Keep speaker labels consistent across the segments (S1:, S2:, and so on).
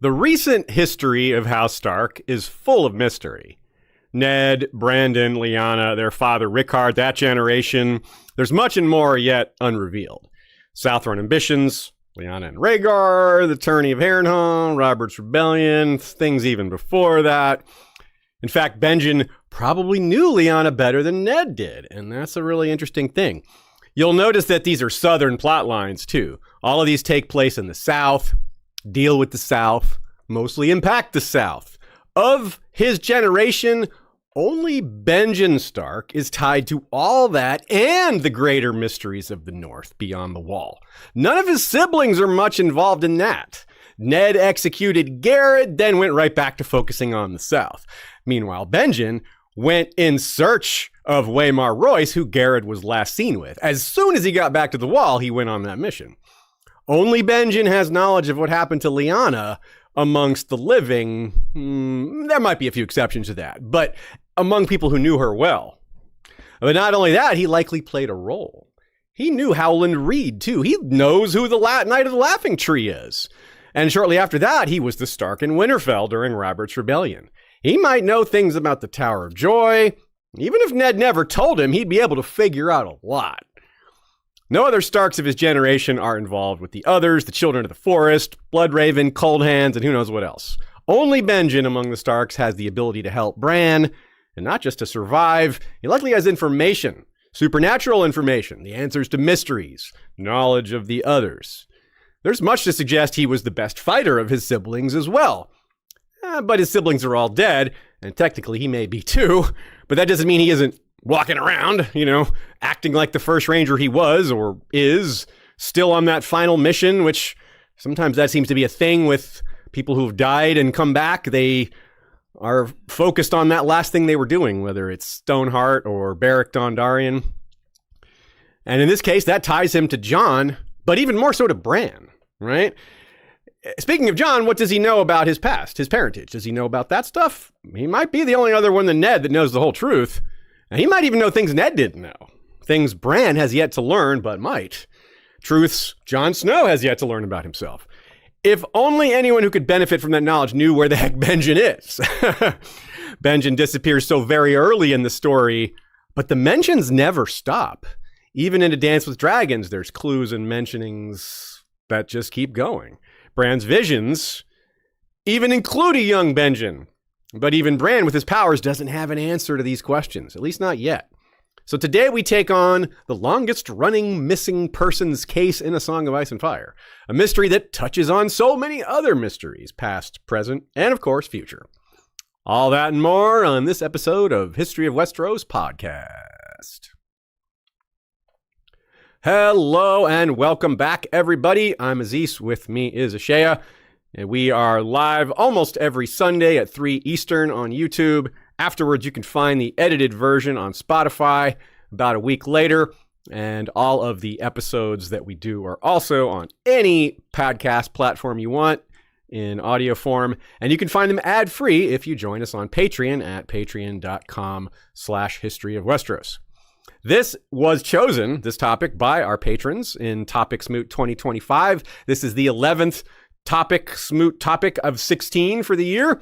S1: The recent history of House Stark is full of mystery. Ned, Brandon, Lyanna, their father Rickard, that generation. There's much and more yet unrevealed. Southron ambitions, Lyanna and Rhaegar, the tourney of Harrenhal, Robert's Rebellion, things even before that. In fact, Benjen probably knew Lyanna better than Ned did, and that's a really interesting thing. You'll notice that these are Southern plot lines, too. All of these take place in the South, deal with the South, mostly impact the South. Of his generation, only Benjen Stark is tied to all that and the greater mysteries of the North beyond the Wall. None of his siblings are much involved in that. Ned executed Garrett, then went right back to focusing on the South. Meanwhile, Benjen went in search of Waymar Royce, who Garrett was last seen with. As soon as he got back to the Wall, he went on that mission. Only Benjen has knowledge of what happened to Lyanna amongst the living. There might be a few exceptions to that, but among people who knew her well. But not only that, he likely played a role. He knew Howland Reed, too. He knows who the Knight of the Laughing Tree is. And shortly after that, he was the Stark in Winterfell during Robert's Rebellion. He might know things about the Tower of Joy. Even if Ned never told him, he'd be able to figure out a lot. No other Starks of his generation are involved with the others, the Children of the Forest, Bloodraven, Cold Hands, and who knows what else. Only Benjen among the Starks has the ability to help Bran, and not just to survive. He likely has information, supernatural information, the answers to mysteries, knowledge of the others. There's much to suggest he was the best fighter of his siblings as well. But his siblings are all dead, and technically he may be too, but that doesn't mean he isn't walking around, acting like the First Ranger he was or is, still on that final mission, which sometimes that seems to be a thing with people who've died and come back. They are focused on that last thing they were doing, whether it's Stoneheart or Beric Dondarrion. And in this case, that ties him to Jon, but even more so to Bran, right? Speaking of Jon, what does he know about his past, his parentage? Does he know about that stuff? He might be the only other one than Ned that knows the whole truth. And he might even know things Ned didn't know. Things Bran has yet to learn, but might. Truths Jon Snow has yet to learn about himself. If only anyone who could benefit from that knowledge knew where the heck Benjen is. Benjen disappears so very early in the story, but the mentions never stop. Even in A Dance with Dragons, there's clues and mentionings that just keep going. Bran's visions even include a young Benjen. But even Bran, with his powers, doesn't have an answer to these questions, at least not yet. So today we take on the longest-running missing persons case in A Song of Ice and Fire, a mystery that touches on so many other mysteries, past, present, and of course, future. All that and more on this episode of History of Westeros podcast. Hello and welcome back, everybody. I'm Aziz. With me is Ashaya. And we are live almost every Sunday at 3 Eastern on YouTube. Afterwards, you can find the edited version on Spotify about a week later. And all of the episodes that we do are also on any podcast platform you want in audio form. And you can find them ad-free if you join us on Patreon at patreon.com/History of Westeros. This was chosen, this topic, by our patrons in Topic Smoot 2025. This is the 11th Smoot topic of 16 for the year.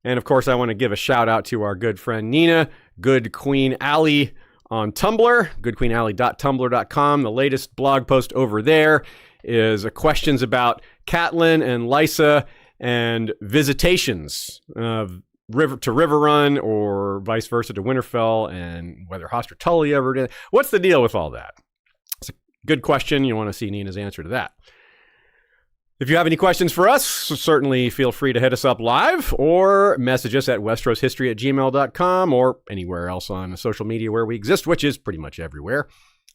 S1: And of course, I want to give a shout out to our good friend Nina, Good Queen Alley on Tumblr, goodqueenalley.tumblr.com. The latest blog post over there is questions about Catelyn and Lysa and visitations to Riverrun or vice versa to Winterfell, and whether Hoster Tully ever did. What's the deal with all that? It's a good question. You want to see Nina's answer to that. If you have any questions for us, certainly feel free to hit us up live or message us at westroshistory@gmail.com or anywhere else on social media where we exist, which is pretty much everywhere.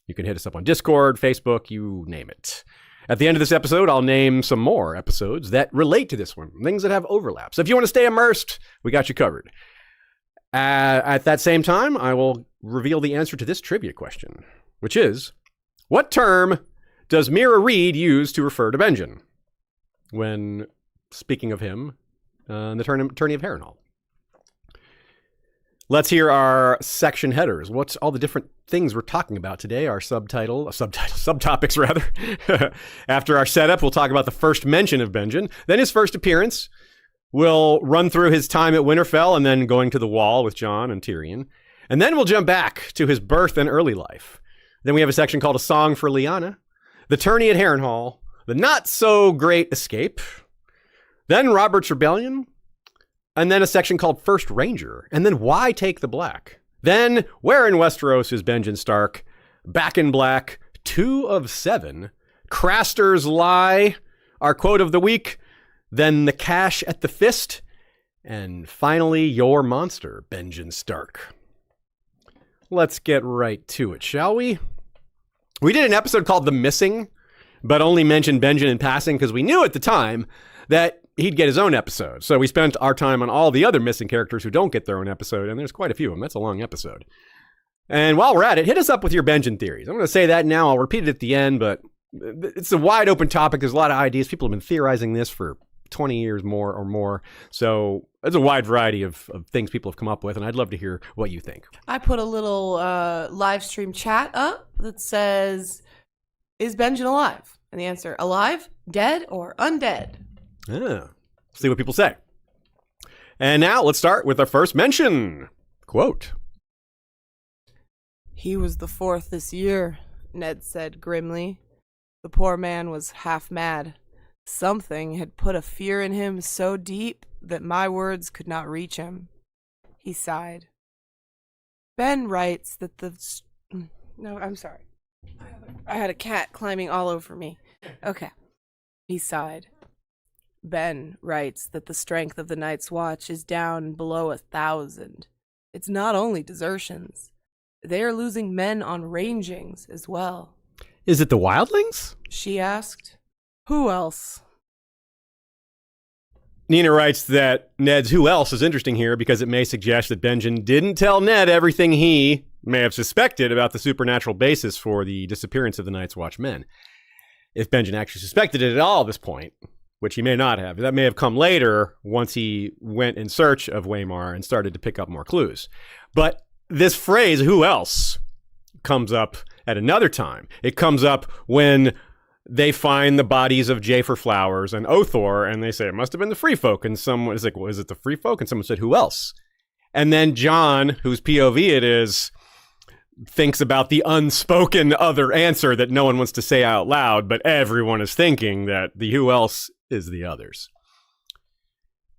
S1: You can hit us up on Discord, Facebook, you name it. At the end of this episode, I'll name some more episodes that relate to this one, things that have overlaps. So if you want to stay immersed, we got you covered. At that same time, I will reveal the answer to this trivia question, which is, what term does Mira Reed use to refer to Benjen when speaking of him in the tourney of Harrenhal? Let's hear our section headers. What's all the different things we're talking about today? Our subtopics rather. After our setup, we'll talk about the first mention of Benjen, then his first appearance. We'll run through his time at Winterfell and then going to the Wall with Jon and Tyrion. And then we'll jump back to his birth and early life. Then we have a section called A Song for Lyanna, the tourney at Harrenhal, the not-so-great escape, then Robert's Rebellion, and then a section called First Ranger, and then Why Take the Black? Then Where in Westeros is Benjen Stark? Back in Black, 2 of 7, Craster's Lie, our quote of the week, then The Cash at the Fist, and finally Your Monster, Benjen Stark. Let's get right to it, shall we? We did an episode called The Missing, but only mentioned Benjen in passing because we knew at the time that he'd get his own episode. So we spent our time on all the other missing characters who don't get their own episode, and there's quite a few of them. That's a long episode. And while we're at it, hit us up with your Benjen theories. I'm going to say that now. I'll repeat it at the end, but it's a wide open topic. There's a lot of ideas. People have been theorizing this for 20 years more or more. So it's a wide variety of things people have come up with, and I'd love to hear what you think.
S2: I put a little live stream chat up that says, is Benjen alive? And the answer, alive, dead, or undead?
S1: See what people say. And now let's start with our first mention. Quote.
S2: He was the 4th this year, Ned said grimly. The poor man was half mad. Something had put a fear in him so deep that my words could not reach him. He sighed. Ben writes that No, I'm sorry. I had a cat climbing all over me. Okay. He sighed. Ben writes that the strength of the Night's Watch is down below 1,000. It's not only desertions. They are losing men on rangings as well.
S1: Is it the wildlings?
S2: She asked. Who else?
S1: Nina writes that Ned's who else is interesting here because it may suggest that Benjen didn't tell Ned everything he may have suspected about the supernatural basis for the disappearance of the Night's Watch men. If Benjen actually suspected it at all at this point, which he may not have. That may have come later once he went in search of Waymar and started to pick up more clues. But this phrase, who else, comes up at another time. It comes up when they find the bodies of Jafer Flowers and Othor, and they say it must have been the Free Folk. And someone is like, well, is it the Free Folk? And someone said, who else? And then Jon, whose POV it is, thinks about the unspoken other answer that no one wants to say out loud, but everyone is thinking that the who else is the others.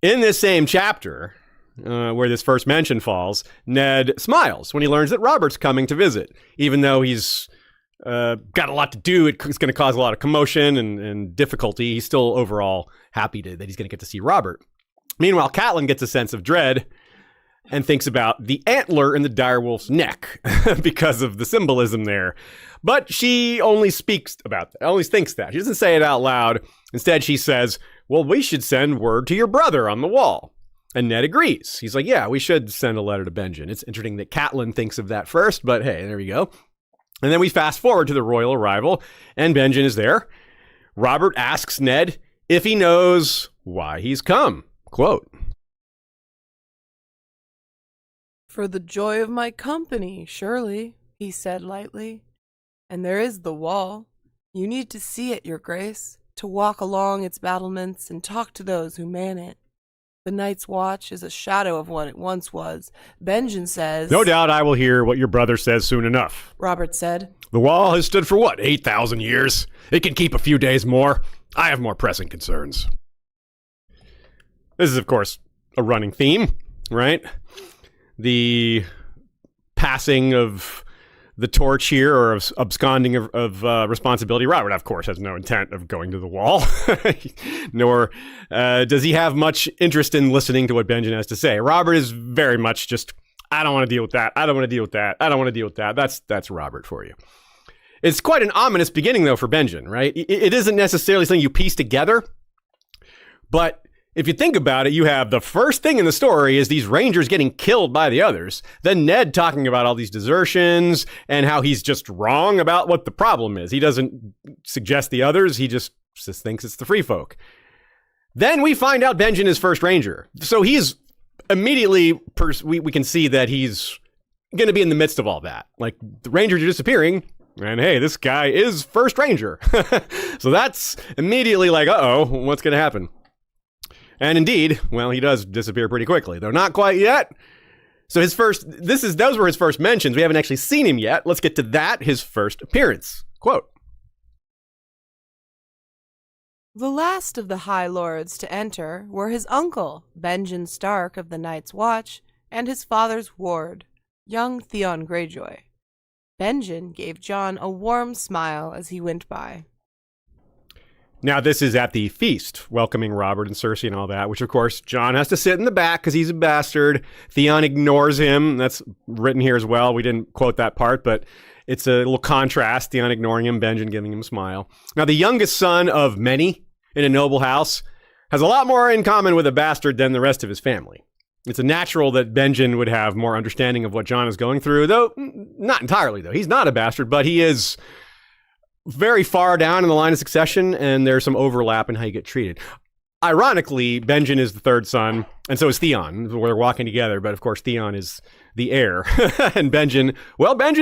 S1: In this same chapter, where this first mention falls, Ned smiles when he learns that Robert's coming to visit. Even though he's got a lot to do, it's going to cause a lot of commotion and difficulty, he's still overall happy that he's going to get to see Robert. Meanwhile, Catelyn gets a sense of dread and thinks about the antler in the direwolf's neck because of the symbolism there. But she only speaks about that, only thinks that. She doesn't say it out loud. Instead, she says, well, we should send word to your brother on the wall. And Ned agrees. He's like, yeah, we should send a letter to Benjen. It's interesting that Catelyn thinks of that first, but hey, there we go. And then we fast forward to the royal arrival, and Benjen is there. Robert asks Ned if he knows why he's come. Quote.
S2: For the joy of my company, surely, he said lightly. And there is the wall. You need to see it, your grace, to walk along its battlements and talk to those who man it. The Night's Watch is a shadow of what it once was. Benjen says...
S1: No doubt I will hear what your brother says soon enough.
S2: Robert said.
S1: The wall has stood for what, 8,000 years? It can keep a few days more. I have more pressing concerns. This is, of course, a running theme, right? The passing of the torch here, or of absconding of responsibility. Robert, of course, has no intent of going to the wall, nor does he have much interest in listening to what Benjen has to say. Robert is very much just, I don't want to deal with that. I don't want to deal with that. I don't want to deal with that. That's Robert for you. It's quite an ominous beginning, though, for Benjen, right? It isn't necessarily something you piece together, but if you think about it, you have the first thing in the story is these Rangers getting killed by the others. Then Ned talking about all these desertions and how he's just wrong about what the problem is. He doesn't suggest the others. He just thinks it's the Free Folk. Then we find out Benjen is First Ranger. So he's immediately we can see that he's going to be in the midst of all that. Like, the Rangers are disappearing, and hey, this guy is First Ranger. So that's immediately like, uh-oh, what's going to happen? And indeed, well, he does disappear pretty quickly, though not quite yet. So those were his first mentions. We haven't actually seen him yet. Let's get to that, his first appearance. Quote.
S2: The last of the High Lords to enter were his uncle, Benjen Stark of the Night's Watch, and his father's ward, young Theon Greyjoy. Benjen gave Jon a warm smile as he went by.
S1: Now, this is at the feast, welcoming Robert and Cersei and all that, which, of course, Jon has to sit in the back because he's a bastard. Theon ignores him. That's written here as well. We didn't quote that part, but it's a little contrast. Theon ignoring him, Benjen giving him a smile. Now, the youngest son of many in a noble house has a lot more in common with a bastard than the rest of his family. It's a natural that Benjen would have more understanding of what Jon is going through, though not entirely, though. He's not a bastard, but he is very far down in the line of succession, and there's some overlap in how you get treated. Ironically, Benjen is the third son, and so is Theon. They're walking together, but of course Theon is the heir. And Benjen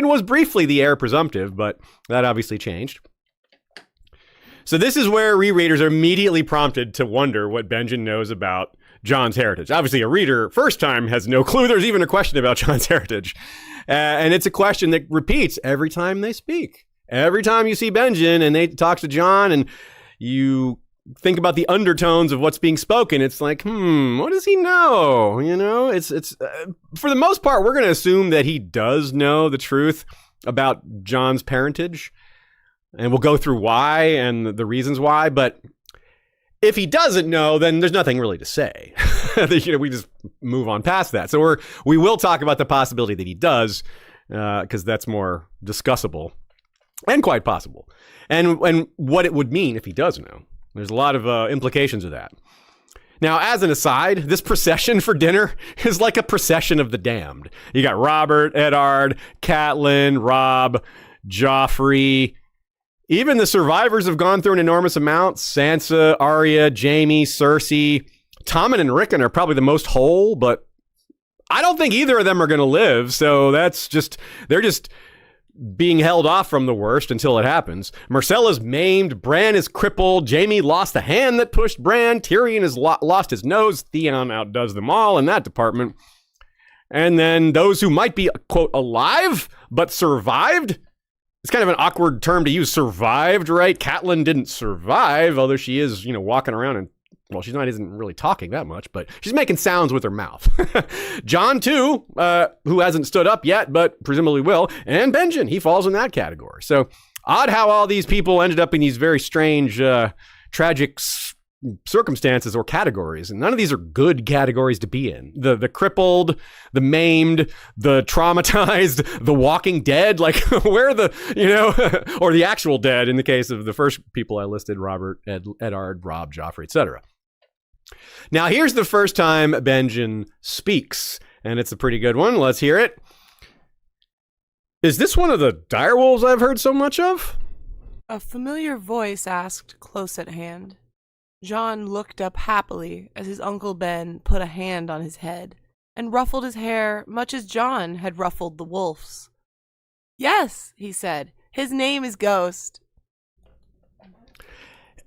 S1: was briefly the heir presumptive, but that obviously changed. So this is where rereaders are immediately prompted to wonder what Benjen knows about Jon's heritage. Obviously, a reader first time has no clue there's even a question about Jon's heritage. And it's a question that repeats every time they speak. Every time you see Benjen and they talk to Jon and you think about the undertones of what's being spoken, it's like, what does he know? You know, it's for the most part, we're going to assume that he does know the truth about Jon's parentage. And we'll go through why and the reasons why. But if he doesn't know, then there's nothing really to say. We just move on past that. So we will talk about the possibility that he does, because that's more discussable. And quite possible. And what it would mean if he does know. There's a lot of implications of that. Now, as an aside, this procession for dinner is like a procession of the damned. You got Robert, Eddard, Catelyn, Robb, Joffrey. Even the survivors have gone through an enormous amount. Sansa, Arya, Jaime, Cersei. Tommen and Rickon are probably the most whole, but I don't think either of them are going to live. So they're just being held off from the worst until it happens. Myrcella's maimed. Bran is crippled. Jaime lost the hand that pushed Bran. Tyrion has lost his nose. Theon outdoes them all in that department. And then those who might be, quote, alive, but survived. It's kind of an awkward term to use, survived, right? Catelyn didn't survive, although she is, walking around and, well, isn't really talking that much, but she's making sounds with her mouth. Jon, too, who hasn't stood up yet, but presumably will, and Benjen, he falls in that category. So odd how all these people ended up in these very strange, tragic circumstances or categories, and none of these are good categories to be in. The crippled, the maimed, the traumatized, the walking dead, like where the, or the actual dead in the case of the first people I listed, Robert, Eddard, Robb, Joffrey, etc. Now, here's the first time Benjen speaks, and it's a pretty good one. Let's hear it. Is this one of the direwolves I've heard so much of?
S2: A familiar voice asked close at hand. Jon looked up happily as his Uncle Ben put a hand on his head and ruffled his hair much as Jon had ruffled the wolf's. Yes, he said, his name is Ghost.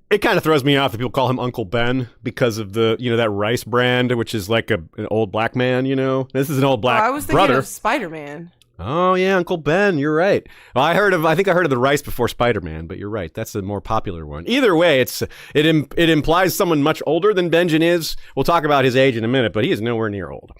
S1: It kind of throws me off that people call him Uncle Ben because of the, that rice brand, which is like an old black man, This is an old black brother.
S2: I was thinking of Spider-Man.
S1: Oh, yeah, Uncle Ben, you're right. Well, I think I heard of the rice before Spider-Man, but you're right. That's the more popular one. Either way, it implies someone much older than Benjen is. We'll talk about his age in a minute, but he is nowhere near old.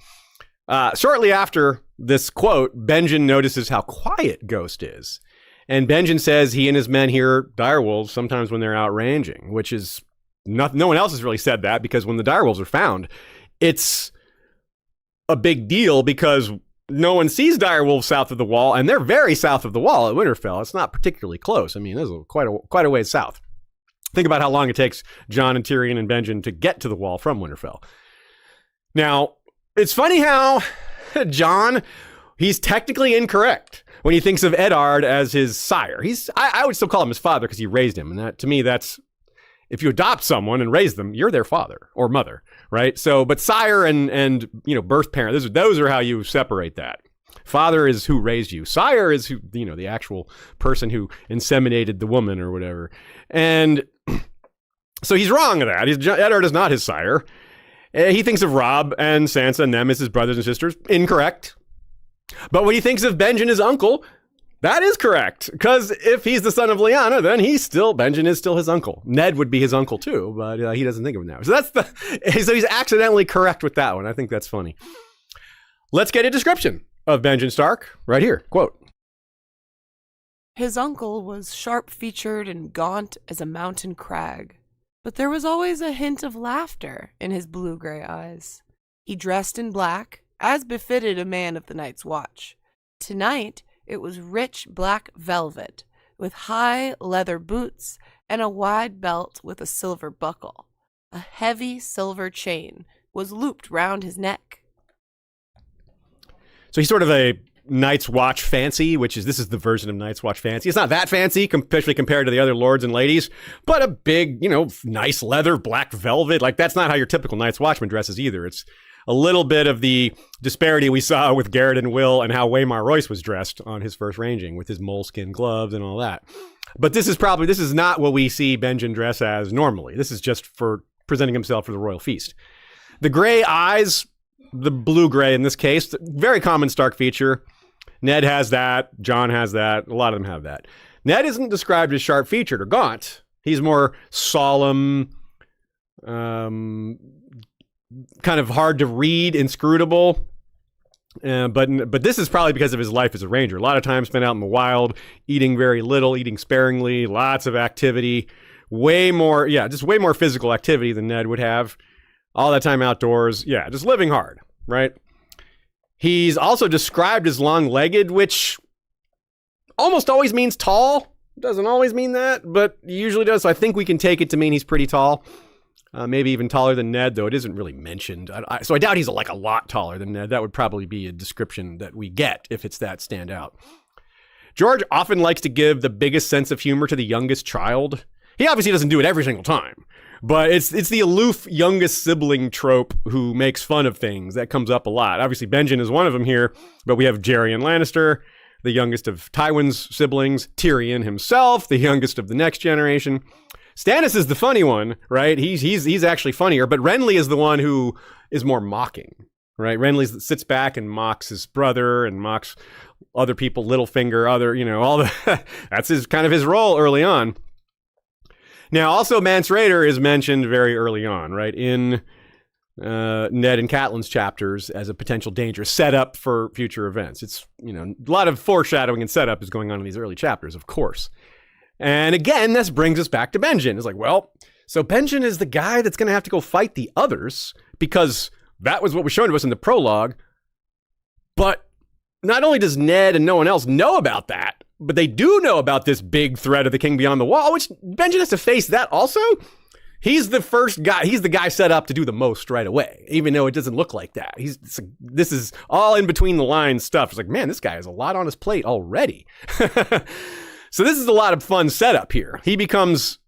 S1: Shortly after this quote, Benjen notices how quiet Ghost is. And Benjen says he and his men hear direwolves sometimes when they're out ranging, which is no one else has really said that, because when the direwolves are found, it's a big deal because no one sees direwolves south of the wall, and they're very south of the wall at Winterfell. It's not particularly close. I mean, this is quite a ways south. Think about how long it takes Jon and Tyrion and Benjen to get to the wall from Winterfell. Now, it's funny how Jon, he's technically incorrect when he thinks of Eddard as his sire. I would still call him his father because he raised him, and that, to me, that's If you adopt someone and raise them, you're their father or mother, right? So, but sire and birth parent, those are how you separate that. Father is who raised you. Sire is who, the actual person who inseminated the woman or whatever. And so he's wrong of that. Eddard is not his sire. He thinks of Robb and Sansa and them as his brothers and sisters. Incorrect. But when he thinks of Benjen, his uncle, that is correct. Because if he's the son of Lyanna, then Benjen is still his uncle. Ned would be his uncle too, but he doesn't think of him now. So he's accidentally correct with that one. I think that's funny. Let's get a description of Benjen Stark right here. Quote.
S2: His uncle was sharp-featured and gaunt as a mountain crag, but there was always a hint of laughter in his blue-gray eyes. He dressed in black, as befitted a man of the Night's Watch. Tonight, it was rich black velvet, with high leather boots and a wide belt with a silver buckle. A heavy silver chain was looped round his neck.
S1: So he's sort of a Night's Watch fancy, this is the version of Night's Watch fancy. It's not that fancy, especially compared to the other lords and ladies, but a big, nice leather, black velvet. Like, that's not how your typical Night's Watchman dresses either. It's a little bit of the disparity we saw with Garrett and Will and how Waymar Royce was dressed on his first ranging with his moleskin gloves and all that. But this is not what we see Benjen dress as normally. This is just for presenting himself for the royal feast. The gray eyes, the blue-gray in this case, very common Stark feature. Ned has that. Jon has that. A lot of them have that. Ned isn't described as sharp-featured or gaunt. He's more solemn, kind of hard to read, inscrutable. But this is probably because of his life as a ranger. A lot of time spent out in the wild, eating very little, eating sparingly, lots of activity, way more physical activity than Ned would have. All that time outdoors. Yeah, just living hard, right? He's also described as long-legged, which almost always means tall. Doesn't always mean that, but usually does. So I think we can take it to mean he's pretty tall. Maybe even taller than Ned, though it isn't really mentioned. So I doubt he's a lot taller than Ned. That would probably be a description that we get if it's that standout. George often likes to give the biggest sense of humor to the youngest child. He obviously doesn't do it every single time, but it's the aloof youngest sibling trope who makes fun of things. That comes up a lot. Obviously, Benjen is one of them here, but we have Jaerion Lannister, the youngest of Tywin's siblings, Tyrion himself, the youngest of the next generation. Stannis is the funny one, right? He's actually funnier, but Renly is the one who is more mocking, right? Renly sits back and mocks his brother and mocks other people, Littlefinger, all the that's his role early on. Now, also Mance Rayder is mentioned very early on, right? In Ned and Catelyn's chapters as a potential danger set up for future events. It's, a lot of foreshadowing and setup is going on in these early chapters, of course. And again, this brings us back to Benjen. It's like, well, so Benjen is the guy that's going to have to go fight the others because that was what was shown to us in the prologue. But not only does Ned and no one else know about that, but they do know about this big threat of the King Beyond the Wall, which Benjen has to face that also. He's the first guy. He's the guy set up to do the most right away, even though it doesn't look like that. This is all in between the lines stuff. It's like, man, this guy has a lot on his plate already. So this is a lot of fun setup here. He becomes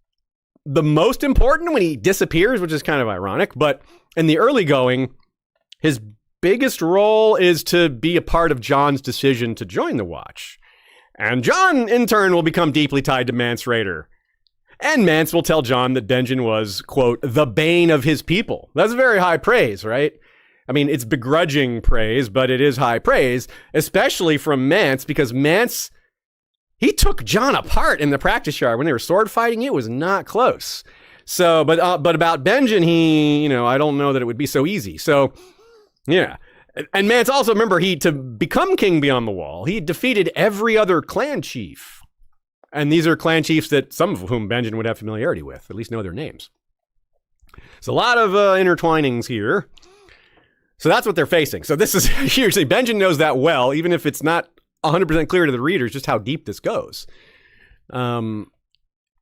S1: the most important when he disappears, which is kind of ironic. But in the early going, his biggest role is to be a part of Jon's decision to join the Watch. And Jon, in turn, will become deeply tied to Mance Rayder. And Mance will tell Jon that Benjen was, quote, the bane of his people. That's very high praise, right? I mean, it's begrudging praise, but it is high praise, especially from Mance, because Mance, he took Jon apart in the practice yard when they were sword fighting. It was not close. So, but about Benjen, I don't know that it would be so easy. So, yeah. And Mance also, remember, to become King Beyond the Wall, he defeated every other clan chief. And these are clan chiefs that some of whom Benjen would have familiarity with, at least know their names. So a lot of intertwinings here. So that's what they're facing. So this is, usually Benjen knows that well, even if it's not 100% clear to the readers just how deep this goes.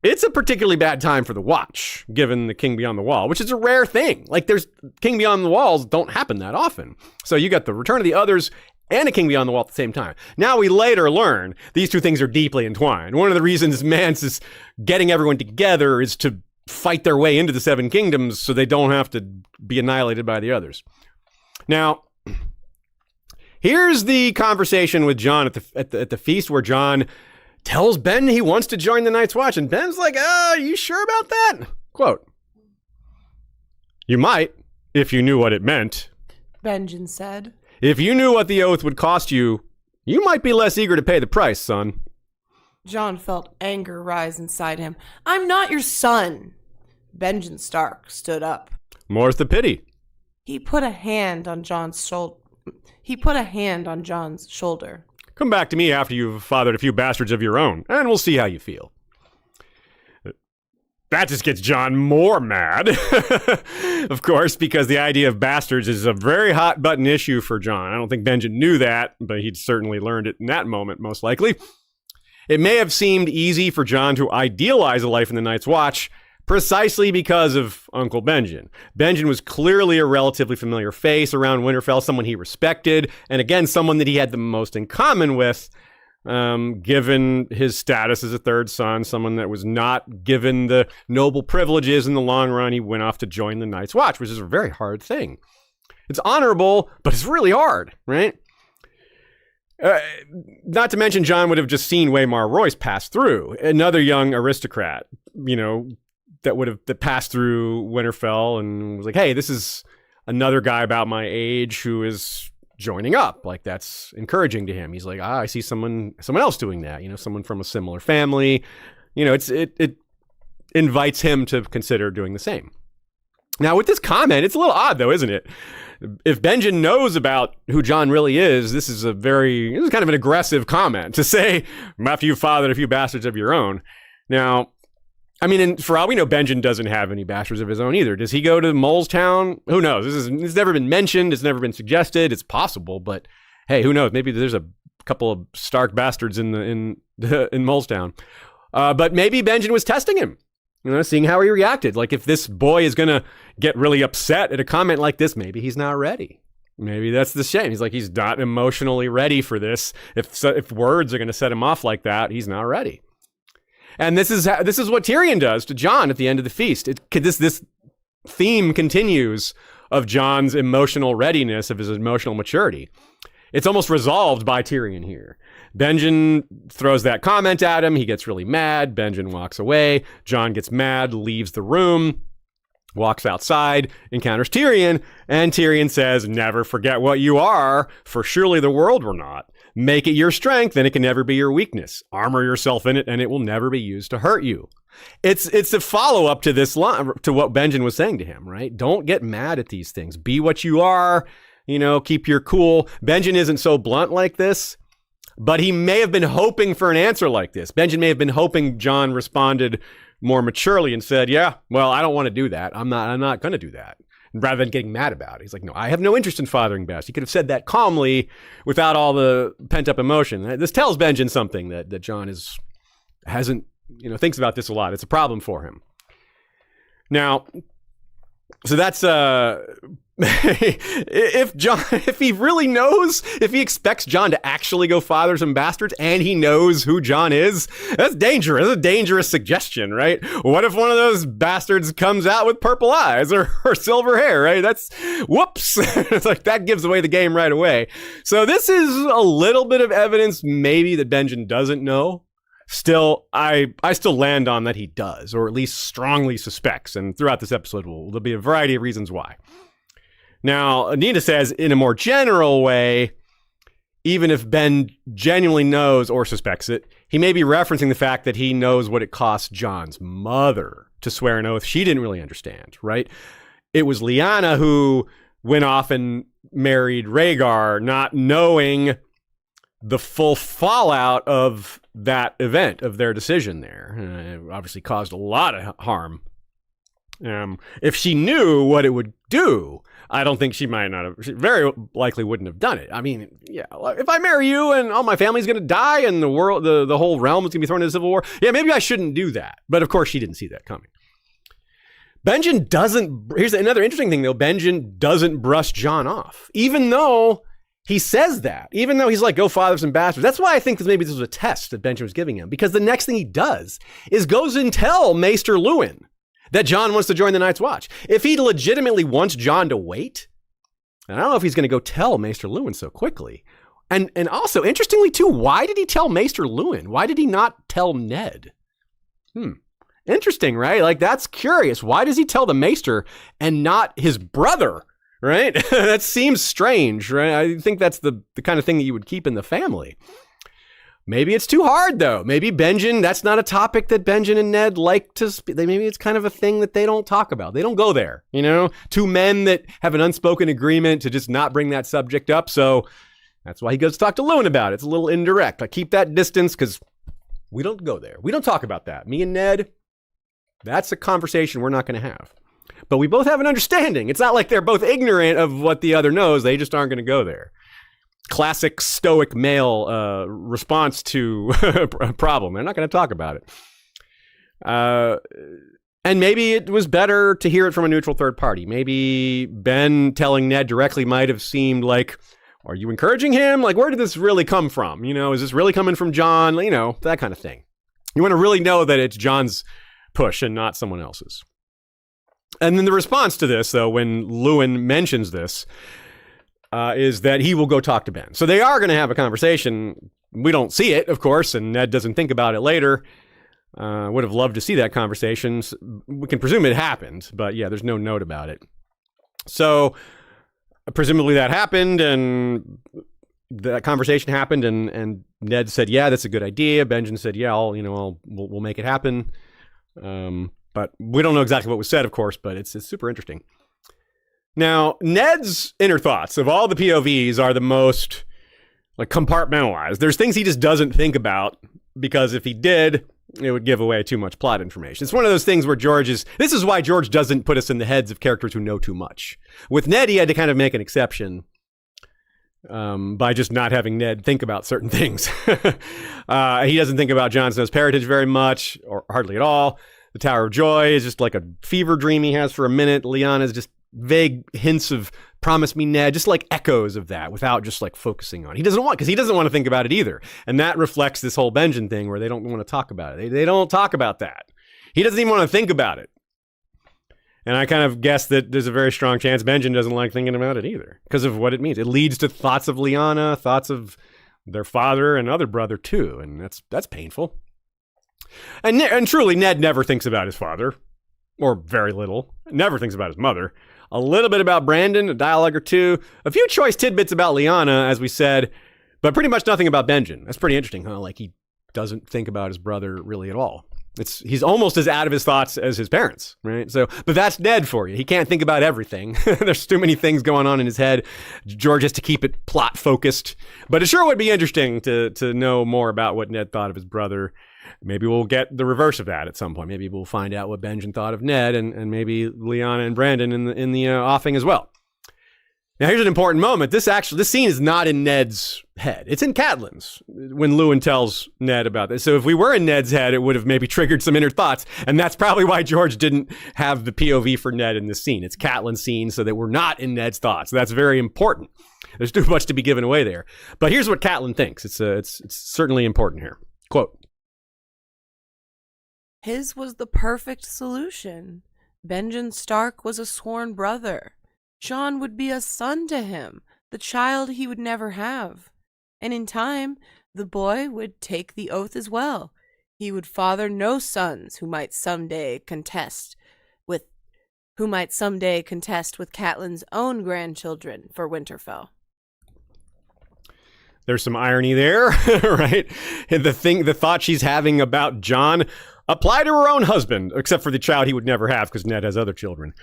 S1: It's a particularly bad time for the Watch, given the King Beyond the Wall, which is a rare thing. Like, there's King Beyond the Walls don't happen that often. So you got the Return of the Others and a King Beyond the Wall at the same time. Now we later learn these two things are deeply entwined. One of the reasons Mance is getting everyone together is to fight their way into the Seven Kingdoms so they don't have to be annihilated by the others. Now, here's the conversation with Jon at the feast where Jon tells Ben he wants to join the Night's Watch, and Ben's like, are you sure about that? Quote, "You might, if you knew what it meant,"
S2: Benjen said.
S1: "If you knew what the oath would cost you, you might be less eager to pay the price, son."
S2: Jon felt anger rise inside him. "I'm not your son." Benjen Stark stood up.
S1: "More's the pity."
S2: He put a hand on Jon's shoulder.
S1: "Come back to me after you've fathered a few bastards of your own, and we'll see how you feel." That just gets Jon more mad, of course, because the idea of bastards is a very hot button issue for Jon. I don't think Benjen knew that, but he'd certainly learned it in that moment, most likely. It may have seemed easy for Jon to idealize a life in the Night's Watch precisely because of Uncle Benjen. Benjen was clearly a relatively familiar face around Winterfell, someone he respected, and again, someone that he had the most in common with, given his status as a third son, someone that was not given the noble privileges in the long run. He went off to join the Night's Watch, which is a very hard thing. It's honorable, but it's really hard, right? Not to mention, Jon would have just seen Waymar Royce pass through, another young aristocrat, that passed through Winterfell and was like, hey, this is another guy about my age who is joining up. Like, that's encouraging to him. He's like, I see someone else doing that, someone from a similar family. It invites him to consider doing the same. Now, with this comment, it's a little odd, though, isn't it? If Benjen knows about who Jon really is, this is kind of an aggressive comment to say, after you've fathered a few bastards of your own. Now, I mean, and for all we know, Benjen doesn't have any bastards of his own either. Does he go to Molestown? Who knows? It's never been mentioned. It's never been suggested. It's possible, but hey, who knows? Maybe there's a couple of Stark bastards in Molestown. But maybe Benjen was testing him, seeing how he reacted. Like, if this boy is gonna get really upset at a comment like this, maybe he's not ready. Maybe that's the shame. He's like, he's not emotionally ready for this. If words are gonna set him off like that, he's not ready. And this is what Tyrion does to Jon at the end of the feast. This theme continues of Jon's emotional readiness, of his emotional maturity. It's almost resolved by Tyrion here. Benjen throws that comment at him. He gets really mad. Benjen walks away. Jon gets mad, leaves the room, walks outside, encounters Tyrion, and Tyrion says, "Never forget what you are, for surely the world were not. Make it your strength, and it can never be your weakness. Armor yourself in it, and it will never be used to hurt you." It's a follow-up to this line, to what Benjen was saying to him, right? Don't get mad at these things. Be what you are, keep your cool. Benjen isn't so blunt like this, but he may have been hoping for an answer like this. Benjen may have been hoping Jon responded more maturely and said, yeah, well, I don't want to do that. I'm not going to do that. Rather than getting mad about it. He's like, no, I have no interest in fathering bastards. He could have said that calmly without all the pent-up emotion. This tells Benjen something that Jon hasn't, thinks about this a lot. It's a problem for him. Now, so that's if he really knows, if he expects Jon to actually go father some bastards and he knows who Jon is, that's dangerous. That's a dangerous suggestion, right? What if one of those bastards comes out with purple eyes or silver hair, right? That's whoops. It's like that gives away the game right away. So this is a little bit of evidence maybe that Benjen doesn't know. Still, I still land on that he does, or at least strongly suspects. And throughout this episode, there'll be a variety of reasons why. Now, Anita says, in a more general way, even if Ben genuinely knows or suspects it, he may be referencing the fact that he knows what it cost Jon's mother to swear an oath she didn't really understand, right? It was Lyanna who went off and married Rhaegar, not knowing the full fallout of that event, of their decision there. It obviously caused a lot of harm. If she knew what it would do, I don't think she very likely wouldn't have done it. I mean, yeah, if I marry you and all my family's going to die and the world, the whole realm is going to be thrown into civil war, yeah, maybe I shouldn't do that. But of course, she didn't see that coming. Benjen doesn't, here's another interesting thing though, Benjen doesn't brush Jon off, even though he says that, even though he's like, go father some bastards. That's why I think maybe this was a test that Benjen was giving him, because the next thing he does is goes and tell Maester Luwin that Jon wants to join the Night's Watch. If he legitimately wants Jon to wait, and I don't know if he's going to go tell Maester Luwin so quickly. And also, interestingly too, why did he tell Maester Luwin? Why did he not tell Ned? Interesting, right? Like, that's curious. Why does he tell the Maester and not his brother, right? That seems strange, right? I think that's the kind of thing that you would keep in the family. Maybe it's too hard, though. Maybe Benjen, that's not a topic that Benjen and Ned like to speak. Maybe it's kind of a thing that they don't talk about. They don't go there, you know? Two men that have an unspoken agreement to just not bring that subject up. So that's why he goes to talk to Luwin about it. It's a little indirect. Like, keep that distance because we don't go there. We don't talk about that. Me and Ned, that's a conversation we're not going to have. But we both have an understanding. It's not like they're both ignorant of what the other knows. They just aren't going to go there. Classic stoic male response to a problem. They're not going to talk about it. And maybe it was better to hear it from a neutral third party. Maybe Ben telling Ned directly might have seemed like, are you encouraging him? Like, where did this really come from? You know, is this really coming from Jon? You know, that kind of thing. You want to really know that it's Jon's push and not someone else's. And then the response to this, though, when Luwin mentions this, is that he will go talk to Ben. So they are going to have a conversation. We don't see it, of course, and Ned doesn't think about it later. Would have loved to see that conversation. We can presume it happened, but yeah, there's no note about it. So presumably that happened, and that conversation happened, and Ned said, "Yeah, that's a good idea." Benjen said, "Yeah, we'll make it happen." But we don't know exactly what was said, of course. But it's super interesting. Now, Ned's inner thoughts of all the POVs are the most like compartmentalized. There's things he just doesn't think about because if he did, it would give away too much plot information. It's one of those things where this is why George doesn't put us in the heads of characters who know too much. With Ned, he had to kind of make an exception by just not having Ned think about certain things. He doesn't think about Jon Snow's parentage very much, or hardly at all. The Tower of Joy is just like a fever dream he has for a minute. Lyanna's just vague hints of promise me Ned, just like echoes of that without just like focusing on it. He doesn't want to think about it either. And that reflects this whole Benjen thing where they don't want to talk about it. They don't talk about that. He doesn't even want to think about it. And I kind of guess that there's a very strong chance Benjen doesn't like thinking about it either because of what it means. It leads to thoughts of Lyanna, thoughts of their father and other brother too. And that's painful. And truly, Ned never thinks about his father, or very little. Never thinks about his mother. A little bit about Brandon, a dialogue or two. A few choice tidbits about Lyanna, as we said, but pretty much nothing about Benjen. That's pretty interesting, huh? Like, he doesn't think about his brother really at all. He's almost as out of his thoughts as his parents, right? So, but that's Ned for you. He can't think about everything. There's too many things going on in his head. George has to keep it plot focused. But it sure would be interesting to know more about what Ned thought of his brother. Maybe we'll get the reverse of that at some point. Maybe we'll find out what Benjen thought of Ned and maybe Lyanna and Brandon in the offing as well. Now, here's an important moment. This scene is not in Ned's head. It's in Catelyn's when Luwin tells Ned about this. So if we were in Ned's head, it would have maybe triggered some inner thoughts. And that's probably why George didn't have the POV for Ned in this scene. It's Catelyn's scene so that we're not in Ned's thoughts. That's very important. There's too much to be given away there. But here's what Catelyn thinks. It's certainly important here. Quote,
S2: "His was the perfect solution. Benjen Stark was a sworn brother. Jon would be a son to him, the child he would never have. And in time, the boy would take the oath as well. He would father no sons who might someday contest with Catelyn's own grandchildren for Winterfell."
S1: There's some irony there, right? The thought she's having about Jon apply to her own husband, except for the child he would never have because Ned has other children.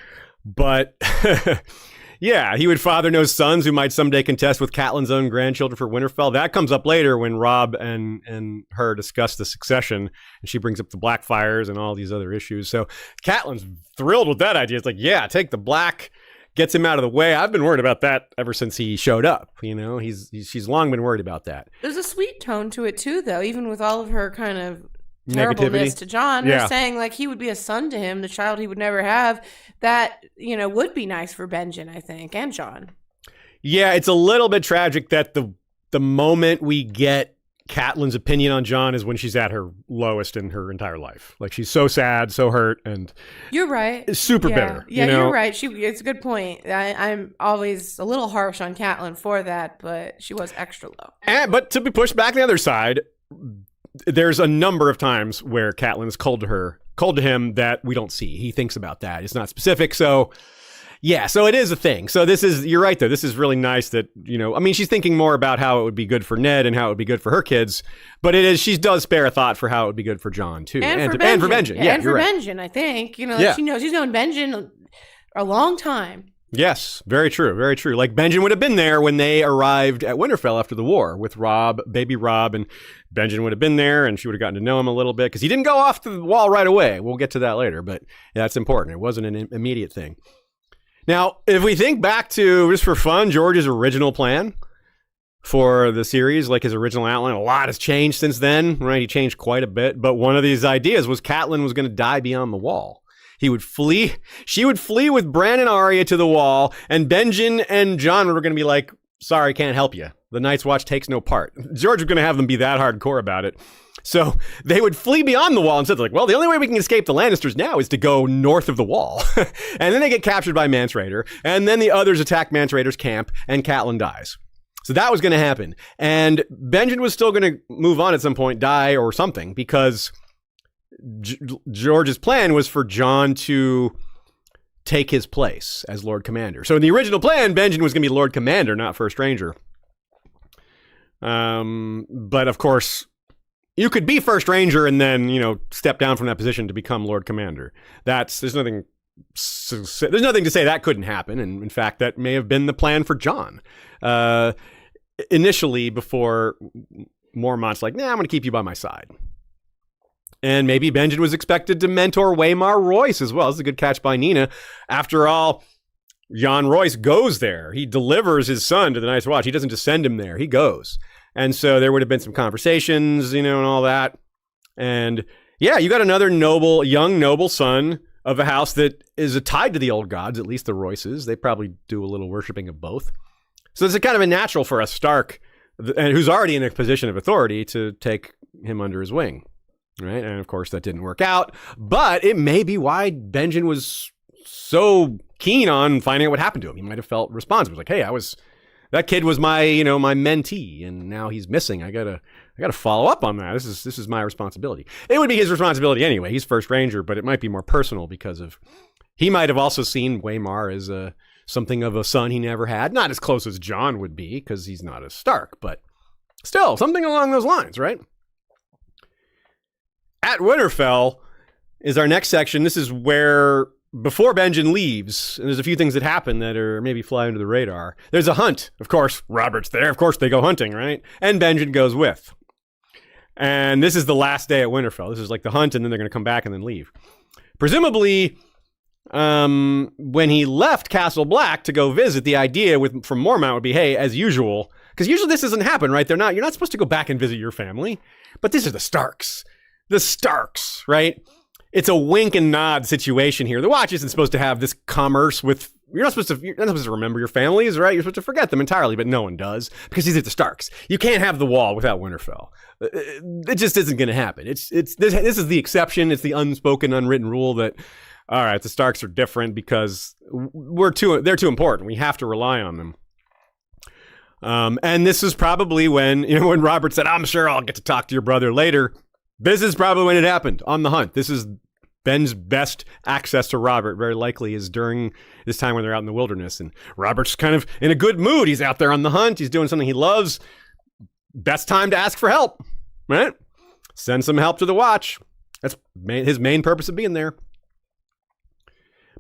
S1: But yeah, he would father no sons who might someday contest with Catelyn's own grandchildren for Winterfell. That comes up later when Robb and her discuss the succession, and she brings up the Blackfires and all these other issues. So Catelyn's thrilled with that idea. It's like, yeah, take the Black, gets him out of the way. I've been worried about that ever since he showed up. You know, she's long been worried about that.
S2: There's a sweet tone to it too, though, even with all of her kind of terribleness to Jon.
S1: Yeah.
S2: Her saying like he would be a son to him, the child he would never have. That, would be nice for Benjen, I think, and Jon.
S1: Yeah, it's a little bit tragic that the moment we get Catelyn's opinion on Jon is when she's at her lowest in her entire life. Like, she's so sad, so hurt, and
S2: you're right.
S1: Super bitter.
S2: Yeah,
S1: you know?
S2: You're right. It's a good point. I'm always a little harsh on Catelyn for that, but she was extra low.
S1: But to be pushed back the other side, there's a number of times where Catelyn is cold to him that we don't see. He thinks about that. It's not specific, so yeah, so it is a thing. So you're right though. This is really nice that, I mean, she's thinking more about how it would be good for Ned and how it would be good for her kids, but she does spare a thought for how it would be good for Jon too.
S2: And for Benjen.
S1: Yeah,
S2: and for Benjen, I think. She knows she's known Benjen a long time.
S1: Yes, very true, very true. Like, Benjen would have been there when they arrived at Winterfell after the war with baby Robb, and Benjen would have been there, and she would have gotten to know him a little bit, because he didn't go off the wall right away. We'll get to that later, but that's important. It wasn't an immediate thing. Now, if we think back to, just for fun, George's original plan for the series, like his original outline, a lot has changed since then, right? He changed quite a bit, but one of these ideas was Catelyn was going to die beyond the wall. She would flee with Bran and Arya to the wall, and Benjen and Jon were going to be like, sorry, can't help you. The Night's Watch takes no part. George was going to have them be that hardcore about it. So they would flee beyond the wall and said, like, well, the only way we can escape the Lannisters now is to go north of the wall. And then they get captured by Mance Rayder, and then the others attack Mance Rayder's camp, and Catelyn dies. So that was going to happen. And Benjen was still going to move on at some point, die or something, because George's plan was for Jon to take his place as Lord Commander. So in the original plan, Benjen was going to be Lord Commander, not First Ranger. But of course, you could be First Ranger and then, step down from that position to become Lord Commander. There's nothing to say that couldn't happen. And in fact, that may have been the plan for Jon. Initially, before Mormont's like, nah, I'm going to keep you by my side. And maybe Benjen was expected to mentor Waymar Royce as well. This is a good catch by Nina. After all, Jon Royce goes there. He delivers his son to the Night's Watch. He doesn't just send him there. He goes. And so there would have been some conversations, and all that. And yeah, you got another young noble son of a house that is tied to the old gods, at least the Royces. They probably do a little worshiping of both. So it's kind of a natural for a Stark, and who's already in a position of authority, to take him under his wing. Right? And of course that didn't work out, but it may be why Benjen was so keen on finding out what happened to him. He might have felt responsible. Like, hey, that kid was my my mentee, and now he's missing. I gotta follow up on that. This is my responsibility. It would be his responsibility anyway. He's First Ranger, but it might be more personal because he might have also seen Waymar as something of a son he never had. Not as close as Jon would be, because he's not a Stark, but still something along those lines, right? At Winterfell is our next section. This is where, before Benjen leaves, and there's a few things that happen that are maybe fly under the radar. There's a hunt. Of course, Robert's there. Of course, they go hunting, right? And Benjen goes with. And this is the last day at Winterfell. This is like the hunt, and then they're going to come back and then leave. Presumably, when he left Castle Black to go visit, the idea from Mormont would be, hey, as usual, because usually this doesn't happen, right? You're not supposed to go back and visit your family, but these are the Starks. The Starks, right? It's a wink and nod situation here. The Watch isn't supposed to have this commerce with... You're not supposed to remember your families, right? You're supposed to forget them entirely, but no one does, because these are the Starks. You can't have the wall without Winterfell. It just isn't going to happen. This is the exception. It's the unspoken, unwritten rule that, all right, the Starks are different because they're too important. We have to rely on them. And this is probably when Robert said, I'm sure I'll get to talk to your brother later. This is probably when it happened, on the hunt. This is Ben's best access to Robert, very likely, is during this time when they're out in the wilderness. And Robert's kind of in a good mood. He's out there on the hunt. He's doing something he loves. Best time to ask for help, right? Send some help to the Watch. That's his main purpose of being there.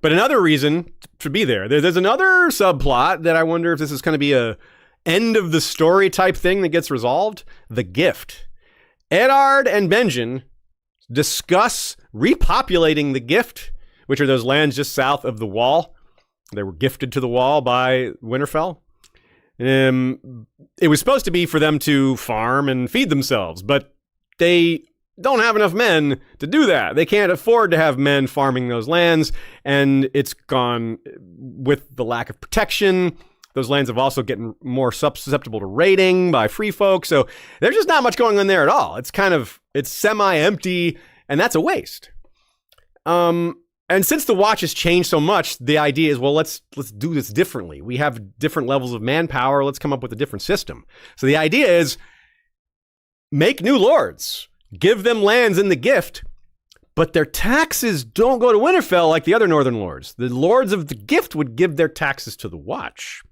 S1: But another reason to be there's another subplot that I wonder if this is going to be a end of the story type thing that gets resolved. The gift. Eddard and Benjen discuss repopulating the gift, which are those lands just south of the wall. They were gifted to the wall by Winterfell. It was supposed to be for them to farm and feed themselves, but they don't have enough men to do that. They can't afford to have men farming those lands, and it's gone with the lack of protection. Those lands have also gotten more susceptible to raiding by free folk. So there's just not much going on there at all. It's semi-empty, and that's a waste. And since the Watch has changed so much, the idea is, well, let's do this differently. We have different levels of manpower. Let's come up with a different system. So the idea is make new lords, give them lands in the gift, but their taxes don't go to Winterfell like the other Northern lords. The lords of the gift would give their taxes to the Watch.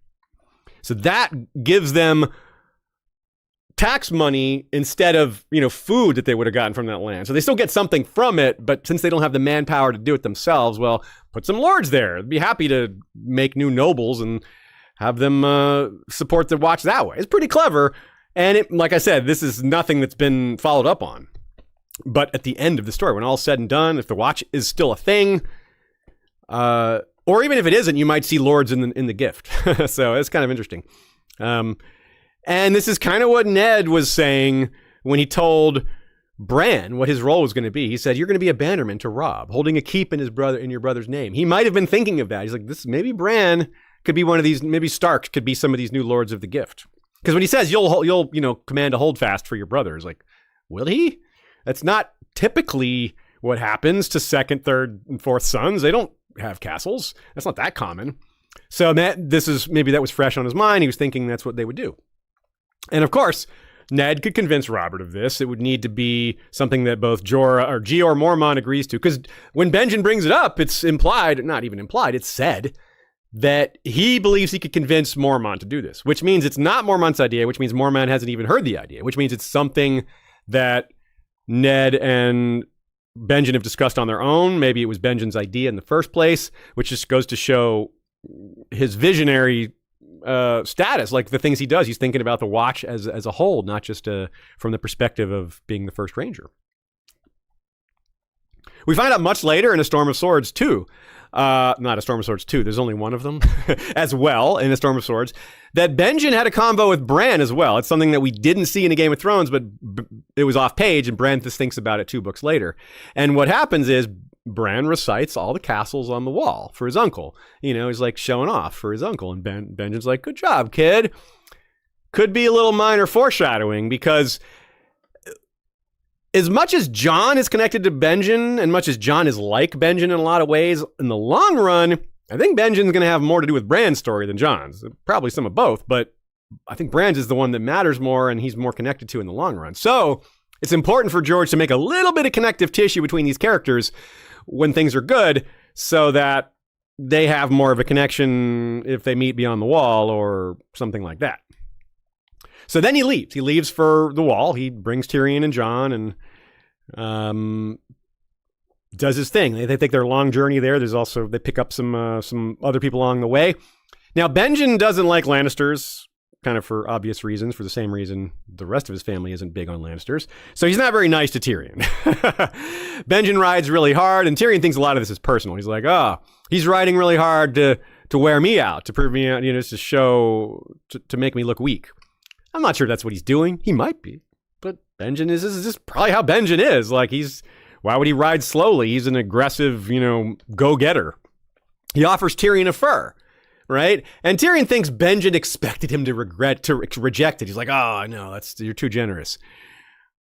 S1: So that gives them tax money instead of, food that they would have gotten from that land. So they still get something from it, but since they don't have the manpower to do it themselves, well, put some lords there. They'd be happy to make new nobles and have them support the Watch that way. It's pretty clever. And like I said, this is nothing that's been followed up on. But at the end of the story, when all's said and done, if the Watch is still a thing, or even if it isn't, you might see lords in the gift. So it's kind of interesting. And this is kind of what Ned was saying when he told Bran what his role was going to be. He said, "You're going to be a bannerman to Robb, holding a keep in your brother's name." He might have been thinking of that. He's like, maybe Bran could be one of these. Maybe Stark could be some of these new lords of the gift. Because when he says you'll command a holdfast for your brothers, like, will he? That's not typically what happens to second, third, and fourth sons. They don't have castles. That's not that common. So maybe that was fresh on his mind. He was thinking that's what they would do. And of course, Ned could convince Robert of this. It would need to be something that both Jeor Mormont agrees to. Because when Benjen brings it up, it's implied, not even implied, it's said that he believes he could convince Mormont to do this, which means it's not Mormont's idea, which means Mormont hasn't even heard the idea, which means it's something that Ned and Benjen have discussed on their own. Maybe it was Benjen's idea in the first place, which just goes to show his visionary status, like the things he does. He's thinking about the Watch as a whole, not just from the perspective of being the First Ranger. We find out much later in A Storm of Swords 2, not A Storm of Swords 2, there's only one of them, as well in A Storm of Swords, that Benjen had a convo with Bran as well. It's something that we didn't see in A Game of Thrones, but it was off page, and Bran just thinks about it 2 books later. And what happens is Bran recites all the castles on the wall for his uncle. He's like showing off for his uncle. And Benjen's like, good job, kid. Could be a little minor foreshadowing, because as much as Jon is connected to Benjen, and much as Jon is like Benjen in a lot of ways, in the long run, I think Benjen's going to have more to do with Bran's story than Jon's. Probably some of both, but I think Bran's is the one that matters more and he's more connected to in the long run. So it's important for George to make a little bit of connective tissue between these characters when things are good, so that they have more of a connection if they meet beyond the wall or something like that. So then he leaves. He leaves for the wall. He brings Tyrion and Jon and does his thing. They take their long journey there. They pick up some other people along the way. Now, Benjen doesn't like Lannisters, kind of for obvious reasons, for the same reason the rest of his family isn't big on Lannisters. So he's not very nice to Tyrion. Benjen rides really hard, and Tyrion thinks a lot of this is personal. He's like, he's riding really hard to wear me out, to prove me out, to make me look weak. I'm not sure that's what he's doing. He might be, but Benjen this is just probably how Benjen is. Like, why would he ride slowly? He's an aggressive, go-getter. He offers Tyrion a fur. Right? And Tyrion thinks Benjen expected him to reject it. He's like, oh, no, you're too generous.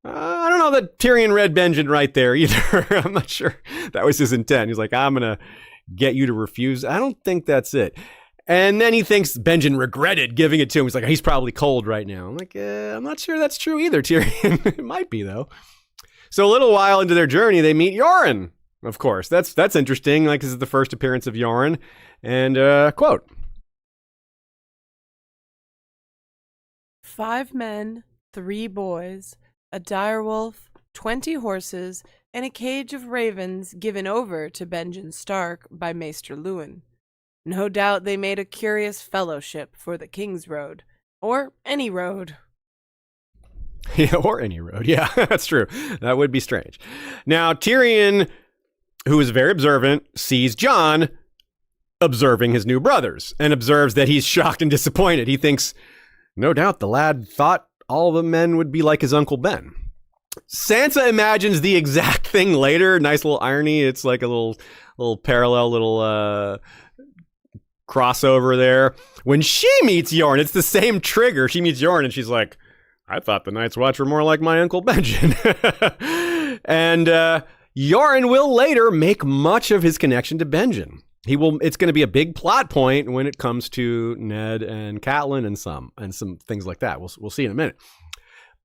S1: I don't know that Tyrion read Benjen right there either. I'm not sure that was his intent. He's like, I'm going to get you to refuse. I don't think that's it. And then he thinks Benjen regretted giving it to him. He's like, he's probably cold right now. I'm like, I'm not sure that's true either, Tyrion. It might be, though. So a little while into their journey, they meet Yoren. Of course, that's interesting. Like, this is the first appearance of Yoren. And, quote.
S2: 5 men, 3 boys, a direwolf, 20 horses, and a cage of ravens given over to Benjen Stark by Maester Luwin. No doubt they made a curious fellowship for the King's Road, or any road.
S1: Yeah, or any road. Yeah, that's true. That would be strange. Now, Tyrion, who is very observant, sees Jon observing his new brothers and observes that he's shocked and disappointed. He thinks, no doubt the lad thought all the men would be like his Uncle Ben. Sansa imagines the exact thing later. Nice little irony. It's like a little parallel, little crossover there. When she meets Yorn, it's the same trigger. She meets Yorn and she's like, I thought the Night's Watch were more like my Uncle Benjen. And Yorn will later make much of his connection to Benjen. It's going to be a big plot point when it comes to Ned and Catelyn and some things like that. We'll see in a minute.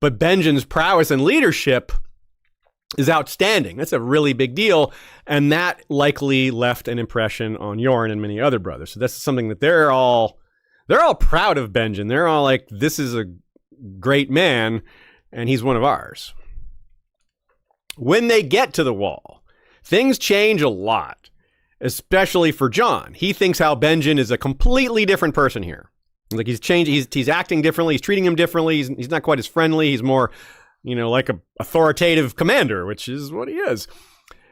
S1: But Benjen's prowess and leadership is outstanding. That's a really big deal. And that likely left an impression on Yorn and many other brothers. So that's something that they're all proud of Benjen. They're all like, this is a great man, and he's one of ours. When they get to the Wall, things change a lot, especially for Jon. He thinks how Benjen is a completely different person here. Like he's changed, he's acting differently, he's treating him differently, he's not quite as friendly, he's more, like a authoritative commander, which is what he is.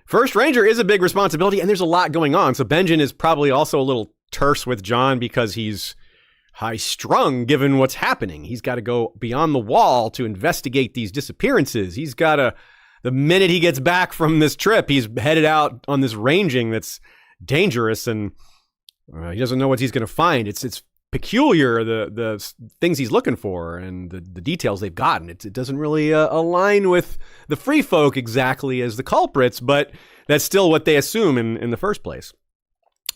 S1: First Ranger is a big responsibility, and there's a lot going on. So Benjen is probably also a little terse with Jon because he's high-strung given what's happening. He's got to go beyond the Wall to investigate these disappearances. The minute he gets back from this trip, he's headed out on this ranging that's dangerous, and he doesn't know what he's going to find. It's peculiar, the things he's looking for and the details they've gotten. It doesn't really align with the free folk exactly as the culprits, but that's still what they assume in the first place.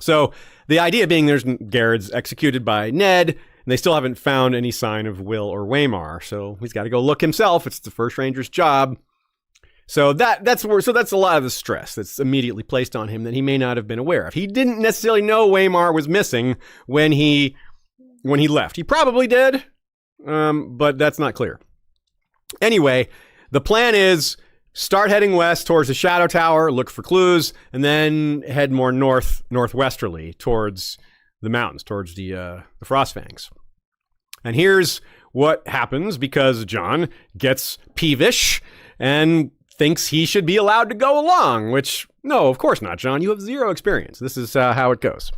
S1: So the idea being there's Garrett's executed by Ned, and they still haven't found any sign of Will or Waymar, so he's got to go look himself. It's the First Ranger's job. So that's a lot of the stress that's immediately placed on him that he may not have been aware of. He didn't necessarily know Waymar was missing when he left. He probably did, but that's not clear. Anyway, the plan is start heading west towards the Shadow Tower, look for clues, and then head more northwesterly towards the mountains, towards the Frostfangs. And here's what happens because Jon gets peevish and thinks he should be allowed to go along, which, no, of course not, Jon. You have zero experience. This is how it goes.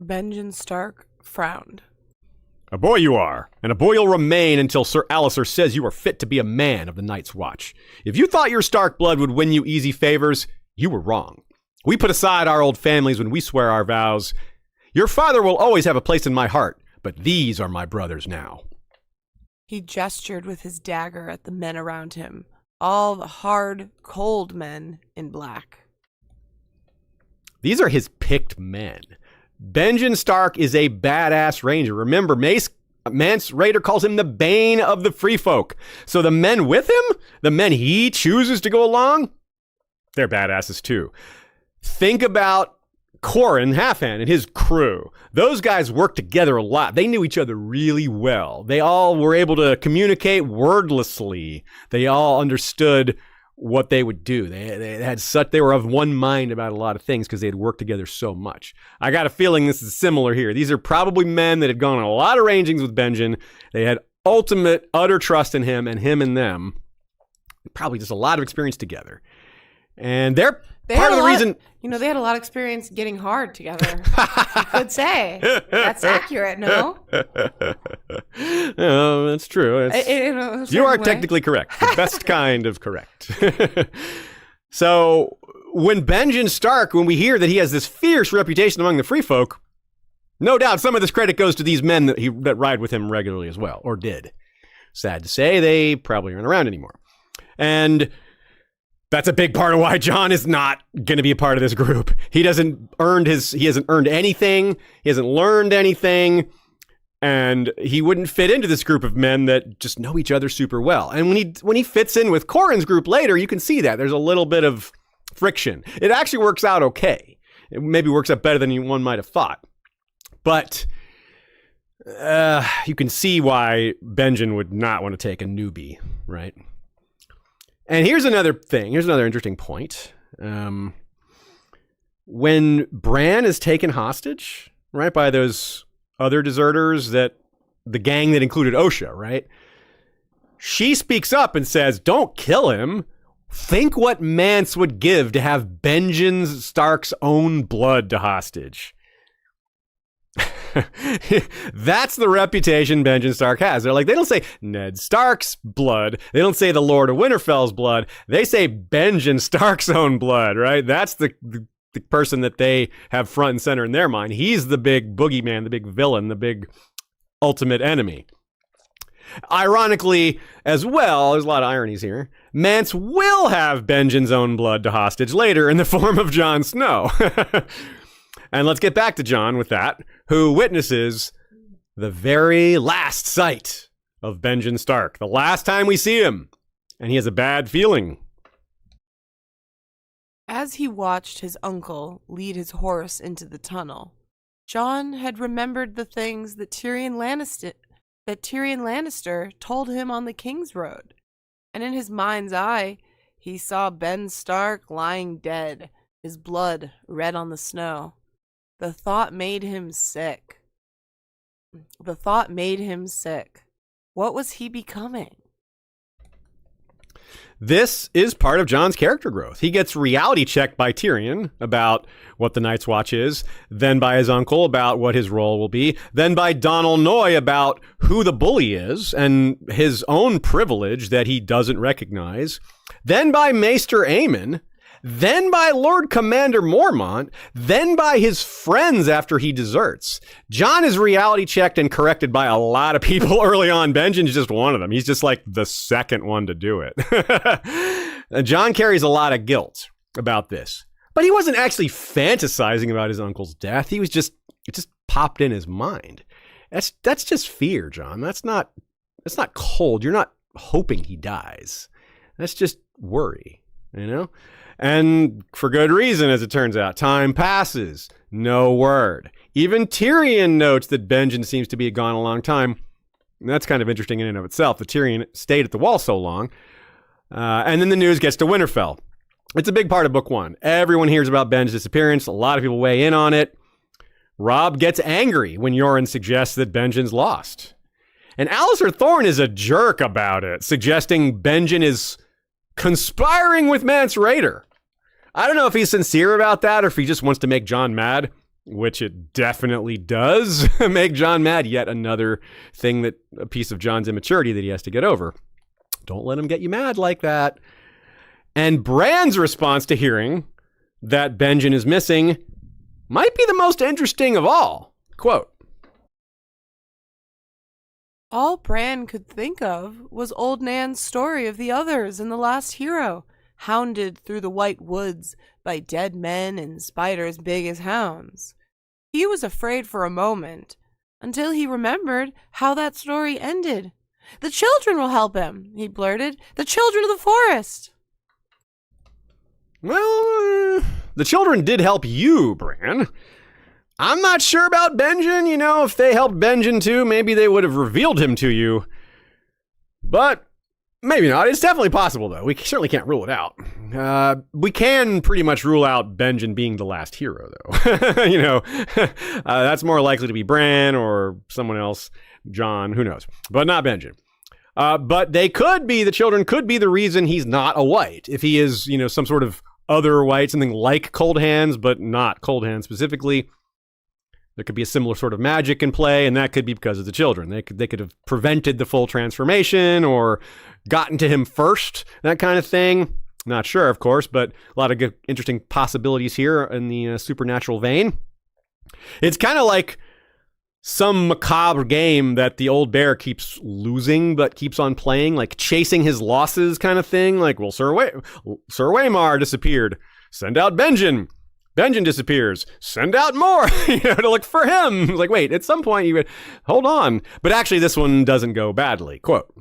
S2: Benjen Stark frowned.
S1: A boy you are, and a boy you'll remain until Sir Alliser says you are fit to be a man of the Night's Watch. If you thought your Stark blood would win you easy favors, you were wrong. We put aside our old families when we swear our vows. Your father will always have a place in my heart, but these are my brothers now.
S2: He gestured with his dagger at the men around him, all the hard, cold men in black.
S1: These are his picked men. Benjen Stark is a badass ranger. Remember, Mance Rayder calls him the bane of the free folk. So the men with him, the men he chooses to go along, they're badasses too. Think about Qhorin Halfhand and his crew. Those guys worked together a lot. They knew each other really well. They all were able to communicate wordlessly. They all understood what they would do. They were of one mind about a lot of things because they had worked together so much. I got a feeling this is similar here. These are probably men that had gone on a lot of rangings with Benjen. They had ultimate, utter trust in him and them. Probably just a lot of experience together. And they're part of the reason...
S2: they had a lot of experience getting hard together. You could say. That's accurate, no?
S1: Oh, that's true. You are technically correct. The best kind of correct. So, when Benjen Stark, when we hear that he has this fierce reputation among the free folk, no doubt some of this credit goes to these men that ride with him regularly as well, or did. Sad to say, they probably aren't around anymore. And... that's a big part of why Jon is not going to be a part of this group. He hasn't earned anything. He hasn't learned anything. And he wouldn't fit into this group of men that just know each other super well. And when he fits in with Qhorin's group later, you can see that. There's a little bit of friction. It actually works out okay. It maybe works out better than one might have thought. But you can see why Benjen would not want to take a newbie, right? And here's another thing. Here's another interesting point. When Bran is taken hostage, right, by those other deserters, that the gang that included Osha, right? She speaks up and says, don't kill him. Think what Mance would give to have Benjen Stark's own blood to hostage. That's the reputation Benjen Stark has. They don't say Ned Stark's blood. They don't say the Lord of Winterfell's blood. They say Benjen Stark's own blood, right? That's the the person that they have front and center in their mind. He's the big boogeyman, the big villain, the big ultimate enemy. Ironically, as well, there's a lot of ironies here, Mance will have Benjen's own blood to hostage later in the form of Jon Snow. And let's get back to Jon with that, who witnesses the very last sight of Benjen Stark, the last time we see him, and he has a bad feeling.
S2: As he watched his uncle lead his horse into the tunnel, Jon had remembered the things that Tyrion Lannister told him on the King's Road, and in his mind's eye, he saw Ben Stark lying dead, his blood red on the snow. The thought made him sick. What was he becoming?
S1: This is part of Jon's character growth. He gets reality checked by Tyrion about what the Night's Watch is, then by his uncle about what his role will be, then by Donal Noye about who the bully is and his own privilege that he doesn't recognize, then by Maester Aemon, then by Lord Commander Mormont, then by his friends after he deserts. Jon is reality checked and corrected by a lot of people early on. Benjen's just one of them. He's just like the second one to do it. Jon carries a lot of guilt about this, but he wasn't actually fantasizing about his uncle's death. It just popped in his mind. That's just fear, Jon. That's not cold. You're not hoping he dies. That's just worry, you know? And for good reason, as it turns out. Time passes. No word. Even Tyrion notes that Benjen seems to be gone a long time. And that's kind of interesting in and of itself, that Tyrion stayed at the wall so long. And then the news gets to Winterfell. It's a big part of Book 1. Everyone hears about Ben's disappearance. A lot of people weigh in on it. Robb gets angry when Yoren suggests that Benjen's lost. And Alistair Thorne is a jerk about it, suggesting Benjen is conspiring with Mance Rayder. I don't know if he's sincere about that or if he just wants to make Jon mad, which it definitely does make Jon mad. Yet another thing that a piece of Jon's immaturity that he has to get over. Don't let him get you mad like that. And Bran's response to hearing that Benjen is missing might be the most interesting of all. Quote,
S2: all Bran could think of was old Nan's story of the others in The Last Hero, hounded through the White Woods by dead men and spiders big as hounds. He was afraid for a moment, until he remembered how that story ended. The children will help him, he blurted. The children of the forest.
S1: Well, the children did help you, Bran. I'm not sure about Benjen. You know, if they helped Benjen too, maybe they would have revealed him to you. But maybe not. It's definitely possible, though. We certainly can't rule it out. We can pretty much rule out Benjen being the last hero, though. You know, that's more likely to be Bran or someone else, Jon, who knows. But not Benjen. But the children could be the reason he's not a white. If he is, you know, some sort of other white, something like Cold Hands, but not Cold Hands specifically. There could be a similar sort of magic in play, and that could be because of the children. They could have prevented the full transformation or gotten to him first, that kind of thing. Not sure, of course, but a lot of good, interesting possibilities here in the supernatural vein. It's kind of like some macabre game that the old bear keeps losing but keeps on playing, like chasing his losses kind of thing. Like, well, Sir Waymar disappeared. Send out Benjen. Benjen disappears. Send out more, to look for him. Like, wait, at some point you would hold on. But actually, this one doesn't go badly. Quote,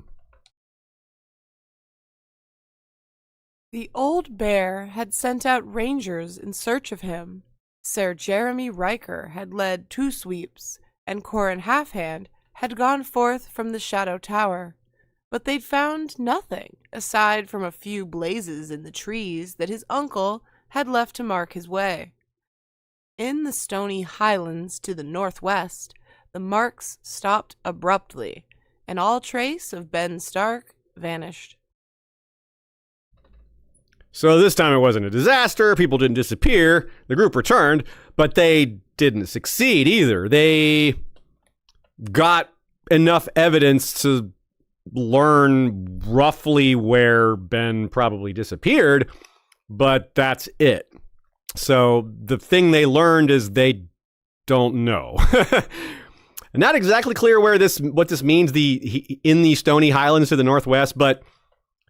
S2: the old bear had sent out rangers in search of him. Sir Jeremy Riker had led 2 sweeps, and Corran Halfhand had gone forth from the Shadow Tower. But they'd found nothing, aside from a few blazes in the trees that his uncle had left to mark his way. In the stony highlands to the northwest, the marks stopped abruptly, and all trace of Ben Stark vanished.
S1: So this time it wasn't a disaster, people didn't disappear, the group returned, but they didn't succeed either. They got enough evidence to learn roughly where Ben probably disappeared, but that's it. So the thing they learned is they don't know. Not exactly clear what this means in the Stony Highlands to the northwest, but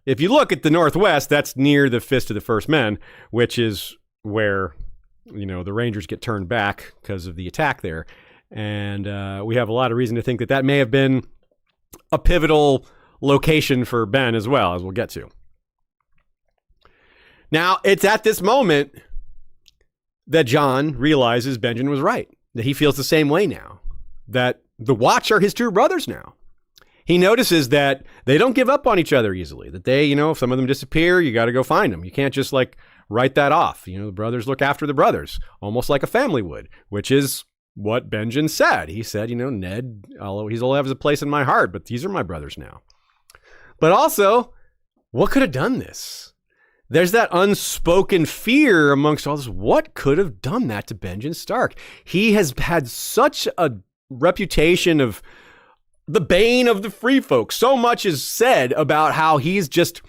S1: if you look at the northwest, that's near the Fist of the First Men, which is where, the Rangers get turned back because of the attack there. And we have a lot of reason to think that may have been a pivotal location for Ben as well, as we'll get to. Now, it's at this moment that Jon realizes Benjen was right, that he feels the same way now, that the Watch are his true brothers now. He notices that they don't give up on each other easily, that they, if some of them disappear, you got to go find them. You can't just write that off. The brothers look after the brothers, almost like a family would, which is what Benjen said. He said, Ned, he'll have a place in my heart, but these are my brothers now. But also, what could have done this? There's that unspoken fear amongst all this. What could have done that to Benjen Stark? He has had such a reputation of the bane of the free folk. So much is said about how he's just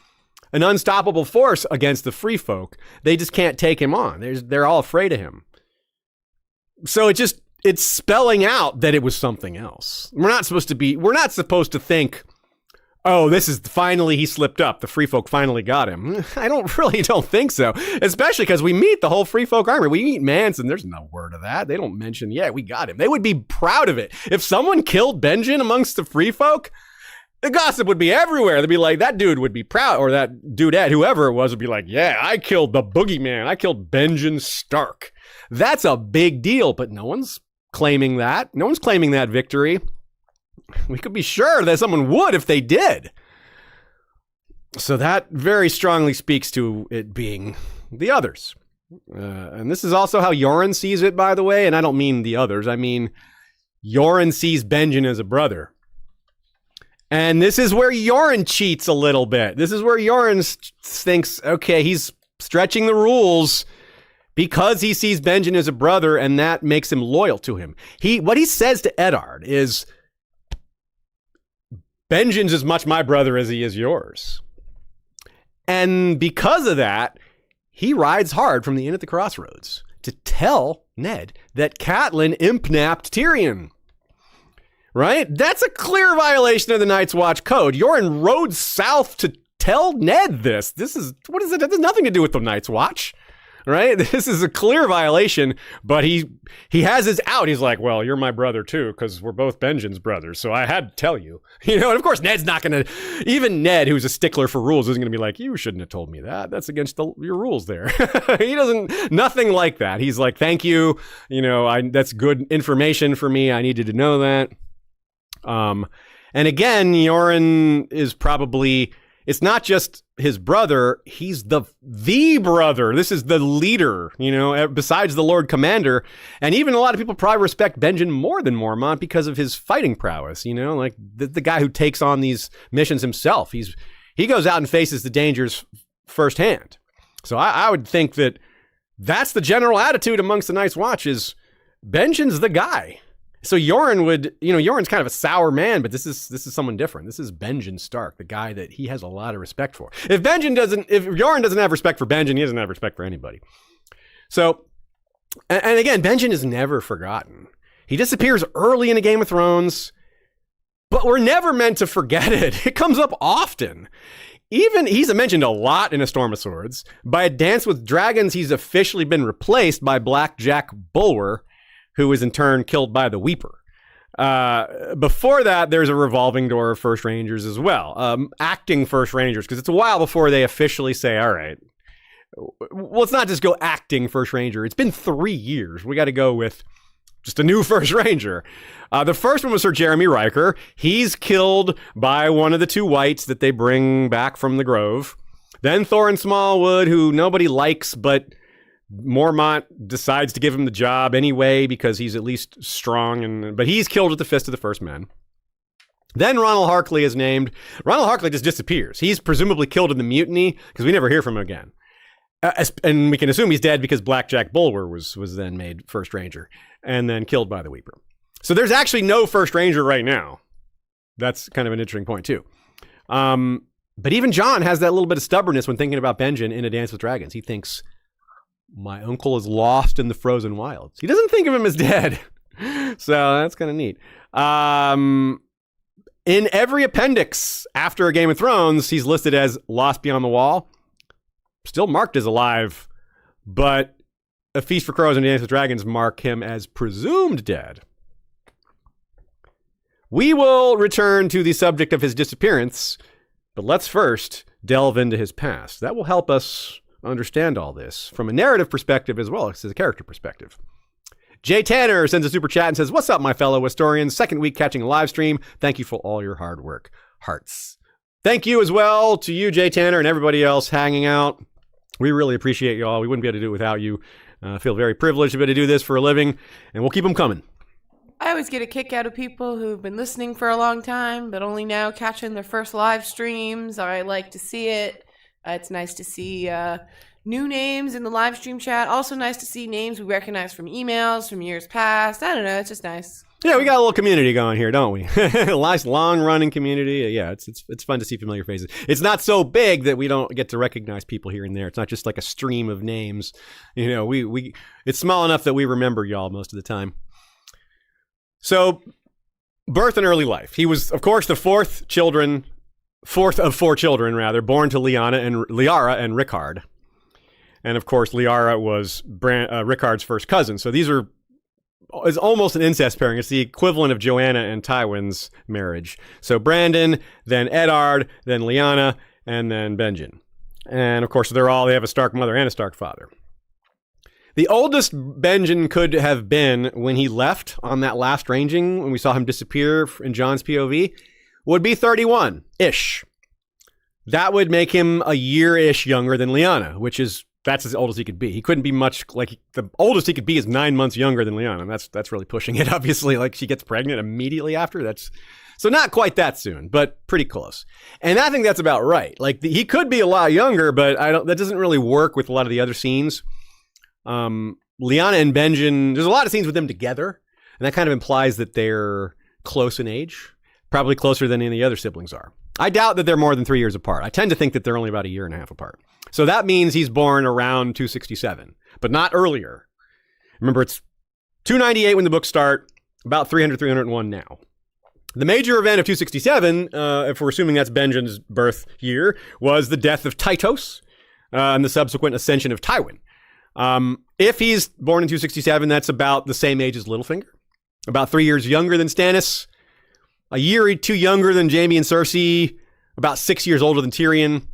S1: an unstoppable force against the free folk. They just can't take him on. They're all afraid of him. So it's spelling out that it was something else. We're not supposed to think, oh, this is finally he slipped up. The free folk finally got him. I don't think so. Especially because we meet the whole free folk army. We meet Manson. There's no word of that. They don't mention, we got him. They would be proud of it. If someone killed Benjen amongst the free folk, the gossip would be everywhere. They'd be like, that dude would be proud, or that dudette, whoever it was, would be like, yeah, I killed the boogeyman. I killed Benjen Stark. That's a big deal, but no one's claiming that. No one's claiming that victory. We could be sure that someone would if they did. So that very strongly speaks to it being the others. And this is also how Yoren sees it, by the way. And I don't mean the others. I mean, Yoren sees Benjen as a brother. And this is where Yoren cheats a little bit. This is where Yoren thinks, okay, he's stretching the rules because he sees Benjen as a brother, and that makes him loyal to him. What he says to Eddard is, Benjen's as much my brother as he is yours. And because of that, he rides hard from the inn at the crossroads to tell Ned that Catelyn imp-napped Tyrion. Right? That's a clear violation of the Night's Watch code. Yoren rode south to tell Ned this. What is it? It has nothing to do with the Night's Watch. Right? This is a clear violation, but he has his out. He's like, well, you're my brother too, because we're both Benjen's brothers, so I had to tell you. And of course, Ned's not going to, even Ned, who's a stickler for rules, isn't going to be like, you shouldn't have told me that. That's against your rules there. Nothing like that. He's like, thank you. That's good information for me. I needed to know that. And again, Yoren is probably, it's not just his brother, he's the brother. This is the leader, besides the Lord Commander. And even a lot of people probably respect Benjen more than Mormont because of his fighting prowess, like the guy who takes on these missions himself. He goes out and faces the dangers firsthand. So I would think that that's the general attitude amongst the Night's Watch is Benjen's the guy. So Yoren Yoren's kind of a sour man, but this is someone different. This is Benjen Stark, the guy that he has a lot of respect for. If Yoren doesn't have respect for Benjen, he doesn't have respect for anybody. So, and again, Benjen is never forgotten. He disappears early in a Game of Thrones, but we're never meant to forget it. It comes up often. Even he's mentioned a lot in A Storm of Swords. By A Dance with Dragons, he's officially been replaced by Black Jack Bulwer, who is in turn killed by the Weeper. Before that, there's a revolving door of First Rangers as well. Acting First Rangers, because it's a while before they officially say, all right, well, let's not just go acting First Ranger. It's been 3 years. We got to go with just a new First Ranger. The first one was Sir Jeremy Riker. He's killed by one of the two whites that they bring back from the Grove. Then Thorin Smallwood, who nobody likes, but Mormont decides to give him the job anyway because he's at least strong, but he's killed at the Fist of the First Men. Then Ronald Harkley is named. Ronald Harkley just disappears. He's presumably killed in the mutiny because we never hear from him again. And we can assume he's dead because Black Jack Bulwer was then made First Ranger and then killed by the Weeper. So there's actually no First Ranger right now. That's kind of an interesting point too. But even Jon has that little bit of stubbornness when thinking about Benjen in A Dance with Dragons. He thinks, My uncle is lost in the frozen wilds. He doesn't think of him as dead. So that's kind of neat. In every appendix after a Game of Thrones, he's listed as Lost Beyond the Wall. Still marked as alive, but A Feast for Crows and Dance with Dragons mark him as presumed dead. We will return to the subject of his disappearance, but let's first delve into his past. That will help us understand all this from a narrative perspective as well as a character perspective. Jay Tanner sends a super chat and says, "What's up, my fellow Westorians? Second week catching a live stream. Thank you for all your hard work. Hearts." Thank you as well to you, Jay Tanner, and everybody else hanging out. We really appreciate you all. We wouldn't be able to do it without you. I feel very privileged to be able to do this for a living, and we'll keep them coming.
S2: I always get a kick out of people who've been listening for a long time, but only now catching their first live streams. I like to see it. It's nice to see new names in the live stream chat. Also nice to see names we recognize from emails from years past. I don't know. It's just nice.
S1: Yeah, we got a little community going here, don't we? A nice long-running community. Yeah, it's fun to see familiar faces. It's not so big that we don't get to recognize people here and there. It's not just like a stream of names. You know, it's small enough that we remember y'all most of the time. So, birth and early life. He was, of course, the fourth of four children, born to Lyanna and Rickard. And, of course, Lyanna was Rickard's first cousin. So these is almost an incest pairing. It's the equivalent of Joanna and Tywin's marriage. So Brandon, then Eddard, then Lyanna, and then Benjen. And, of course, they have a Stark mother and a Stark father. The oldest Benjen could have been when he left on that last ranging, when we saw him disappear in Jon's POV, would be 31-ish. That would make him a year-ish younger than Lyanna, that's as old as he could be. He couldn't be much, the oldest he could be is 9 months younger than Lyanna. That's really pushing it, obviously. She gets pregnant immediately after. So not quite that soon, but pretty close. And I think that's about right. He could be a lot younger, but that doesn't really work with a lot of the other scenes. Lyanna and Benjen, there's a lot of scenes with them together, and that kind of implies that they're close in age, probably closer than any of the other siblings are. I doubt that they're more than 3 years apart. I tend to think that they're only about a year and a half apart. So that means he's born around 267, but not earlier. Remember, it's 298 when the books start, about 300, 301 now. The major event of 267, if we're assuming that's Benjen's birth year, was the death of Tytos and the subsequent ascension of Tywin. If he's born in 267, that's about the same age as Littlefinger, about 3 years younger than Stannis, a year or two younger than Jaime and Cersei, about 6 years older than Tyrion,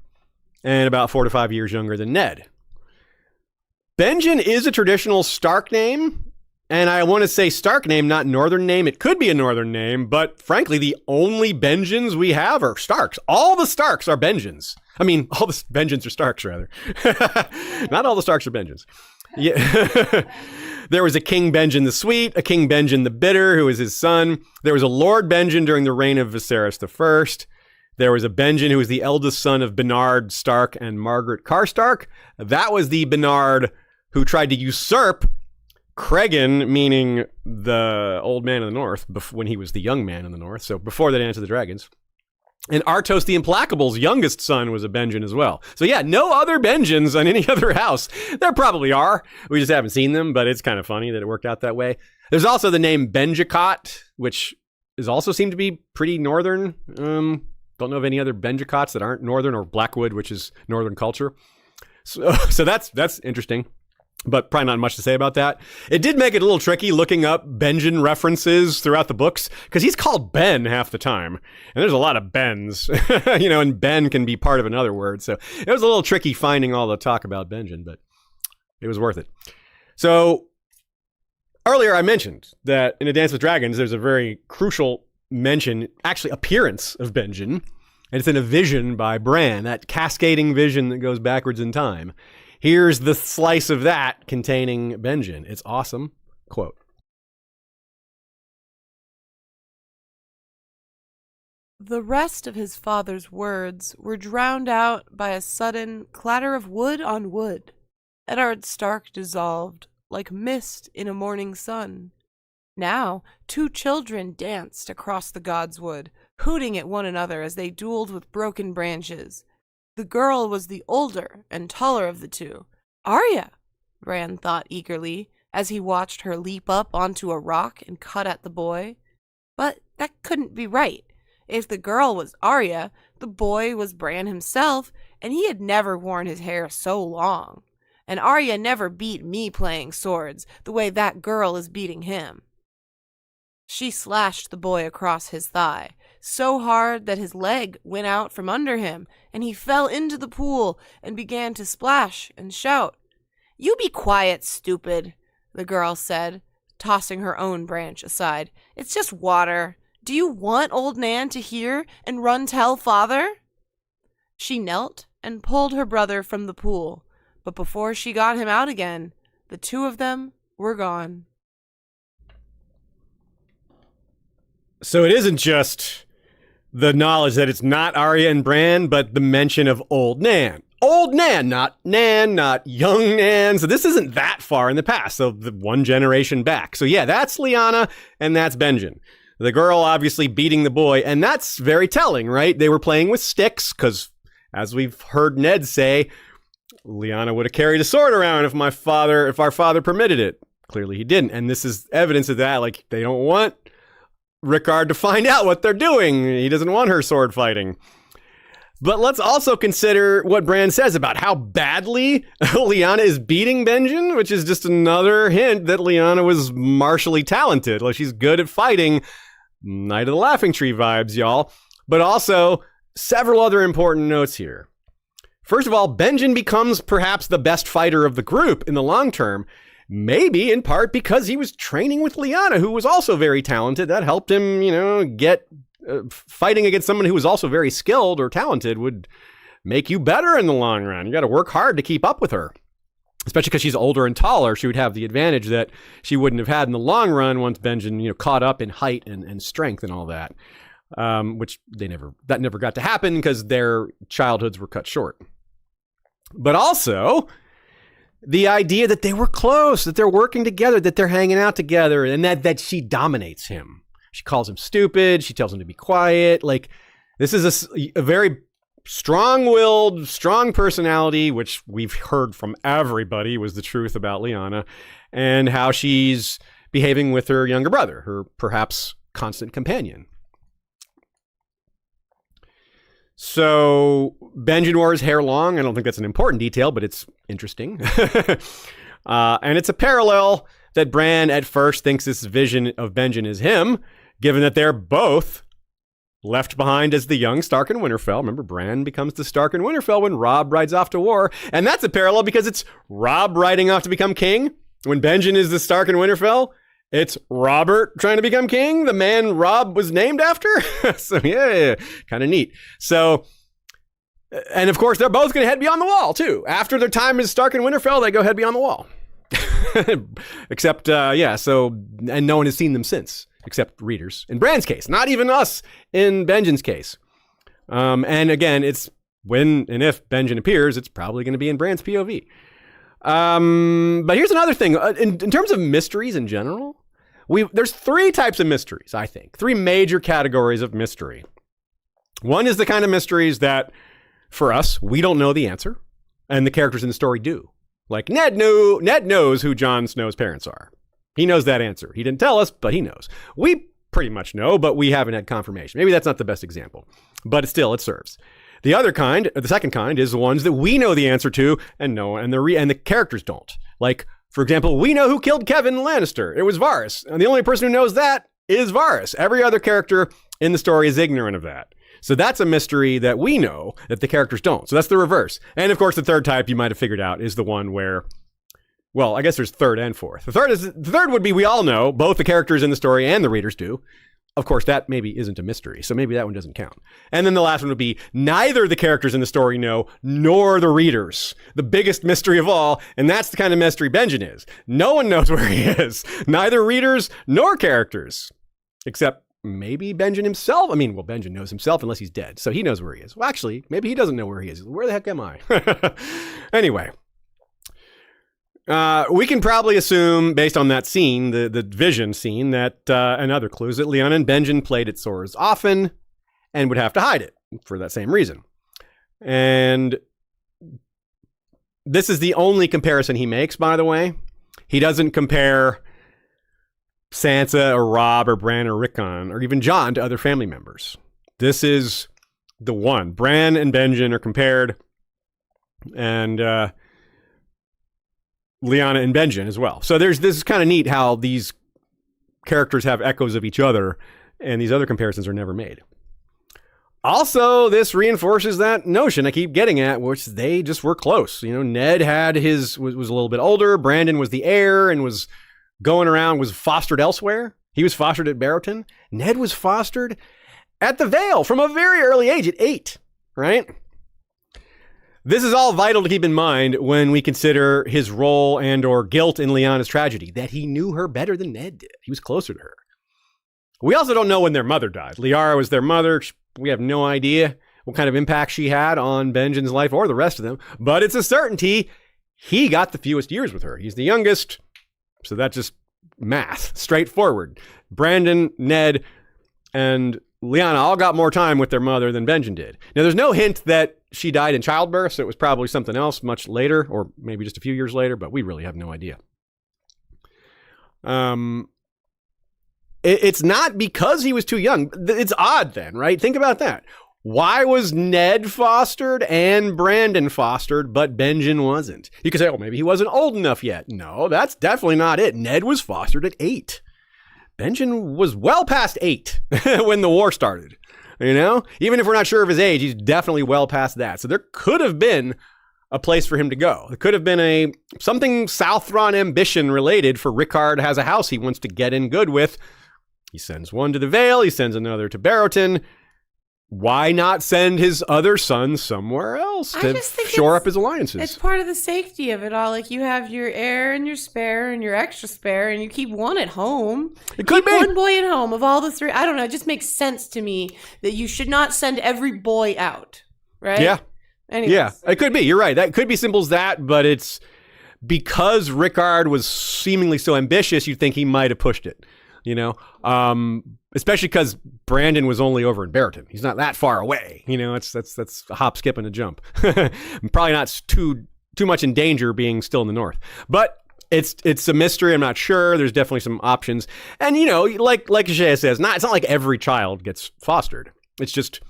S1: and about 4 to 5 years younger than Ned. Benjen is a traditional Stark name, and I want to say Stark name, not Northern name. It could be a Northern name, but frankly, the only Benjens we have are Starks. All the Starks are Benjens. I mean, all the Benjens are Starks, rather. Not all the Starks are Benjens. Yeah. There was a King Benjen the Sweet, a King Benjen the Bitter, who was his son. There was a Lord Benjen during the reign of Viserys I. There was a Benjen who was the eldest son of Bernard Stark and Margaret Karstark. That was the Bernard who tried to usurp Cregan, meaning the old man in the north, when he was the young man in the north. So before the Dance of the Dragons. And Artos the Implacable's youngest son was a Benjen as well. So yeah, no other Benjens on any other house. There probably are. We just haven't seen them, but it's kind of funny that it worked out that way. There's also the name Benjicot, which is also seemed to be pretty northern. Don't know of any other Benjicots that aren't northern, or Blackwood, which is northern culture. So that's interesting. But probably not much to say about that. It did make it a little tricky looking up Benjen references throughout the books, because he's called Ben half the time. And there's a lot of Bens, and Ben can be part of another word. So it was a little tricky finding all the talk about Benjen, but it was worth it. So earlier I mentioned that in A Dance with Dragons, there's a very crucial mention, actually appearance of Benjen. And it's in a vision by Bran, that cascading vision that goes backwards in time. Here's the slice of that containing Benjen. It's awesome. Quote.
S2: The rest of his father's words were drowned out by a sudden clatter of wood on wood. Eddard Stark dissolved, like mist in a morning sun. Now 2 children danced across the God's Wood, hooting at one another as they dueled with broken branches. The girl was the older and taller of the 2, Arya, Bran thought eagerly as he watched her leap up onto a rock and cut at the boy. But that couldn't be right. If the girl was Arya, the boy was Bran himself, and he had never worn his hair so long. And Arya never beat me playing swords the way that girl is beating him. She slashed the boy across his thigh, so hard that his leg went out from under him, and he fell into the pool and began to splash and shout. "You be quiet, stupid," the girl said, tossing her own branch aside. "It's just water. Do you want old Nan to hear and run tell father?" She knelt and pulled her brother from the pool, but before she got him out again, the two of them were gone.
S1: So it isn't just the knowledge that it's not Arya and Bran, but the mention of old Nan. Old Nan, not young Nan. So this isn't that far in the past. So the one generation back. So yeah, that's Lyanna and that's Benjen. The girl obviously beating the boy. And that's very telling, right? They were playing with sticks because, as we've heard Ned say, Lyanna would have carried a sword around if our father permitted it. Clearly he didn't. And this is evidence of that. Like, they don't want Rickard to find out what they're doing. He doesn't want her sword fighting. But let's also consider what Bran says about how badly Lyanna is beating Benjen, which is just another hint that Lyanna was martially talented. Like, she's good at fighting. Night of the Laughing Tree vibes, y'all. But also, several other important notes here. First of all, Benjen becomes perhaps the best fighter of the group in the long term. Maybe in part because he was training with Lyanna, who was also very talented. That helped him, get fighting against someone who was also very skilled or talented would make you better in the long run. You got to work hard to keep up with her, especially because she's older and taller. She would have the advantage that she wouldn't have had in the long run once Benjen, caught up in height and strength and all that, which that never got to happen because their childhoods were cut short. But also, the idea that they were close, that they're working together, that they're hanging out together, and that she dominates him. She calls him stupid. She tells him to be quiet. Like, this is a very strong-willed, strong personality, which we've heard from everybody was the truth about Lyanna, and how she's behaving with her younger brother, her perhaps constant companion. So Benjen wore his hair long. I don't think that's an important detail, but it's interesting. And it's a parallel that Bran at first thinks this vision of Benjen is him, given that they're both left behind as the young Stark in Winterfell. Remember, Bran becomes the Stark in Winterfell when Robb rides off to war. And that's a parallel because it's Robb riding off to become king. When Benjen is the Stark in Winterfell, it's Robert trying to become king, the man Robb was named after. So yeah, kind of neat. So, and of course, they're both going to head beyond the wall too. After their time as Stark in Winterfell, they go head beyond the wall. Except, and no one has seen them since, except readers. In Bran's case, not even us in Benjen's case. And again, it's when and if Benjen appears, it's probably going to be in Bran's POV. But here's another thing. In terms of mysteries in general, there's three types of mysteries, I think. Three major categories of mystery. One is the kind of mysteries that, for us, we don't know the answer, and the characters in the story do. Like Ned knows who Jon Snow's parents are. He knows that answer. He didn't tell us, but he knows. We pretty much know, but we haven't had confirmation. Maybe that's not the best example, but still, it serves. The second kind, is the ones that we know the answer to, and the characters don't. Like, for example, we know who killed Kevin Lannister. It was Varys, and the only person who knows that is Varys. Every other character in the story is ignorant of that. So that's a mystery that we know that the characters don't. So that's the reverse. And of course, the third type you might have figured out is the one where, well, I guess there's third and fourth. The third would be we all know, both the characters in the story and the readers do. Of course, that maybe isn't a mystery, so maybe that one doesn't count. And then the last one would be neither the characters in the story know, nor the readers. The biggest mystery of all, and that's the kind of mystery Benjen is. No one knows where he is. Neither readers nor characters. Except maybe Benjen himself. I mean, well, Benjen knows himself unless he's dead, so he knows where he is. Well, actually, maybe he doesn't know where he is. Where the heck am I? Anyway. We can probably assume, based on that scene, the vision scene, that and other clues, that Lyanna and Benjen played at swords often and would have to hide it for that same reason. And this is the only comparison he makes, by the way. He doesn't compare Sansa or Robb or Bran or Rickon or even Jon to other family members. This is the one. Bran and Benjen are compared, and Lyanna and Benjen as well. So this is kind of neat how these characters have echoes of each other, and these other comparisons are never made. Also, this reinforces that notion I keep getting at, which they just were close. You know, Ned was a little bit older. Brandon was the heir and was going around, was fostered elsewhere. He was fostered at Barrowton. Ned was fostered at the Vale from a very early age, at 8, right? This is all vital to keep in mind when we consider his role and or guilt in Lyanna's tragedy, that he knew her better than Ned did. He was closer to her. We also don't know when their mother died. Liara was their mother. We have no idea what kind of impact she had on Benjen's life or the rest of them, but it's a certainty he got the fewest years with her. He's the youngest, so that's just math, straightforward. Brandon, Ned, and Lyanna all got more time with their mother than Benjen did. Now, there's no hint that she died in childbirth, so it was probably something else much later, or maybe just a few years later, but we really have no idea. It's not because he was too young. It's odd then, right? Think about that. Why was Ned fostered and Brandon fostered, but Benjen wasn't? You could say, oh, maybe he wasn't old enough yet. No, that's definitely not it. Ned was fostered at 8. Benjen was well past 8 when the war started. You know, even if we're not sure of his age, he's definitely well past that. So there could have been a place for him to go. There could have been something Southron ambition related for Rickard has a house he wants to get in good with. He sends one to the Vale. He sends another to Barrowton. Why not send his other son somewhere else to shore up his alliances?
S2: It's part of the safety of it all. Like, you have your heir and your spare and your extra spare, and you keep one at home.
S1: It could be
S2: one boy at home of all the 3. I don't know. It just makes sense to me that you should not send every boy out, right?
S1: Yeah.
S2: Anyways.
S1: Yeah, it could be. You're right. That could be simple as that, but it's because Rickard was seemingly so ambitious, you'd think he might have pushed it. You know, especially because Brandon was only over in Barrowton. He's not that far away. You know, that's a hop, skip, and a jump. Probably not too much in danger being still in the north. But it's a mystery. I'm not sure. There's definitely some options. And you know, like Ashaya says, it's not like every child gets fostered. It's just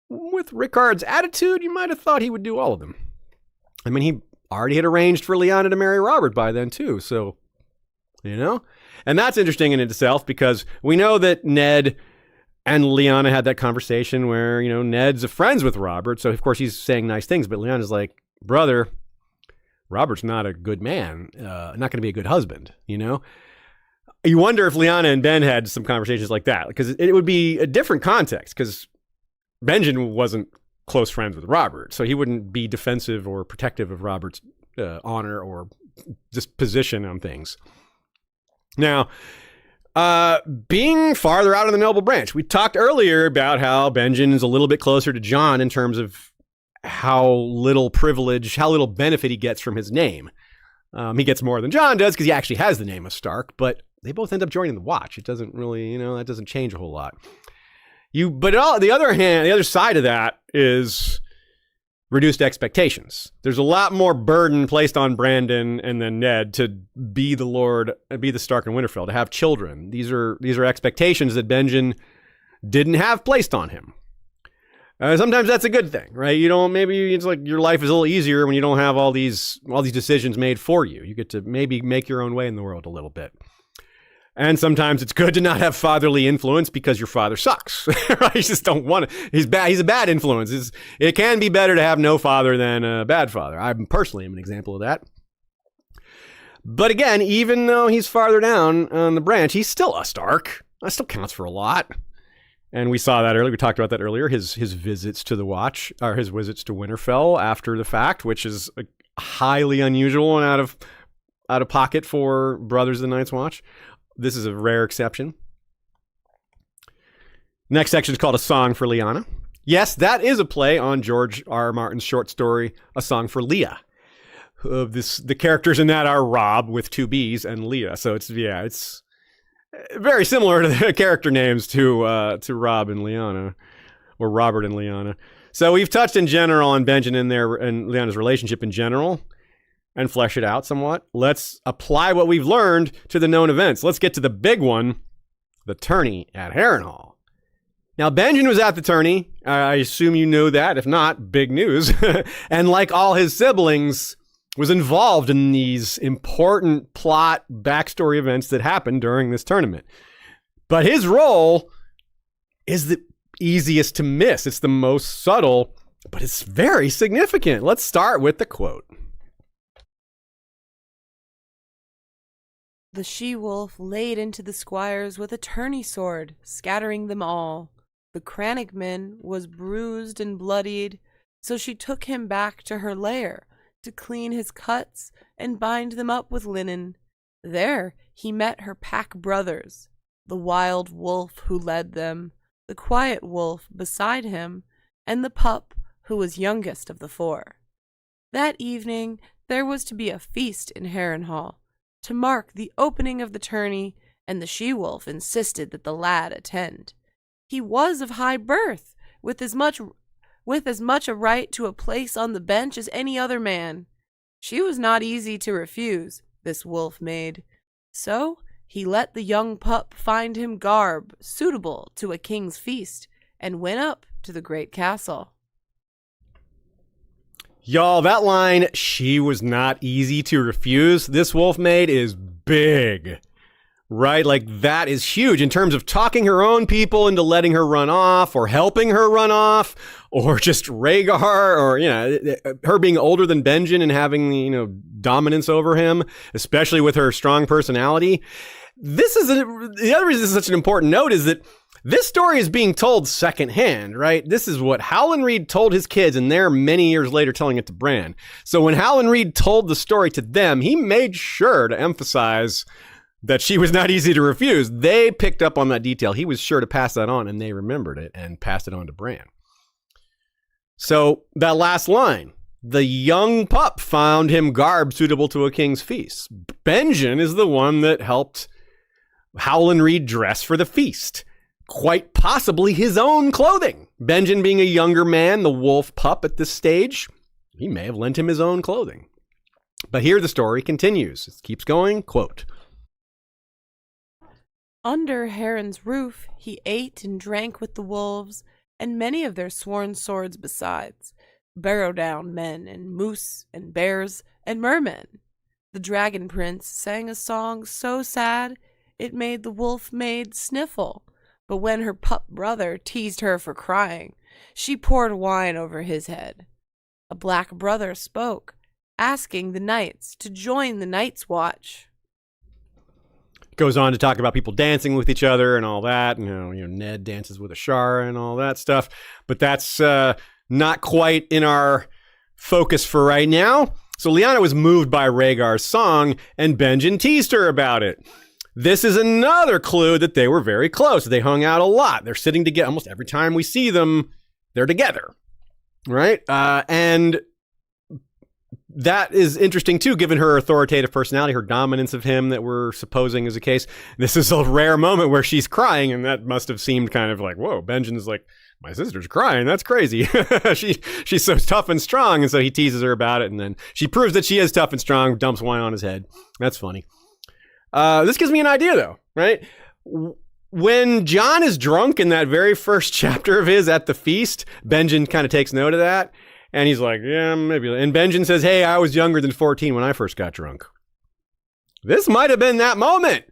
S1: with Rickard's attitude, you might have thought he would do all of them. I mean, he already had arranged for Lyanna to marry Robert by then too. So, you know. And that's interesting in itself because we know that Ned and Lyanna had that conversation where, you know, Ned's friends with Robert. So, of course, he's saying nice things. But Lyanna's like, brother, Robert's not a good man, not going to be a good husband, you know? You wonder if Lyanna and Ben had some conversations like that because it would be a different context because Benjen wasn't close friends with Robert. So he wouldn't be defensive or protective of Robert's honor or just position on things. Now, being farther out of the noble branch, we talked earlier about how Benjen is a little bit closer to Jon in terms of how little privilege, how little benefit he gets from his name. He gets more than Jon does because he actually has the name of Stark, but they both end up joining the Watch. It doesn't really, you know, that doesn't change a whole lot. But on the other hand, the other side of that is reduced expectations. There's a lot more burden placed on Brandon and then Ned to be the Lord, be the Stark in Winterfell, to have children. These are expectations that Benjen didn't have placed on him. Sometimes that's a good thing, right? Maybe it's like your life is a little easier when you don't have all these decisions made for you. You get to maybe make your own way in the world a little bit. And sometimes it's good to not have fatherly influence because your father sucks, right? You just don't want to. He's bad. He's a bad influence. It can be better to have no father than a bad father. I personally am an example of that. But again, even though he's farther down on the branch, he's still a Stark. That still counts for a lot. And we saw that earlier. We talked about that earlier. His visits to the Watch, or his visits to Winterfell after the fact, which is highly unusual and out of pocket for brothers of the Night's Watch. This is a rare exception. Next section is called A Song for Lyanna. Yes, that is a play on George R. Martin's short story, A Song for Leah. The characters in that are Robb with 2 B's and Leah. So it's very similar to the character names to Robb and Lyanna, or Robert and Lyanna. So we've touched in general on Benjen and Lyanna's relationship in general and flesh it out somewhat. Let's apply what we've learned to the known events. Let's get to the big one, the tourney at Harrenhal. Now, Benjen was at the tourney. I assume you know that. If not, big news. And like all his siblings, was involved in these important plot backstory events that happened during this tournament. But his role is the easiest to miss. It's the most subtle, but it's very significant. Let's start with the quote.
S2: The she-wolf laid into the squires with a tourney sword, scattering them all. The Crannogman was bruised and bloodied, so she took him back to her lair to clean his cuts and bind them up with linen. There he met her pack brothers, the wild wolf who led them, the quiet wolf beside him, and the pup who was youngest of the four. That evening there was to be a feast in Harrenhal, to mark the opening of the tourney, and the she-wolf insisted that the lad attend. He was of high birth, with as much a right to a place on the bench as any other man. She was not easy to refuse, this wolf maid. So he let the young pup find him garb suitable to a king's feast, and went up to the great castle.
S1: Y'all, that line, she was not easy to refuse. This wolf maid is big. Right? Like, that is huge in terms of talking her own people into letting her run off or helping her run off or just Rhaegar or, her being older than Benjen and having, dominance over him, especially with her strong personality. The other reason this is such an important note is that this story is being told secondhand, right? This is what Howland Reed told his kids, and they're many years later telling it to Bran. So when Howland Reed told the story to them, he made sure to emphasize that she was not easy to refuse. They picked up on that detail. He was sure to pass that on, and they remembered it and passed it on to Bran. So that last line, the young pup found him garb suitable to a king's feast. Benjen is the one that helped Howland Reed dress for the feast. Quite possibly his own clothing. Benjen being a younger man, the wolf pup at this stage, he may have lent him his own clothing. But here the story continues. It keeps going, quote,
S2: Under Harren's roof he ate and drank with the wolves, and many of their sworn swords besides, barrow-down men and moose and bears and mermen. The dragon prince sang a song so sad it made the wolf maid sniffle, but when her pup brother teased her for crying, she poured wine over his head. A black brother spoke, asking the knights to join the night's watch.
S1: Goes on to talk about people dancing with each other and all that. Ned dances with Ashara and all that stuff. But that's not quite in our focus for right now. So Lyanna was moved by Rhaegar's song, and Benjen teased her about it. This is another clue that they were very close. They hung out a lot. They're sitting together. Almost every time we see them, they're together. Right? And that is interesting, too, given her authoritative personality, her dominance of him that we're supposing is the case. This is a rare moment where she's crying, and that must have seemed kind of like, whoa, Benjen's like, my sister's crying. That's crazy. She's so tough and strong, and so he teases her about it, and then she proves that she is tough and strong, dumps wine on his head. That's funny. This gives me an idea, though, right? When Jon is drunk in that very first chapter of his at the feast, Benjen kind of takes note of that. And he's like, yeah, maybe. And Benjen says, hey, I was younger than 14 when I first got drunk. This might have been that moment.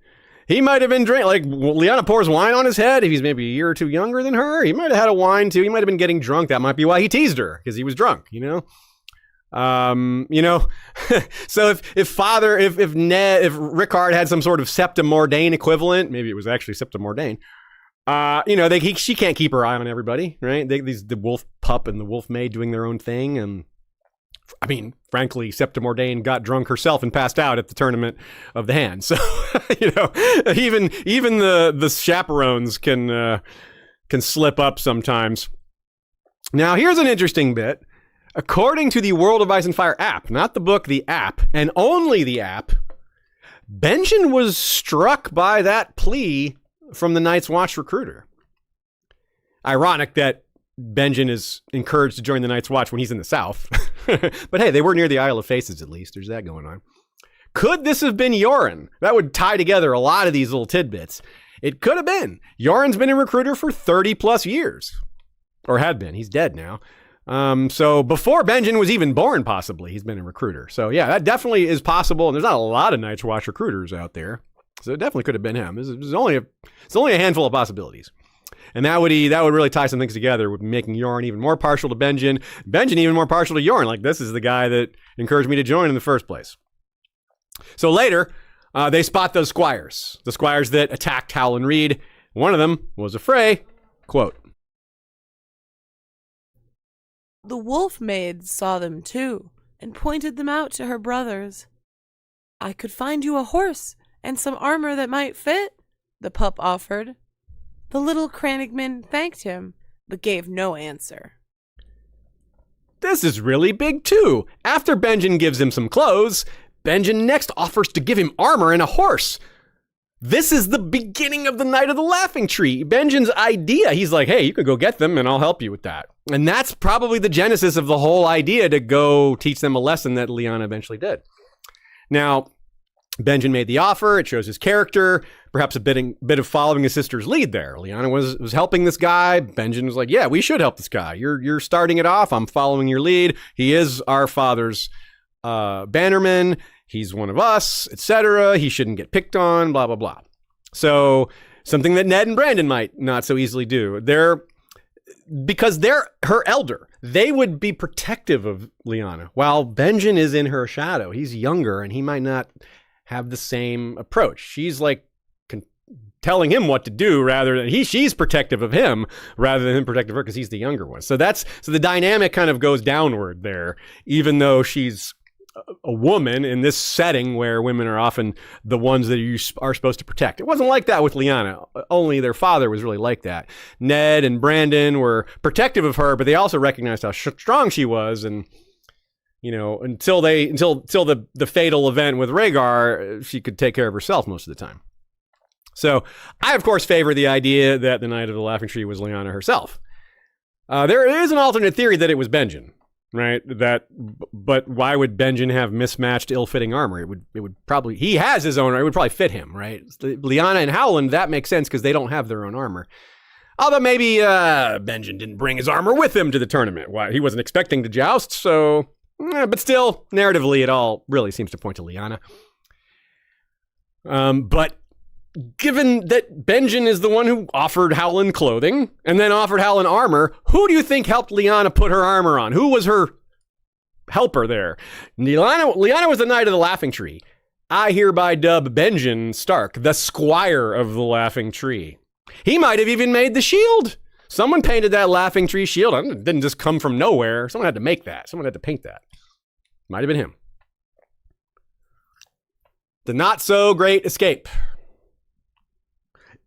S1: He might have been drinking. Like, Lyanna pours wine on his head. If he's maybe a year or two younger than her, he might have had a wine too. He might have been getting drunk. That might be why he teased her, because he was drunk, So if Rickard had some sort of Septim Mordain equivalent, maybe it was actually Septim Mordain, she can't keep her eye on everybody, right? The wolf pup and the wolf maid doing their own thing. And I mean, frankly, Septim Mordain got drunk herself and passed out at the tournament of the hand. So, even the chaperones can slip up sometimes. Now, here's an interesting bit. According to the World of Ice and Fire app, not the book, the app, and only the app, Benjen was struck by that plea from the Night's Watch recruiter. Ironic that Benjen is encouraged to join the Night's Watch when he's in the south. But hey, they were near the Isle of Faces at least. There's that going on. Could this have been Yoren? That would tie together a lot of these little tidbits. It could have been. Yoren's been a recruiter for 30 plus years. Or had been. He's dead now. So before Benjen was even born, possibly, he's been a recruiter. So yeah, that definitely is possible. And there's not a lot of Night's Watch recruiters out there. So it definitely could have been him. It's only a handful of possibilities. And that would really tie some things together with making Yoren even more partial to Benjen. Benjen even more partial to Yoren. Like, this is the guy that encouraged me to join in the first place. So later, they spot those squires. The squires that attacked Howland Reed. One of them was a Frey. Quote.
S2: The wolf maid saw them too, and pointed them out to her brothers. I could find you a horse and some armor that might fit, the pup offered. The little Cranigman thanked him, but gave no answer.
S1: This is really big too. After Benjen gives him some clothes, Benjen next offers to give him armor and a horse. This is the beginning of the Night of the Laughing Tree. Benjen's idea. He's like, hey, you can go get them and I'll help you with that. And that's probably the genesis of the whole idea, to go teach them a lesson that Lyanna eventually did. Now, Benjen made the offer. It shows his character, perhaps a bit of following his sister's lead there. Lyanna was helping this guy. Benjen was like, yeah, we should help this guy. You're starting it off. I'm following your lead. He is our father's bannerman. He's one of us, etc. He shouldn't get picked on, blah, blah, blah. So something that Ned and Brandon might not so easily do. Because they're her elder, they would be protective of Lyanna, while Benjen is in her shadow. He's younger and he might not have the same approach. She's like telling him what to do, rather than she's protective of him rather than him protective of her, because he's the younger one. So the dynamic kind of goes downward there, even though she's a woman in this setting where women are often the ones that you are supposed to protect. It wasn't like that with Lyanna. Only their father was really like that. Ned and Brandon were protective of her, but they also recognized how strong she was. And, you know, until the fatal event with Rhaegar, she could take care of herself most of the time. So I, of course, favor the idea that the Night of the Laughing Tree was Lyanna herself. There is an alternate theory that it was Benjen. Right. But why would Benjen have mismatched, ill-fitting armor? It would probably, he has his own. It would probably fit him, right? Lyanna and Howland, that makes sense because they don't have their own armor. Although maybe Benjen didn't bring his armor with him to the tournament. Why? He wasn't expecting to joust. So, but still, narratively, it all really seems to point to Lyanna. But given that Benjen is the one who offered Howland clothing and then offered Howland armor, who do you think helped Lyanna put her armor on? Who was her helper there? Lyanna was the Knight of the Laughing Tree. I hereby dub Benjen Stark the Squire of the Laughing Tree. He might have even made the shield. Someone painted that Laughing Tree shield. It didn't just come from nowhere. Someone had to make that. Someone had to paint that. Might have been him. The not so great escape.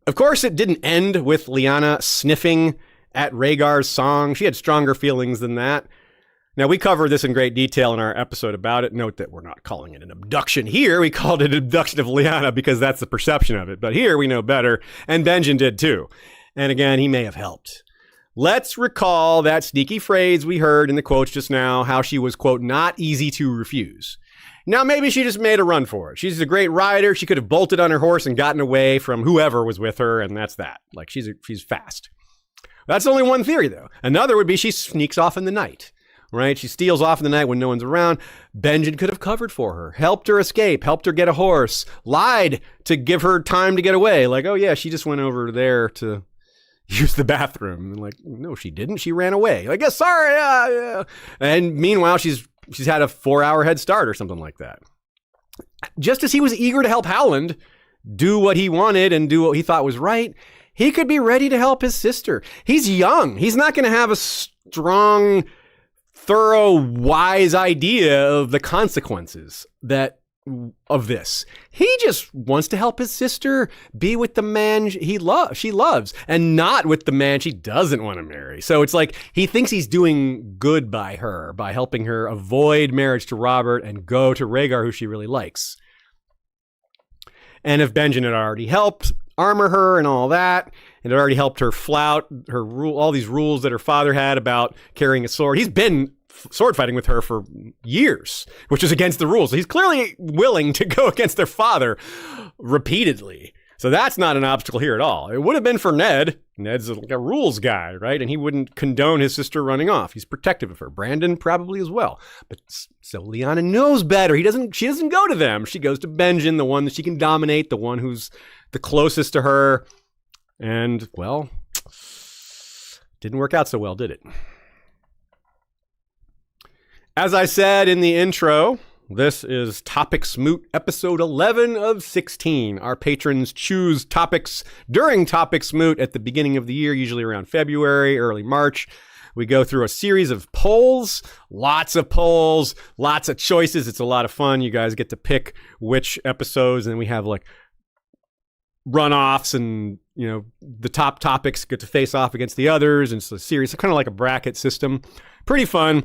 S1: Of course, it didn't end with Lyanna sniffing at Rhaegar's song. She had stronger feelings than that. Now, we covered this in great detail in our episode about it. Note that we're not calling it an abduction here. We called it an abduction of Lyanna because that's the perception of it. But here we know better, and Benjen did too. And again, he may have helped. Let's recall that sneaky phrase we heard in the quotes just now, how she was, quote, not easy to refuse. Now, maybe she just made a run for it. She's a great rider. She could have bolted on her horse and gotten away from whoever was with her, and that's that. Like, she's fast. That's only one theory, though. Another would be she sneaks off in the night, right? She steals off in the night when no one's around. Benjen could have covered for her, helped her escape, helped her get a horse, lied to give her time to get away. Like, oh, yeah, she just went over there to use the bathroom. And like, no, she didn't. She ran away. Like, yeah, sorry, yeah. And meanwhile, she's had a 4-hour head start or something like that. Just as he was eager to help Howland do what he wanted and do what he thought was right, he could be ready to help his sister. He's young. He's not going to have a strong, thorough, wise idea of the consequences of this. He just wants to help his sister be with the man she loves, and not with the man she doesn't want to marry. So it's like he thinks he's doing good by her, by helping her avoid marriage to Robert and go to Rhaegar, who she really likes. And if Benjen had already helped armor her and all that, and it already helped her flout her all these rules that her father had about carrying a sword. He's been sword fighting with her for years, which is against the rules. So he's clearly willing to go against their father repeatedly. So that's not an obstacle here at all. It would have been for Ned. Ned's like a rules guy, right? And he wouldn't condone his sister running off. He's protective of her. Brandon probably as well. But so Lyanna knows better. She doesn't go to them. She goes to Benjen, the one that she can dominate, the one who's the closest to her. And, well, didn't work out so well, did it? As I said in the intro, this is Topics Moot, episode 11 of 16. Our patrons choose topics during Topics Moot at the beginning of the year, usually around February, early March. We go through a series of polls, lots of choices. It's a lot of fun. You guys get to pick which episodes, and we have like runoffs, and the top topics get to face off against the others. And it's a series, kind of like a bracket system. Pretty fun.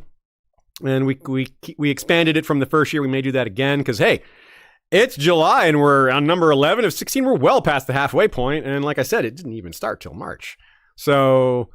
S1: And we expanded it from the first year. We may do that again because, hey, it's July and we're on number 11 of 16. We're well past the halfway point. And like I said, it didn't even start till March. So,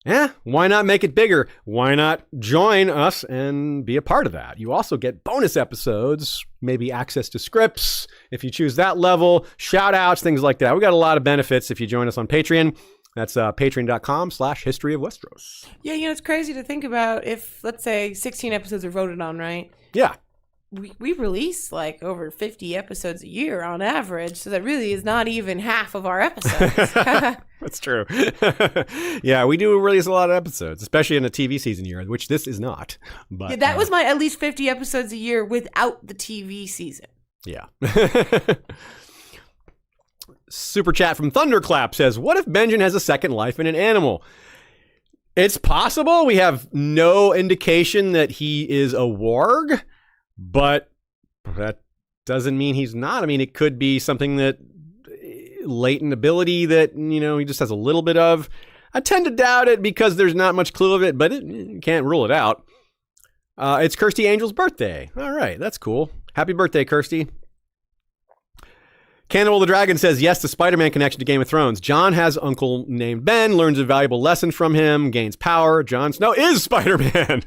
S1: yeah, why not make it bigger? Why not join us and be a part of that? You also get bonus episodes, maybe access to scripts if you choose that level, shout outs, things like that. We got a lot of benefits if you join us on Patreon. That's patreon.com/History of Westeros.
S2: Yeah, it's crazy to think about if, let's say, 16 episodes are voted on, right?
S1: Yeah.
S2: We release like over 50 episodes a year on average, so that really is not even half of our episodes.
S1: That's true. Yeah, we do release a lot of episodes, especially in a TV season year, which this is not. But
S2: yeah, that was my at least 50 episodes a year without the TV season.
S1: Yeah. Super chat from Thunderclap says, what if Benjen has a second life in an animal? It's possible. We have no indication that he is a warg, but that doesn't mean he's not. I mean, it could be something that latent ability that, he just has a little bit of. I tend to doubt it because there's not much clue of it, but you can't rule it out. It's Kirsty Angel's birthday. All right, that's cool. Happy birthday, Kirsty. Cannibal the Dragon says, yes, the Spider-Man connection to Game of Thrones. Jon has uncle named Ben, learns a valuable lesson from him, gains power. Jon Snow is Spider-Man.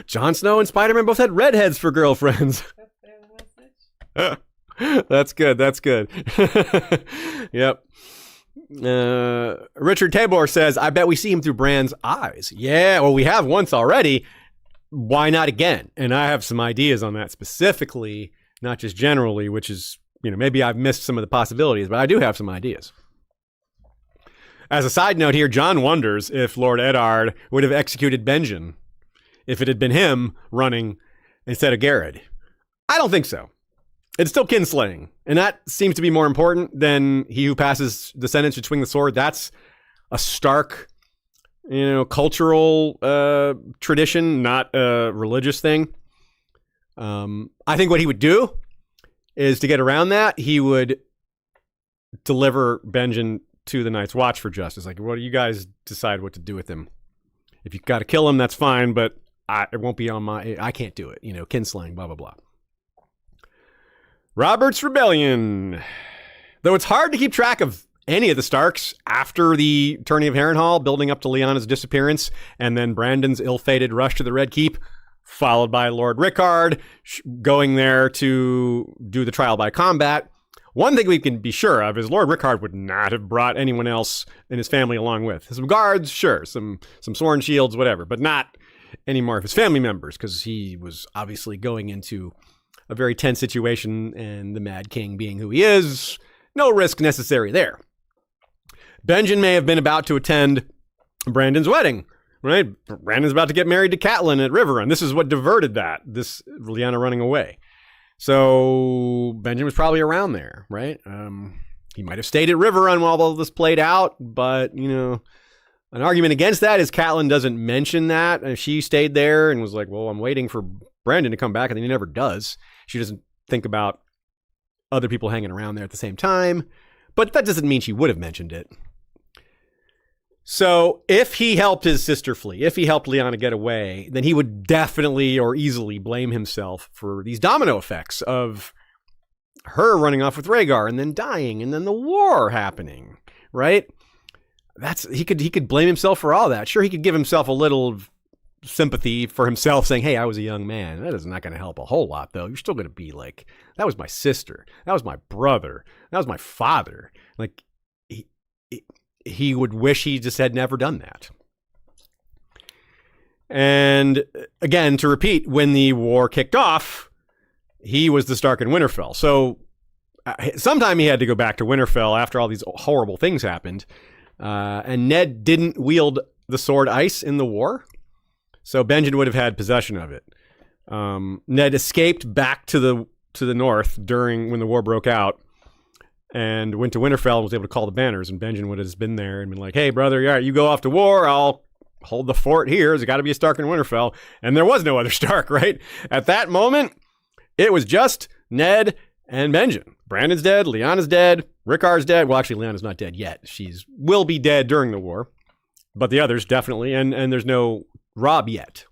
S1: Jon Snow and Spider-Man both had redheads for girlfriends. That's good. Yep. Richard Tabor says, I bet we see him through Bran's eyes. Yeah, well, we have once already. Why not again? And I have some ideas on that specifically, not just generally, which is, maybe I've missed some of the possibilities, but I do have some ideas. As a side note here, John wonders if Lord Eddard would have executed Benjen if it had been him running instead of Garrett. I don't think so. It's still kinslaying, and that seems to be more important than he who passes the sentence should swing the sword. That's a Stark, cultural tradition, not a religious thing. I think what he would do is to get around that, he would deliver Benjen to the Night's Watch for justice. Like, what do you guys decide what to do with him? If you got to kill him, that's fine, but it won't be on I can't do it. Kinslaying, blah, blah, blah. Robert's Rebellion. Though it's hard to keep track of any of the Starks after the tourney of Harrenhal, building up to Lyanna's disappearance, and then Brandon's ill-fated rush to the Red Keep, followed by Lord Rickard going there to do the trial by combat. One thing we can be sure of is Lord Rickard would not have brought anyone else in his family along with. Some guards, sure, some sworn shields, whatever, but not any more of his family members, because he was obviously going into a very tense situation, and the Mad King being who he is, no risk necessary there. Benjen may have been about to attend Brandon's wedding, right? Brandon's about to get married to Catelyn at Riverrun. This is what diverted that, this Lyanna running away. So Benjen was probably around there, right? He might have stayed at Riverrun while all this played out, but, an argument against that is Catelyn doesn't mention that. And she stayed there and was like, well, I'm waiting for Brandon to come back, and then he never does. She doesn't think about other people hanging around there at the same time, but that doesn't mean she would have mentioned it. So if he helped his sister flee, if he helped Lyanna get away, then he would definitely or easily blame himself for these domino effects of her running off with Rhaegar and then dying and then the war happening, right? He could blame himself for all that. Sure, he could give himself a little sympathy for himself, saying, "Hey, I was a young man." That is not going to help a whole lot, though. You're still going to be like, "That was my sister. That was my brother. That was my father." Like, he would wish he just had never done that. And again, to repeat, when the war kicked off, he was the Stark in Winterfell. So sometime he had to go back to Winterfell after all these horrible things happened. And Ned didn't wield the sword ice in the war, so Benjen would have had possession of it. Ned escaped back to the north when the war broke out, and went to Winterfell and was able to call the banners. And Benjen would have just been there and been like, "Hey, brother, all right, you go off to war. I'll hold the fort here. There's got to be a Stark in Winterfell." And there was no other Stark, right? At that moment, it was just Ned and Benjen. Brandon's dead. Lyanna's dead. Rickar's dead. Well, actually, Lyanna's not dead yet. She's will be dead during the war. But the others definitely. And there's no Robb yet.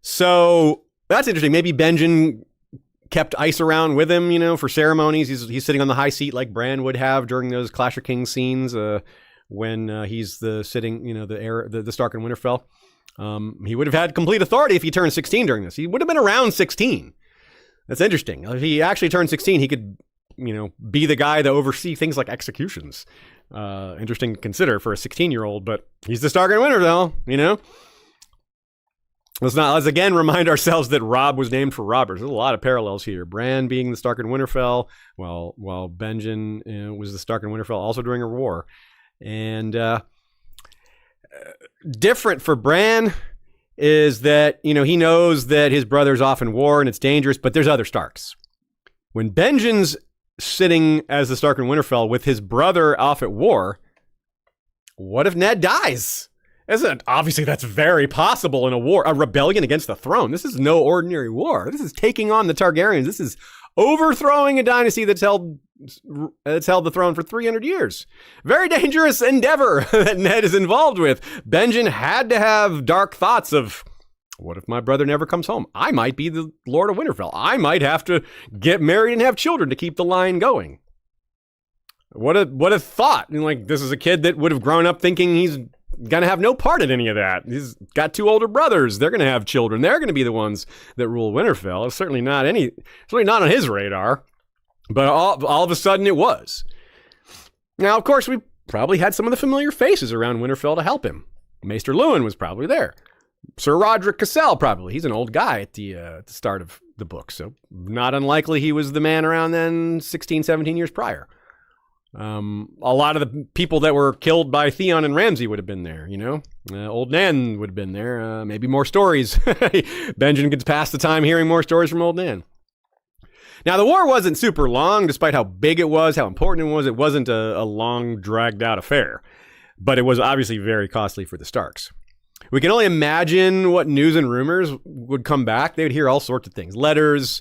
S1: So that's interesting. Maybe Benjen kept ice around with him, for ceremonies. He's sitting on the high seat like Bran would have during those Clash of Kings scenes when he's the Stark in Winterfell. He would have had complete authority if he turned 16 during this. He would have been around 16. That's interesting. If he actually turned 16, he could, be the guy to oversee things like executions. Interesting to consider for a 16-year-old, but he's the Stark in Winterfell, Let's again remind ourselves that Robb was named for robbers. There's a lot of parallels here. Bran being the Stark in Winterfell, while Benjen was the Stark in Winterfell also during a war. And different for Bran is that, he knows that his brother's off in war and it's dangerous, but there's other Starks. When Benjen's sitting as the Stark in Winterfell with his brother off at war, what if Ned dies? Obviously, that's very possible in a rebellion against the throne. This is no ordinary war. This is taking on the Targaryens. This is overthrowing a dynasty that's held the throne for 300 years. Very dangerous endeavor that Ned is involved with. Benjen had to have dark thoughts of, what if my brother never comes home? I might be the Lord of Winterfell. I might have to get married and have children to keep the line going. What a thought. This is a kid that would have grown up thinking he's going to have no part in any of that. He's got two older brothers. They're going to have children. They're going to be the ones that rule Winterfell. It's certainly not on his radar. But all of a sudden it was. Now, of course, we probably had some of the familiar faces around Winterfell to help him. Maester Luwin was probably there. Sir Roderick Cassel, probably. He's an old guy at the start of the book, so not unlikely he was the man around then 16, 17 years prior. A lot of the people that were killed by Theon and Ramsay would have been there, Old Nan would have been there. Maybe more stories. Benjen gets past the time hearing more stories from Old Nan. Now, the war wasn't super long, despite how big it was, how important it was. It wasn't a long, dragged-out affair. But it was obviously very costly for the Starks. We can only imagine what news and rumors would come back. They would hear all sorts of things. Letters,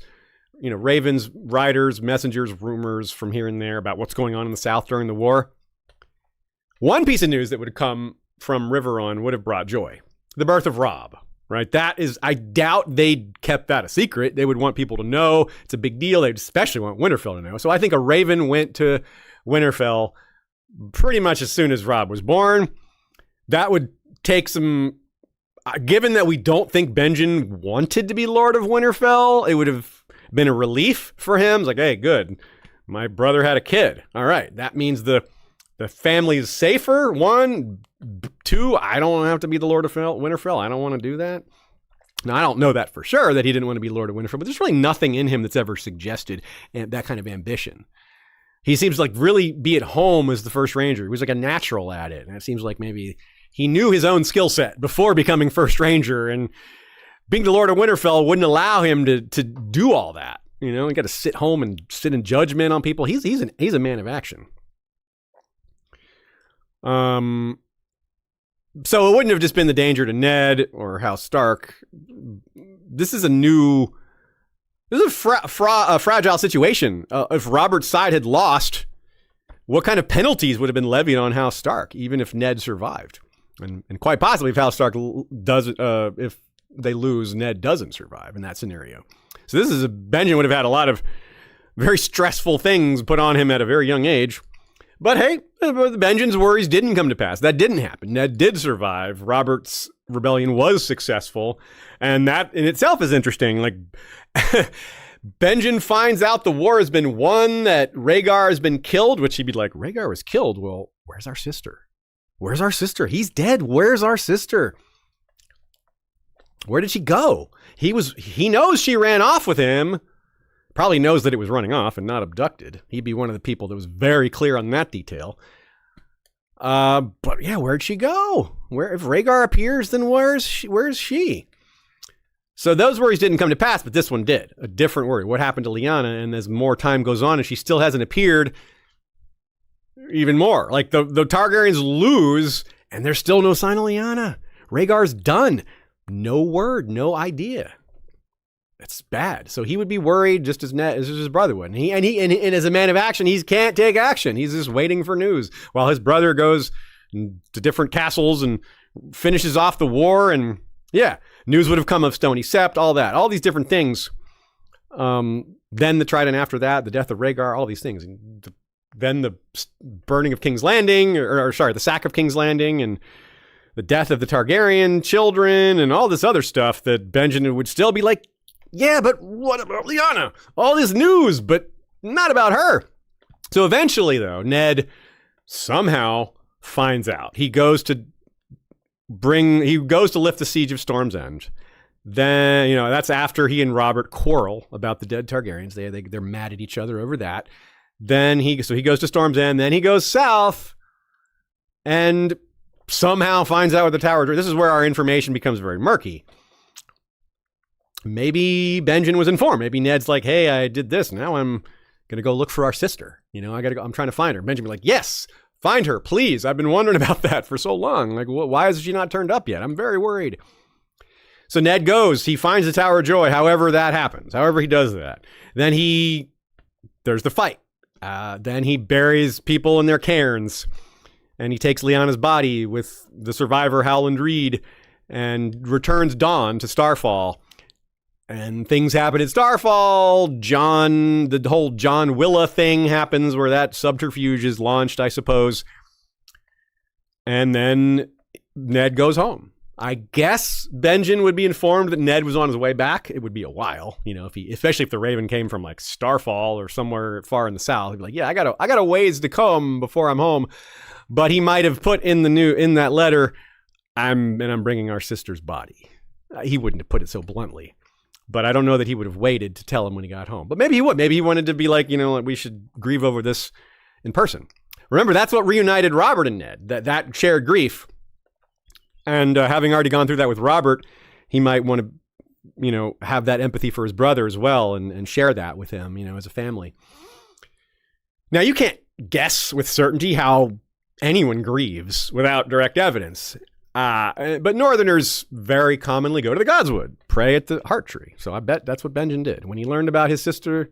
S1: ravens, riders, messengers, rumors from here and there about what's going on in the South during the war. One piece of news that would have come from Riverrun would have brought joy. The birth of Robb, right? I doubt they'd kept that a secret. They would want people to know. It's a big deal. They'd especially want Winterfell to know. So I think a raven went to Winterfell pretty much as soon as Robb was born. That would take some... Given that we don't think Benjen wanted to be Lord of Winterfell, it would have been a relief for him. It's like, hey, good. My brother had a kid. All right. That means the family is safer. 1, 2, I don't have to be the Lord of Winterfell. I don't want to do that. Now, I don't know that for sure, that he didn't want to be Lord of Winterfell, but there's really nothing in him that's ever suggested that kind of ambition. He seems like really be at home as the First Ranger. He was like a natural at it. And it seems like maybe he knew his own skill set before becoming First Ranger, and being the Lord of Winterfell wouldn't allow him to do all that. He got to sit home and sit in judgment on people. He's a man of action. So it wouldn't have just been the danger to Ned or House Stark. This is a fragile situation. If Robert's side had lost, what kind of penalties would have been levied on House Stark, even if Ned survived? And quite possibly if House Stark if they lose, Ned doesn't survive in that scenario. So Benjen would have had a lot of very stressful things put on him at a very young age. But hey, Benjen's worries didn't come to pass. That didn't happen. Ned did survive. Robert's rebellion was successful. And that in itself is interesting. Like, Benjen finds out the war has been won, that Rhaegar has been killed, which he'd be like, Rhaegar was killed? Well, where's our sister? Where's our sister? He's dead. Where's our sister? Where did she go? He knows she ran off with him. Probably knows that it was running off and not abducted. He'd be one of the people that was very clear on that detail. But yeah, where'd she go? If Rhaegar appears, then where's she? So those worries didn't come to pass, but this one did. A different worry. What happened to Lyanna? And as more time goes on and she still hasn't appeared, even more. Like the Targaryens lose and there's still no sign of Lyanna. Rhaegar's done. No word, no idea. It's bad. So he would be worried just as his brother would. And as a man of action, he can't take action. He's just waiting for news while his brother goes to different castles and finishes off the war. And yeah, news would have come of Stony Sept, all that, all these different things. Then the Trident after that, the death of Rhaegar, all these things. And then the burning of King's Landing, the sack of King's Landing, and the death of the Targaryen children, and all this other stuff that Benjen would still be like, yeah, but what about Lyanna? All this news, but not about her. So eventually, though, Ned somehow finds out. He goes to lift the siege of Storm's End. Then, that's after he and Robert quarrel about the dead Targaryens. They're mad at each other over that. Then he goes to Storm's End. Then he goes south and somehow finds out where the tower. This is where our information becomes very murky. Maybe Benjen was informed. Maybe Ned's like, hey, I did this. Now I'm going to go look for our sister. I'm trying to find her. Benjen be like, yes, find her, please. I've been wondering about that for so long. Like, why has she not turned up yet? I'm very worried. So Ned goes, he finds the Tower of Joy, however that happens, however he does that. Then there's the fight. Then he buries people in their cairns and he takes Lyanna's body with the survivor Howland Reed and returns Dawn to Starfall. And things happen at Starfall. The whole Jon Willa thing happens where that subterfuge is launched, I suppose. And then Ned goes home. I guess Benjen would be informed that Ned was on his way back. It would be a while, especially if the Raven came from like Starfall or somewhere far in the south. He'd be like, yeah, I got a ways to come before I'm home. But he might have put in that letter, I'm bringing our sister's body. He wouldn't have put it so bluntly. But I don't know that he would have waited to tell him when he got home. But maybe he would. Maybe he wanted to be like, we should grieve over this in person. Remember, that's what reunited Robert and Ned, that shared grief. And having already gone through that with Robert, he might want to, have that empathy for his brother as well and share that with him, as a family. Now, you can't guess with certainty how anyone grieves without direct evidence. But Northerners very commonly go to the Godswood, pray at the Heart Tree. So I bet that's what Benjen did. When he learned about his sister,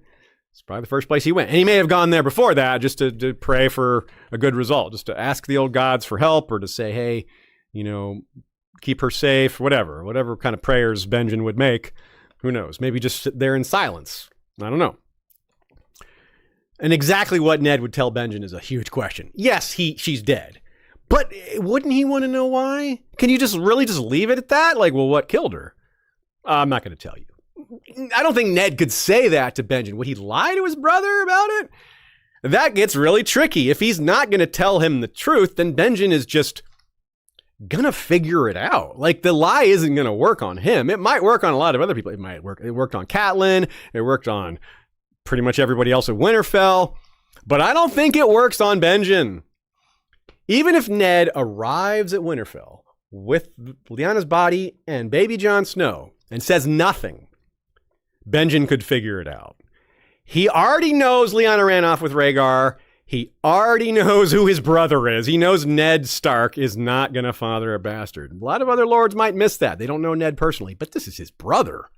S1: it's probably the first place he went. And he may have gone there before that just to pray for a good result, just to ask the old gods for help or to say, hey, keep her safe, whatever kind of prayers Benjen would make. Who knows? Maybe just sit there in silence. I don't know. And exactly what Ned would tell Benjen is a huge question. Yes, she's dead. But wouldn't he want to know why? Can you just leave it at that? Like, well, what killed her? I'm not going to tell you. I don't think Ned could say that to Benjen. Would he lie to his brother about it? That gets really tricky. If he's not going to tell him the truth, then Benjen is just going to figure it out. Like, the lie isn't going to work on him. It might work on a lot of other people. It worked on Catelyn. It worked on pretty much everybody else at Winterfell. But I don't think it works on Benjen. Even if Ned arrives at Winterfell with Lyanna's body and baby Jon Snow and says nothing, Benjen could figure it out. He already knows Lyanna ran off with Rhaegar. He already knows who his brother is. He knows Ned Stark is not going to father a bastard. A lot of other lords might miss that. They don't know Ned personally, but this is his brother.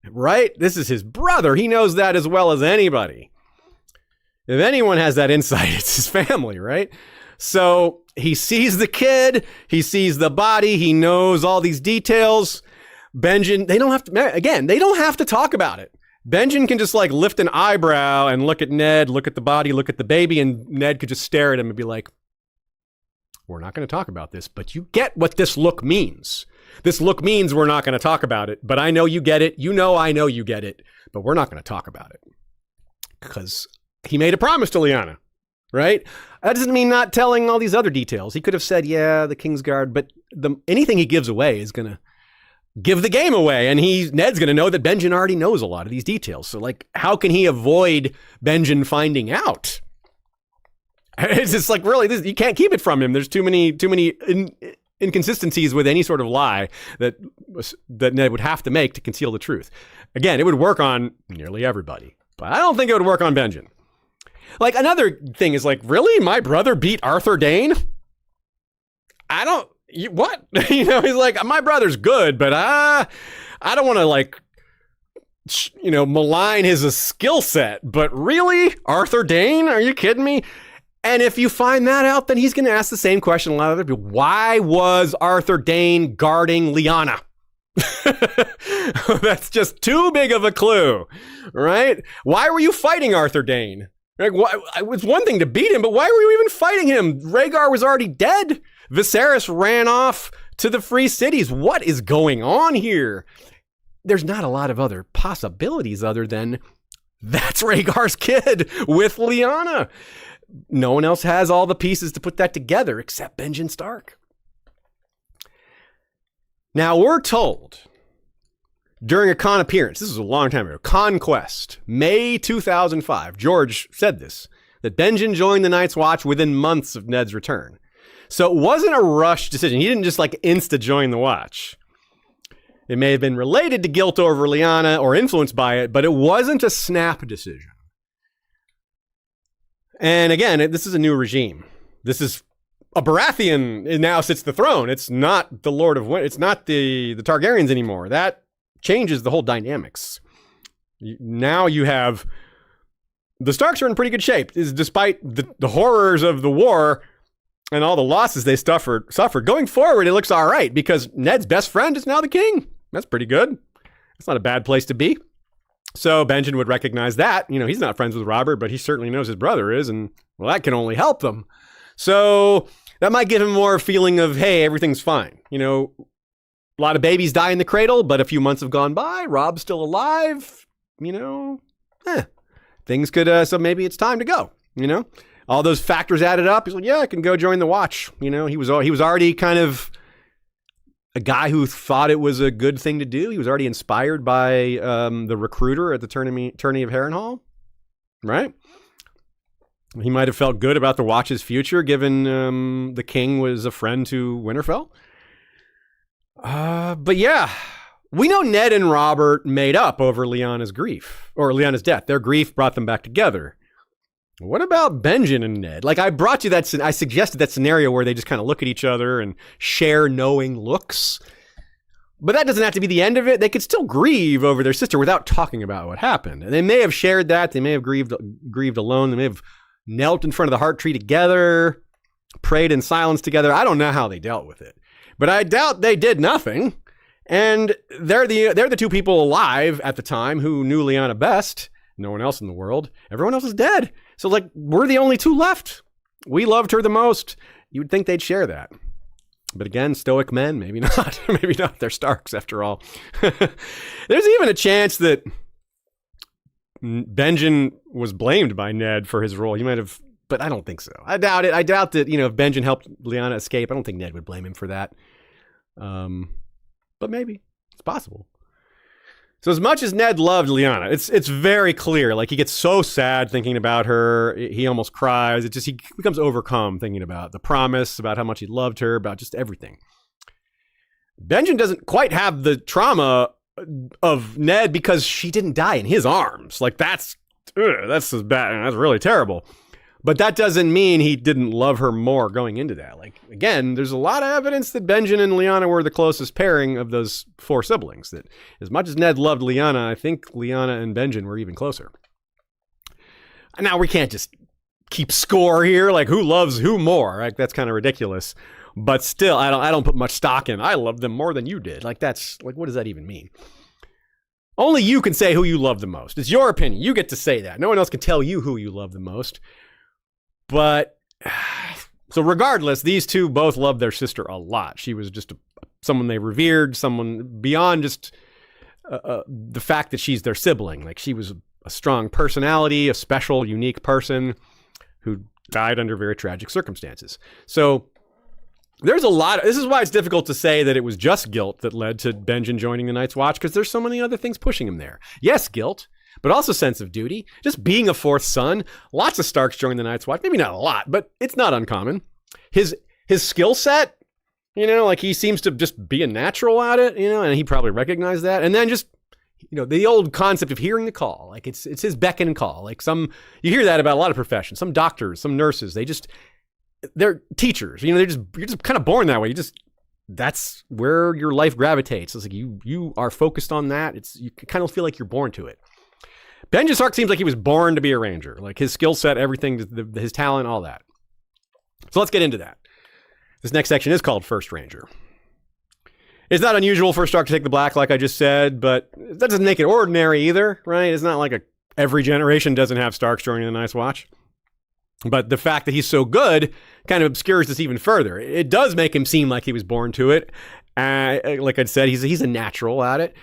S1: Right? This is his brother. He knows that as well as anybody. If anyone has that insight, it's his family, right? So he sees the kid, he sees the body, he knows all these details. Benjen, they don't have to talk about it. Benjen can just like lift an eyebrow and look at Ned, look at the body, look at the baby, and Ned could just stare at him and be like, we're not going to talk about this, but you get what this look means. This look means we're not going to talk about it, but I know you get it. You know I know you get it, but we're not going to talk about it. Because he made a promise to Lyanna, right? That doesn't mean not telling all these other details. He could have said, yeah, the Kingsguard, but anything he gives away is going to give the game away. And Ned's going to know that Benjen already knows a lot of these details. So, like, how can he avoid Benjen finding out? It's just like, really, you can't keep it from him. There's too many inconsistencies with any sort of lie that Ned would have to make to conceal the truth. Again, it would work on nearly everybody, but I don't think it would work on Benjen. Like, another thing is like, really? My brother beat Arthur Dayne? What? He's like, my brother's good, but I don't want to like, malign his skill set, but really? Arthur Dayne? Are you kidding me? And if you find that out, then he's going to ask the same question a lot of other people. Why was Arthur Dayne guarding Lyanna? That's just too big of a clue, right? Why were you fighting Arthur Dayne? Like, it was one thing to beat him, but why were you even fighting him? Rhaegar was already dead. Viserys ran off to the Free Cities. What is going on here? There's not a lot of other possibilities other than that's Rhaegar's kid with Lyanna. No one else has all the pieces to put that together except Benjen Stark. Now, we're told during a con appearance, this was a long time ago, Conquest, May 2005, George said this, that Benjen joined the Night's Watch within months of Ned's return. So it wasn't a rushed decision. He didn't just like insta-join the Watch. It may have been related to guilt over Lyanna or influenced by it, but it wasn't a snap decision. And again, this is a new regime. This is a Baratheon. It now sits the throne. It's not the Lord of Winter. It's not the Targaryens anymore. That changes the whole dynamics. Now you have the Starks are in pretty good shape, despite the horrors of the war and all the losses they suffered. Going forward, it looks all right because Ned's best friend is now the king. That's pretty good. It's not a bad place to be. So Benjen would recognize that. He's not friends with Robert, but he certainly knows his brother is, and well, that can only help them. So that might give him more feeling of, hey, everything's fine. A lot of babies die in the cradle, but a few months have gone by. Rob's still alive. Things could, so maybe it's time to go. All those factors added up. He's like, yeah, I can go join the Watch. He was already kind of a guy who thought it was a good thing to do. He was already inspired by the recruiter at the tourney of Harrenhal, right? He might have felt good about the Watch's future, given the king was a friend to Winterfell. But yeah, we know Ned and Robert made up over Lyanna's grief, or Lyanna's death. Their grief brought them back together. What about Benjen and Ned? Like, I suggested that scenario where they just kind of look at each other and share knowing looks. But that doesn't have to be the end of it. They could still grieve over their sister without talking about what happened. And they may have shared that. They may have grieved alone. They may have knelt in front of the heart tree together, prayed in silence together. I don't know how they dealt with it. But I doubt they did nothing. And they're the two people alive at the time who knew Lyanna best. No one else in the world. Everyone else is dead. So, like, we're the only two left. We loved her the most. You would think they'd share that. But again, stoic men, maybe not. Maybe not. They're Starks, after all. There's even a chance that Benjen was blamed by Ned for his role. He might have, but I don't think so. I doubt it. I doubt that, if Benjen helped Lyanna escape, I don't think Ned would blame him for that. But maybe. It's possible. So as much as Ned loved Lyanna, it's very clear. Like, he gets so sad thinking about her. He almost cries. He becomes overcome thinking about the promise, about how much he loved her, about just everything. Benjen doesn't quite have the trauma of Ned because she didn't die in his arms. Like, that's bad. That's really terrible. But that doesn't mean he didn't love her more going into that. Like, again, there's a lot of evidence that Benjen and Lyanna were the closest pairing of those four siblings. That as much as Ned loved Lyanna, I think Lyanna and Benjen were even closer. Now, we can't just keep score here, like who loves who more. Like, that's kind of ridiculous. But still, I don't put much stock in. I love them more than you did. Like, that's like, what does that even mean? Only you can say who you love the most. It's your opinion. You get to say that. No one else can tell you who you love the most. But, so regardless, these two both loved their sister a lot. She was just someone they revered, someone beyond just the fact that she's their sibling. Like, she was a strong personality, a special, unique person who died under very tragic circumstances. So there's a lot. This is why it's difficult to say that it was just guilt that led to Benjen joining the Night's Watch, because there's so many other things pushing him there. Yes, guilt, but also sense of duty. Just being a fourth son. Lots of Starks joined the Night's Watch. Maybe not a lot, but it's not uncommon. His skill set, like he seems to just be a natural at it, and he probably recognized that. And then just, the old concept of hearing the call. Like it's his beck and call. Like you hear that about a lot of professions. Some doctors, some nurses, they're teachers, you're just kind of born that way. That's where your life gravitates. It's like you are focused on that. You kind of feel like you're born to it. Benjen Stark seems like he was born to be a ranger, like his skill set, everything, his talent, all that. So let's get into that. This next section is called First Ranger. It's not unusual for a Stark to take the black, like I just said, but that doesn't make it ordinary either, right? It's not like every generation doesn't have Starks joining the Night's Watch. But the fact that he's so good kind of obscures this even further. It does make him seem like he was born to it. Like I said, he's a natural at it,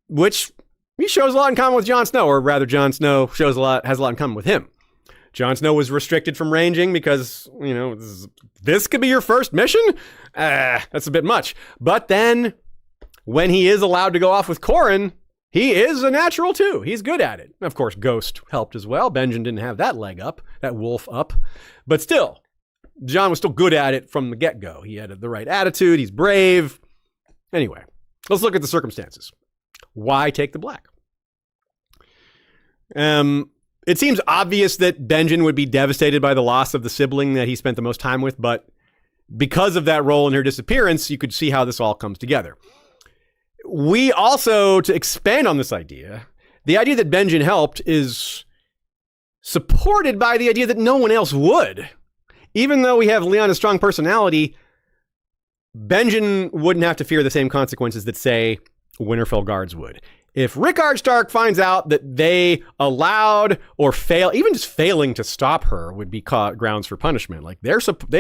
S1: which he shows a lot in common with Jon Snow, or rather, Jon Snow has a lot in common with him. Jon Snow was restricted from ranging because, this could be your first mission? That's a bit much. But then when he is allowed to go off with Qhorin, he is a natural too. He's good at it. Of course, Ghost helped as well. Benjen didn't have that leg up, that wolf up. But still, Jon was still good at it from the get-go. He had the right attitude. He's brave. Anyway, let's look at the circumstances. Why take the black? It seems obvious that Benjen would be devastated by the loss of the sibling that he spent the most time with, but because of that role in her disappearance, you could see how this all comes together. We also, to expand on this idea, the idea that Benjen helped is supported by the idea that no one else would. Even though we have Lyanna's strong personality, Benjen wouldn't have to fear the same consequences that, say, Winterfell guards would. If Rickard Stark finds out that they allowed or even just failing to stop her would be grounds for punishment. Like they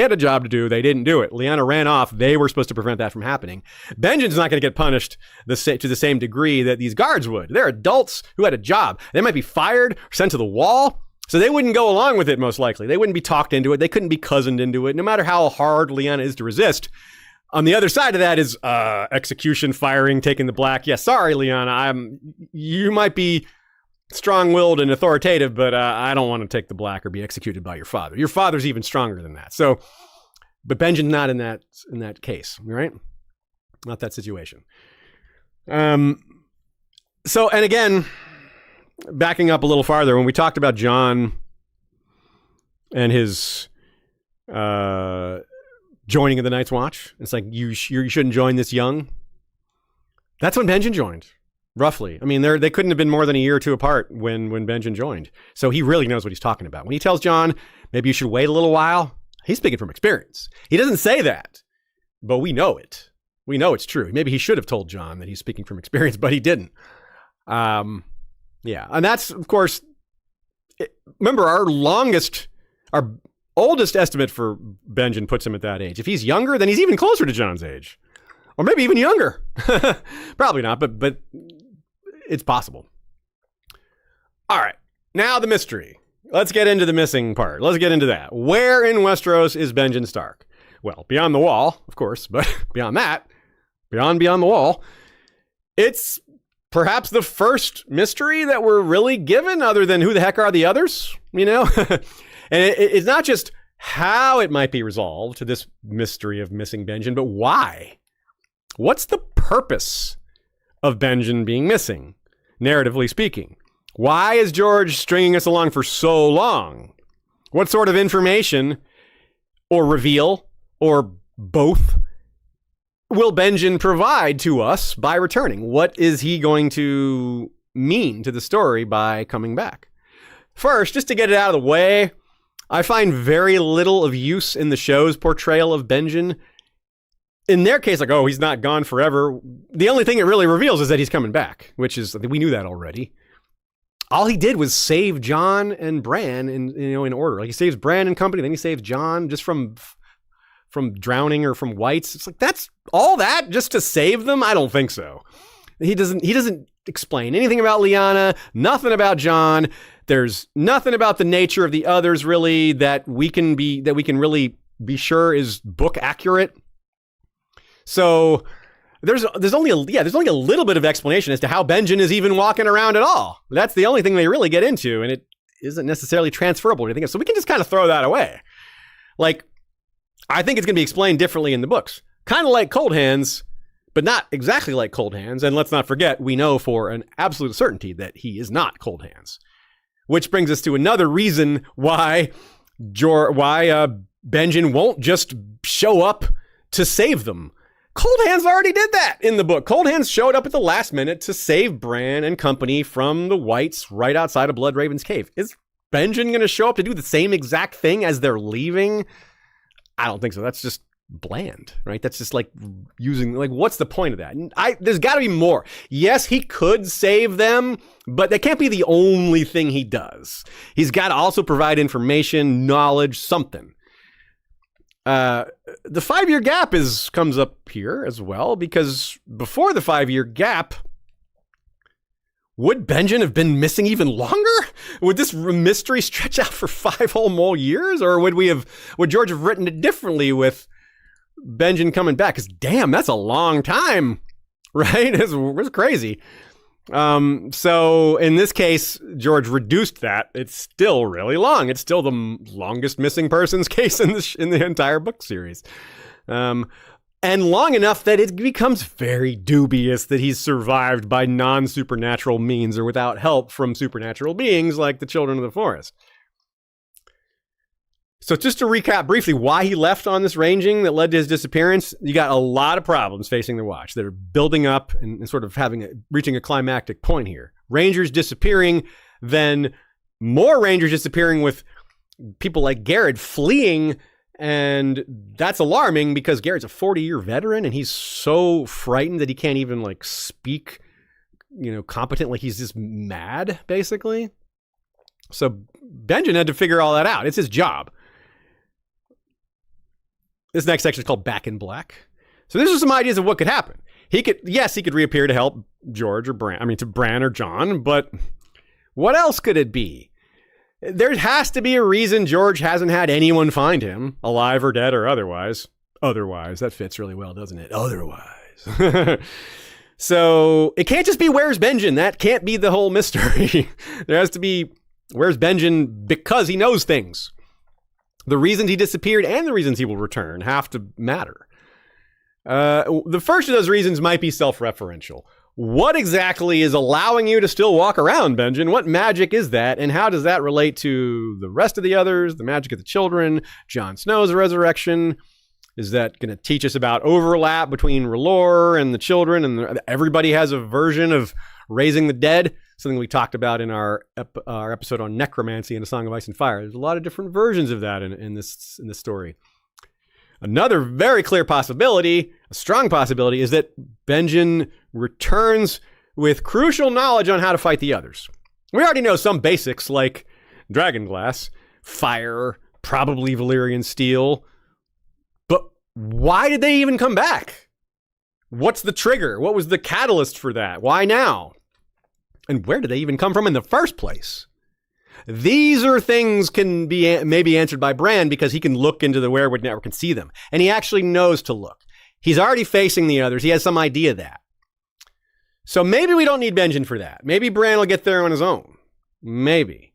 S1: had a job to do, they didn't do it. Lyanna ran off, they were supposed to prevent that from happening. Benjen's not going to get punished to the same degree that these guards would. They're adults who had a job. They might be fired or sent to the wall, so they wouldn't go along with it most likely. They wouldn't be talked into it. They couldn't be cozened into it, no matter how hard Lyanna is to resist. On the other side of that is execution, firing, taking the black. Yeah, sorry, Lyanna. You might be strong-willed and authoritative, but I don't want to take the black or be executed by your father. Your father's even stronger than that. So, but Benjen's not in that case, right? Not that situation. So, and again, backing up a little farther, when we talked about Jon and his joining of the Night's Watch, it's like you shouldn't join this young. That's when Benjen joined, roughly. I mean, they couldn't have been more than a year or two apart when Benjen joined. So he really knows what he's talking about. When he tells Jon, maybe you should wait a little while, he's speaking from experience. He doesn't say that, but we know it. We know it's true. Maybe he should have told Jon that he's speaking from experience, but he didn't. Yeah, and that's, of course, remember our oldest estimate for Benjen puts him at that age. If he's younger, then he's even closer to Jon's age. Or maybe even younger. Probably not, but it's possible. All right, now the mystery. Let's get into the missing part. Let's get into that. Where in Westeros is Benjen Stark? Well, beyond the wall, of course, but beyond that, beyond the wall, it's perhaps the first mystery that we're really given, other than who the heck are the others, And it's not just how it might be resolved to this mystery of missing Benjen, but why? What's the purpose of Benjen being missing, narratively speaking? Why is George stringing us along for so long? What sort of information or reveal or both will Benjen provide to us by returning? What is he going to mean to the story by coming back? First, just to get it out of the way, I find very little of use in the show's portrayal of Benjen. in their case, like, oh, he's not gone forever. The only thing it really reveals is that he's coming back, which is, we knew that already. All he did was save Jon and Bran in order. Like, he saves Bran and company, then he saves Jon just from drowning or from whites. It's like, that's all that just to save them? I don't think so. He doesn't explain anything about Lyanna, nothing about Jon. There's nothing about the nature of the others really that we can really be sure is book accurate. So there's only a little bit of explanation as to how Benjen is even walking around at all. That's the only thing they really get into, and it isn't necessarily transferable to anything else. So we can just kind of throw that away. Like, I think it's going to be explained differently in the books. Kind of like Cold Hands, but not exactly like Cold Hands. And let's not forget, we know for an absolute certainty that he is not Cold Hands. Which brings us to another reason why Benjen won't just show up to save them. Cold Hands already did that in the book. Cold Hands showed up at the last minute to save Bran and company from the Whites right outside of Bloodraven's cave. Is Benjen going to show up to do the same exact thing as they're leaving? I don't think so. That's just bland, right? That's just like using, like, what's the point of that? There's got to be more. Yes, he could save them, but that can't be the only thing he does. He's got to also provide information, knowledge, something. The 5-year gap comes up here as well, because before the 5-year gap, would Benjen have been missing even longer? Would this mystery stretch out for 5 whole more years? Or would George have written it differently with Benjen coming back? Because damn, that's a long time, right? It's crazy. So in this case, George reduced that. It's still really long. It's still the longest missing persons case in the entire book series. And long enough that it becomes very dubious that he's survived by non-supernatural means or without help from supernatural beings like the Children of the Forest. So just to recap briefly why he left on this ranging that led to his disappearance, you got a lot of problems facing the Watch that are building up and sort of reaching a climactic point here. Rangers disappearing, then more Rangers disappearing with people like Garrett fleeing, and that's alarming because Garrett's a 40-year veteran and he's so frightened that he can't even like speak, competently. He's just mad, basically. So Benjen had to figure all that out. It's his job. This next section is called Back in Black. So these are some ideas of what could happen. He could reappear to help George or to Bran or Jon, but what else could it be? There has to be a reason George hasn't had anyone find him, alive or dead or otherwise. Otherwise, that fits really well, doesn't it? Otherwise. So it can't just be where's Benjen. That can't be the whole mystery. There has to be where's Benjen because he knows things. The reasons he disappeared and the reasons he will return have to matter. The first of those reasons might be self-referential. What exactly is allowing you to still walk around, Benjen? What magic is that? And how does that relate to the rest of the others, the magic of the children, Jon Snow's resurrection? Is that going to teach us about overlap between R'hllor and the children? And everybody has a version of raising the dead, something we talked about in our episode on necromancy and A Song of Ice and Fire. There's a lot of different versions of that in this story. Another very clear possibility, a strong possibility, is that Benjen returns with crucial knowledge on how to fight the others. We already know some basics like dragonglass, fire, probably Valyrian steel. But why did they even come back? What's the trigger? What was the catalyst for that? Why now? And where did they even come from in the first place? These are things can be maybe answered by Bran because he can look into the Weirwood Network and see them. And he actually knows to look. He's already facing the others. He has some idea of that. So maybe we don't need Benjen for that. Maybe Bran will get there on his own. Maybe.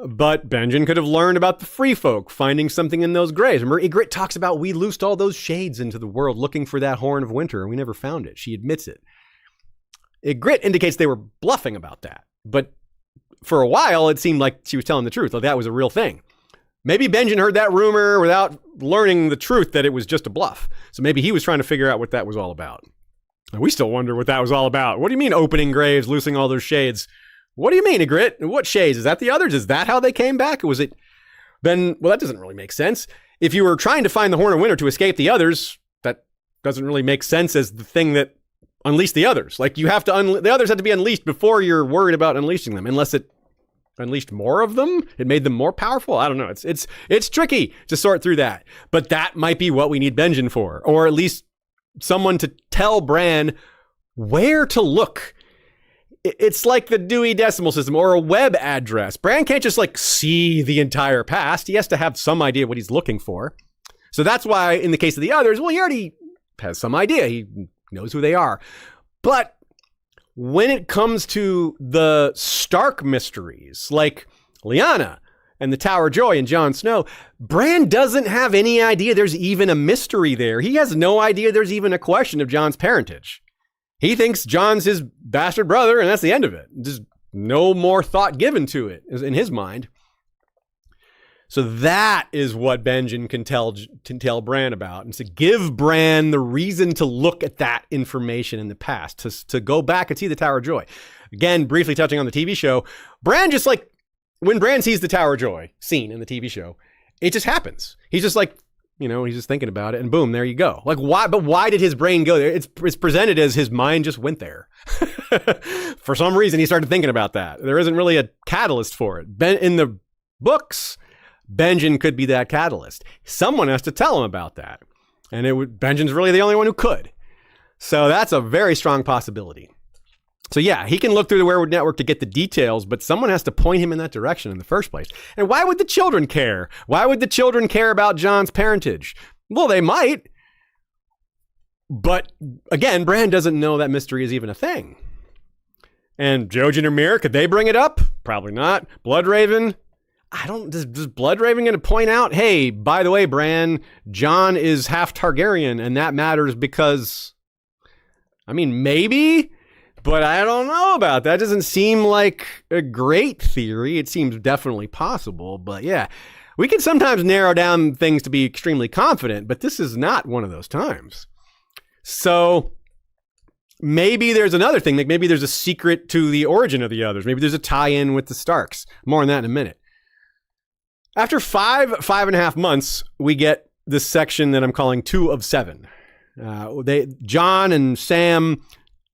S1: But Benjen could have learned about the free folk, finding something in those graves. Remember, Ygritte talks about we loosed all those shades into the world looking for that horn of winter, and we never found it. She admits it. Ygritte indicates they were bluffing about that. But for a while, it seemed like she was telling the truth, like that was a real thing. Maybe Benjen heard that rumor without learning the truth that it was just a bluff. So maybe he was trying to figure out what that was all about. And we still wonder what that was all about. What do you mean opening graves, loosing all those shades? What do you mean, Ygritte? What shades? Is that the others? Is that how they came back? Or was it then? Well, that doesn't really make sense. If you were trying to find the Horn of Winter to escape the others, doesn't really make sense as the thing that unleashed the others. Like, you have to the others have to be unleashed before you're worried about unleashing them, unless it unleashed more of them. It made them more powerful. I don't know. It's tricky to sort through that, but that might be what we need Benjen for, or at least someone to tell Bran where to look. It's like the Dewey Decimal System or a web address. Bran can't just like see the entire past. He has to have some idea what he's looking for. So that's why in the case of the others, well, he already has some idea. He knows who they are. But when it comes to the Stark mysteries, like Lyanna and the Tower of Joy and Jon Snow, Bran doesn't have any idea there's even a mystery there. He has no idea there's even a question of Jon's parentage. He thinks Jon's his bastard brother, and that's the end of it. Just no more thought given to it in his mind. So that is what Benjen can tell Bran about, and to give Bran the reason to look at that information in the past, to go back and see the Tower of Joy. Again, briefly touching on the TV show, Bran just like, when Bran sees the Tower of Joy scene in the TV show, it just happens. He's just like, he's just thinking about it, and boom, there you go. Like, why? But why did his brain go there? It's presented as his mind just went there. For some reason, he started thinking about that. There isn't really a catalyst for it. In the books, Benjen could be that catalyst. Someone has to tell him about that. And Benjen's really the only one who could. So that's a very strong possibility. So yeah, he can look through the Weirwood Network to get the details, but someone has to point him in that direction in the first place. And why would the children care? Why would the children care about Jon's parentage? Well, they might. But again, Bran doesn't know that mystery is even a thing. And Jojen or Mir, could they bring it up? Probably not. Bloodraven? Does Bloodraven going to point out, hey, by the way, Bran, Jon is half Targaryen, and that matters because, maybe, but I don't know about that. It doesn't seem like a great theory. It seems definitely possible, but yeah, we can sometimes narrow down things to be extremely confident, but this is not one of those times. So maybe there's another thing, like maybe there's a secret to the origin of the others. Maybe there's a tie-in with the Starks. More on that in a minute. After 5.5 months, we get this section that I'm calling 2 of 7. Jon and Sam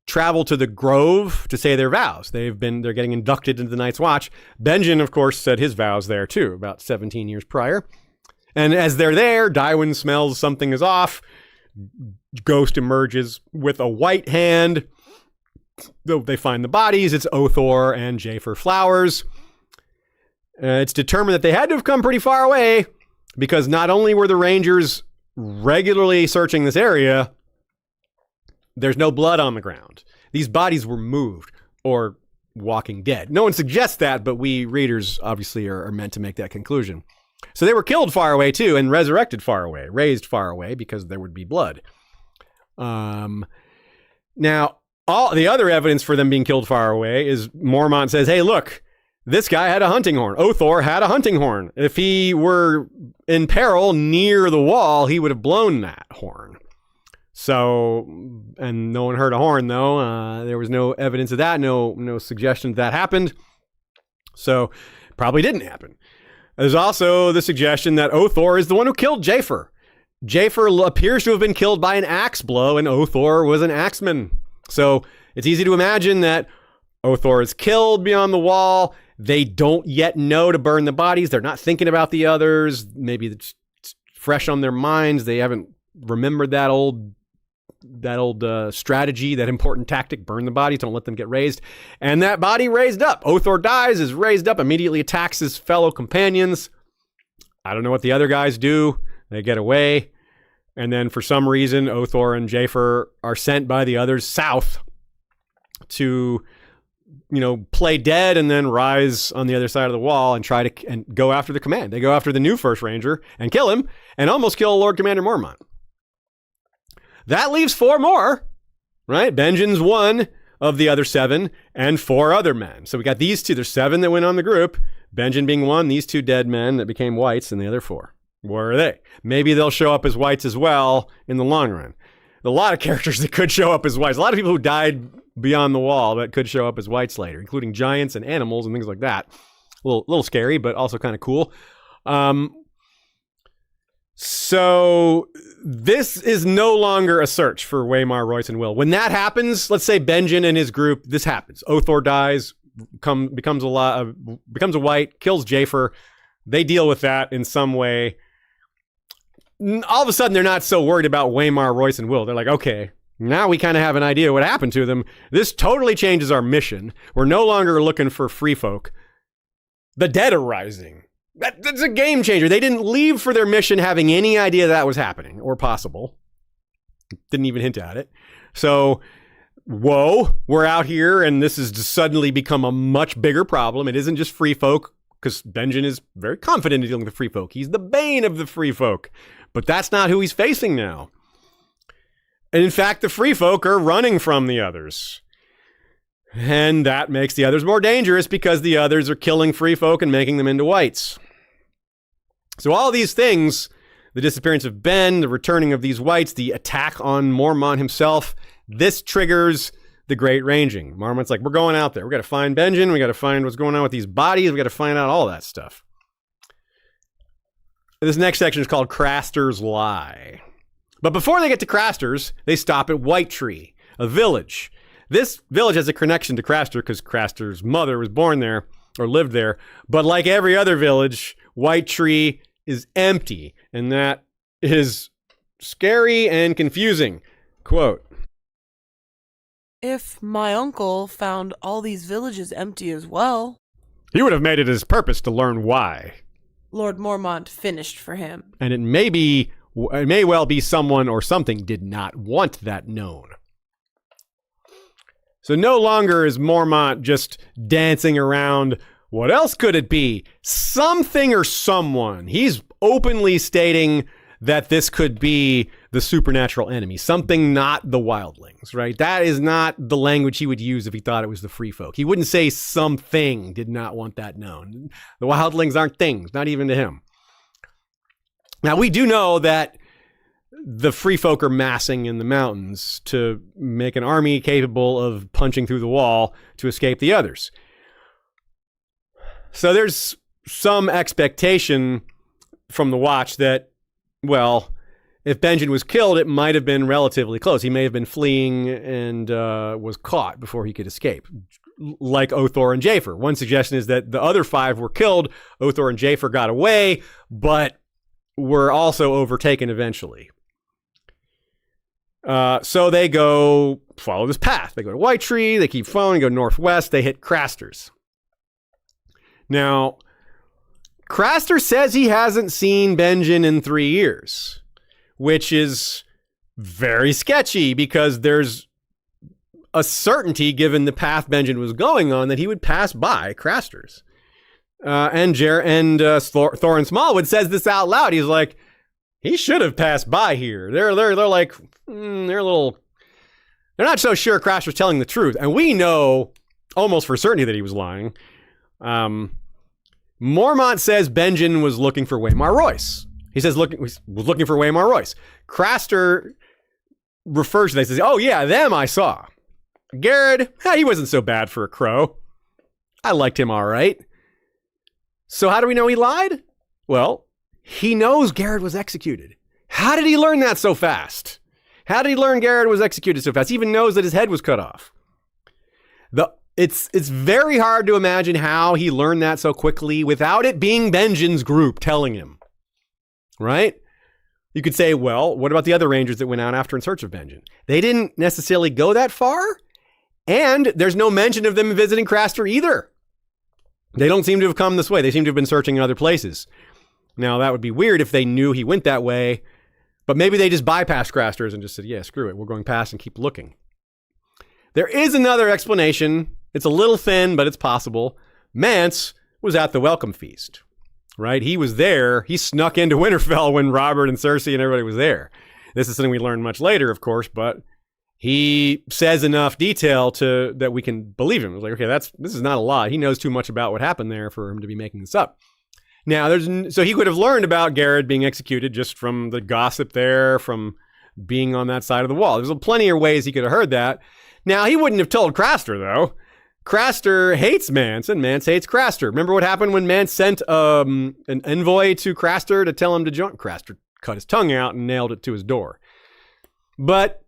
S1: travel to the Grove to say their vows. They're getting inducted into the Night's Watch. Benjen, of course, said his vows there too, about 17 years prior. And as they're there, Tywin smells something is off. Ghost emerges with a white hand. Though they find the bodies, it's Othor and Jafer Flowers. It's determined that they had to have come pretty far away because not only were the Rangers regularly searching this area, there's no blood on the ground. These bodies were moved or walking dead. No one suggests that, but we readers obviously are meant to make that conclusion. So they were killed far away too and resurrected far away, raised far away because there would be blood. Now, all the other evidence for them being killed far away is Mormont says, hey, look, this guy had a hunting horn. Othor had a hunting horn. If he were in peril near the wall, he would have blown that horn. So, and no one heard a horn though. There was no evidence of that. No suggestion that happened. So probably didn't happen. There's also the suggestion that Othor is the one who killed Jafer. Jafer appears to have been killed by an axe blow, and Othor was an axeman. So it's easy to imagine that Othor is killed beyond the wall. They don't yet know to burn the bodies. They're not thinking about the others. Maybe it's fresh on their minds. They haven't remembered that old strategy, that important tactic, burn the bodies, don't let them get raised. And that body raised up. Othor dies, is raised up, immediately attacks his fellow companions. I don't know what the other guys do. They get away. And then for some reason, Othor and Jafer are sent by the others south to, play dead and then rise on the other side of the wall and try to and go after the command. They go after the new First Ranger and kill him and almost kill Lord Commander Mormont. That leaves 4 more, right? Benjen's 1 of the other 7 and 4 other men. So we got these 2. There's 7 that went on the group. Benjen being 1, these 2 dead men that became whites, and the other 4. Where are they? Maybe they'll show up as whites as well in the long run. A lot of characters that could show up as whites. A lot of people who died beyond the wall that could show up as whites later, including giants and animals and things like that. A little scary, but also kind of cool. So this is no longer a search for Waymar, Royce, and Will. When that happens, let's say Benjen and his group, this happens. Othor dies, becomes a white, kills Jafer. They deal with that in some way. All of a sudden, they're not so worried about Waymar, Royce, and Will. They're like, okay, now we kind of have an idea what happened to them. This totally changes our mission. We're no longer looking for free folk. The dead are rising. That's a game changer. They didn't leave for their mission having any idea that was happening or possible. Didn't even hint at it. So, whoa, we're out here and this has just suddenly become a much bigger problem. It isn't just free folk, because Benjen is very confident in dealing with free folk. He's the bane of the free folk. But that's not who he's facing now. And in fact, the free folk are running from the others. And that makes the others more dangerous because the others are killing free folk and making them into whites. So all these things, the disappearance of Ben, the returning of these whites, the attack on Mormont himself, this triggers the Great Ranging. Mormont's like, we're going out there. We got to find Benjen. We got to find what's going on with these bodies. We got to find out all that stuff. This next section is called Craster's Lie. But before they get to Craster's, they stop at White Tree, a village. This village has a connection to Craster because Craster's mother was born there or lived there. But like every other village, White Tree is empty. And that is scary and confusing. Quote,
S2: "If my uncle found all these villages empty as well,"
S1: he would have made it his purpose to learn why.
S2: Lord Mormont finished for him.
S1: And it may well be someone or something did not want that known. So no longer is Mormont just dancing around, what else could it be? Something or someone. He's openly stating that this could be the supernatural enemy, something not the wildlings, right? That is not the language he would use if he thought it was the free folk. He wouldn't say something did not want that known. The wildlings aren't things, not even to him. Now, we do know that the free folk are massing in the mountains to make an army capable of punching through the wall to escape the others. So there's some expectation from the Watch that, well, if Benjen was killed, it might have been relatively close. He may have been fleeing and was caught before he could escape, like Othor and Jafer. One suggestion is that the other 5 were killed. Othor and Jafer got away, but were also overtaken eventually. So they go follow this path. They go to White Tree. They keep following, go northwest. They hit Craster's. Now, Craster says he hasn't seen Benjen in 3 years, which is very sketchy because there's a certainty, given the path Benjen was going on, that he would pass by Craster's. And Thorin Smallwood says this out loud. He's like, he should have passed by here. They're like, they're not so sure Craster's telling the truth. And we know almost for certainty that he was lying. Mormont says Benjen was looking for Waymar Royce. He says was looking for Waymar Royce. Craster refers to them. He says, oh yeah, them I saw. Garrett, he wasn't so bad for a crow. I liked him all right. So how do we know he lied? Well, he knows Garrett was executed. How did he learn that so fast? How did he learn Garrett was executed so fast? He even knows that his head was cut off. It's very hard to imagine how he learned that so quickly without it being Benjen's group telling him, right? You could say, well, what about the other Rangers that went out after in search of Benjen? They didn't necessarily go that far, and there's no mention of them visiting Craster either. They don't seem to have come this way. They seem to have been searching in other places. Now, that would be weird if they knew he went that way, but maybe they just bypassed Craster's and just said, yeah, screw it. We're going past and keep looking. There is another explanation. It's a little thin, but it's possible. Mance was at the welcome feast, right? He was there. He snuck into Winterfell when Robert and Cersei and everybody was there. This is something we learn much later, of course, but he says enough detail that we can believe him. It's like, okay, this is not a lie. He knows too much about what happened there for him to be making this up. Now, so he could have learned about Garrett being executed just from the gossip there, from being on that side of the wall. There's plenty of ways he could have heard that. Now, he wouldn't have told Craster, though. Craster hates Mance, and Mance hates Craster. Remember what happened when Mance sent an envoy to Craster to tell him to join? Craster cut his tongue out and nailed it to his door. But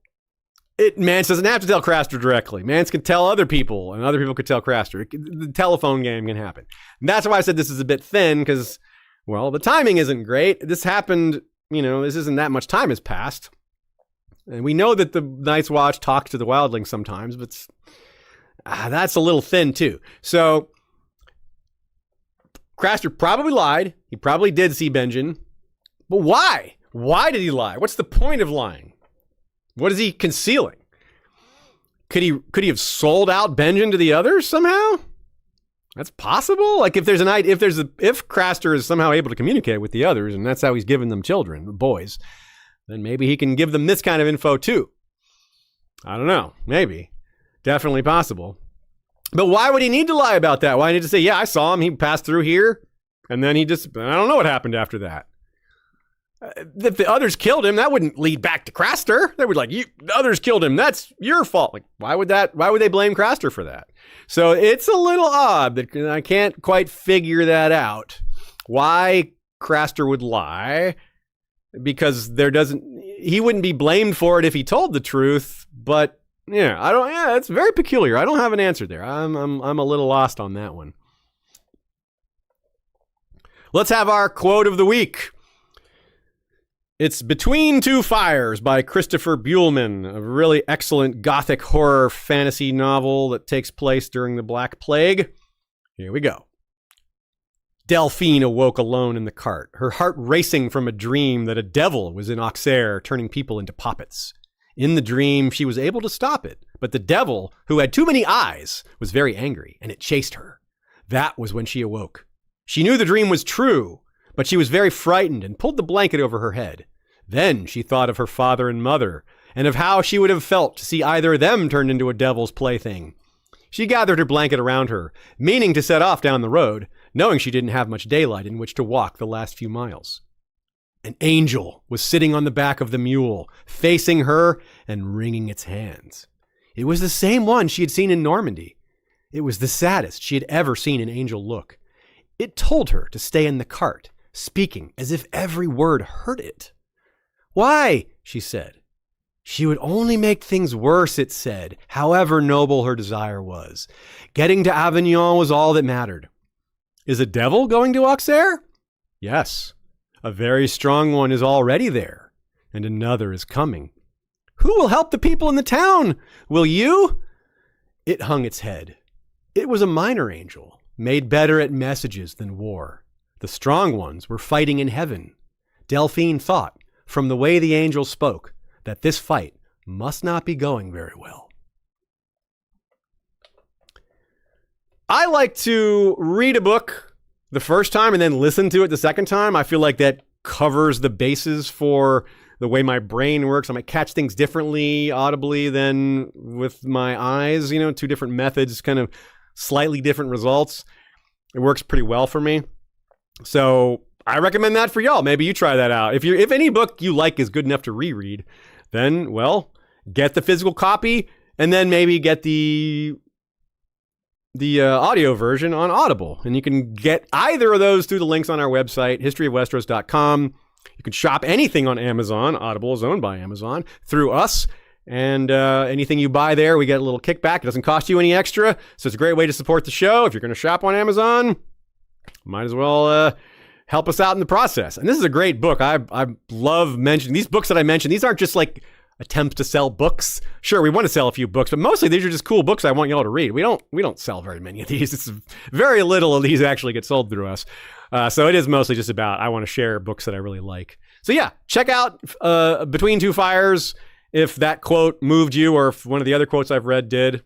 S1: Mance doesn't have to tell Craster directly. Mance can tell other people, and other people could tell Craster. The telephone game can happen. And that's why I said this is a bit thin, because, well, the timing isn't great. This happened, this isn't that much time has passed. And we know that the Night's Watch talks to the wildlings sometimes, but that's a little thin too. So Craster probably lied. He probably did see Benjen. But why? Why did he lie? What's the point of lying? What is he concealing? Could he have sold out Benjen to the others somehow? That's possible. Like if Craster is somehow able to communicate with the others, and that's how he's giving them children, the boys, then maybe he can give them this kind of info too. I don't know. Maybe. Definitely possible. But why would he need to lie about that? Why need to say, yeah, I saw him. He passed through here. And then I don't know what happened after that. If the others killed him, that wouldn't lead back to Craster. They would the others killed him. That's your fault. Like, why would they blame Craster for that? So it's a little odd that I can't quite figure that out. Why Craster would lie? Because he wouldn't be blamed for it if he told the truth, but it's very peculiar. I don't have an answer there. I'm a little lost on that one. Let's have our quote of the week. It's Between Two Fires by Christopher Buehlman, a really excellent gothic horror fantasy novel that takes place during the Black Plague. Here we go. Delphine awoke alone in the cart, her heart racing from a dream that a devil was in Auxerre turning people into puppets. In the dream, she was able to stop it, but the devil, who had too many eyes, was very angry, and it chased her. That was when she awoke. She knew the dream was true, but she was very frightened and pulled the blanket over her head. Then she thought of her father and mother, and of how she would have felt to see either of them turned into a devil's plaything. She gathered her blanket around her, meaning to set off down the road, knowing she didn't have much daylight in which to walk the last few miles. An angel was sitting on the back of the mule, facing her and wringing its hands. It was the same one she had seen in Normandy. It was the saddest she had ever seen an angel look. It told her to stay in the cart, speaking as if every word hurt it. Why? She said. She would only make things worse, it said, however noble her desire was. Getting to Avignon was all that mattered. Is a devil going to Auxerre? Yes. A very strong one is already there, and another is coming. Who will help the people in the town? Will you? It hung its head. It was a minor angel, made better at messages than war. The strong ones were fighting in heaven. Delphine thought, from the way the angel spoke, that this fight must not be going very well. I like to read a book the first time and then listen to it the second time. I feel like that covers the bases for the way my brain works. I might catch things differently audibly than with my eyes, two different methods, kind of slightly different results. It works pretty well for me. So I recommend that for y'all. Maybe you try that out. If any book you like is good enough to reread, then, well, get the physical copy and then maybe get the audio version on Audible. And you can get either of those through the links on our website, historyofwesteros.com. You can shop anything on Amazon. Audible is owned by Amazon through us. And anything you buy there, we get a little kickback. It doesn't cost you any extra. So it's a great way to support the show. If you're going to shop on Amazon, might as well help us out in the process. And this is a great book. I love mentioning these books that I mentioned. These aren't just like attempts to sell books. Sure, we want to sell a few books, but mostly these are just cool books I want y'all to read. We don't sell very many of these. It's very little of these actually get sold through us. So it is mostly just about, I want to share books that I really like. So yeah, check out Between Two Fires if that quote moved you or if one of the other quotes I've read did.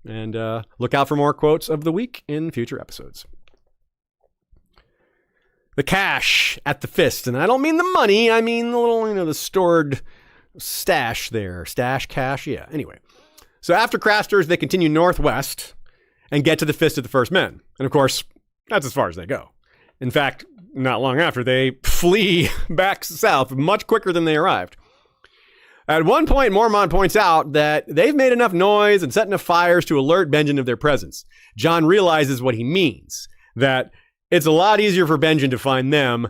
S1: And look out for more quotes of the week in future episodes. The cash at the fist. And I don't mean the money. I mean the little, the stored stash there. Stash, cash, yeah. Anyway. So after Craster's, they continue northwest and get to the Fist of the First Men. And of course, that's as far as they go. In fact, not long after, they flee back south much quicker than they arrived. At one point, Mormont points out that they've made enough noise and set enough fires to alert Benjen of their presence. John realizes what he means, that it's a lot easier for Benjen to find them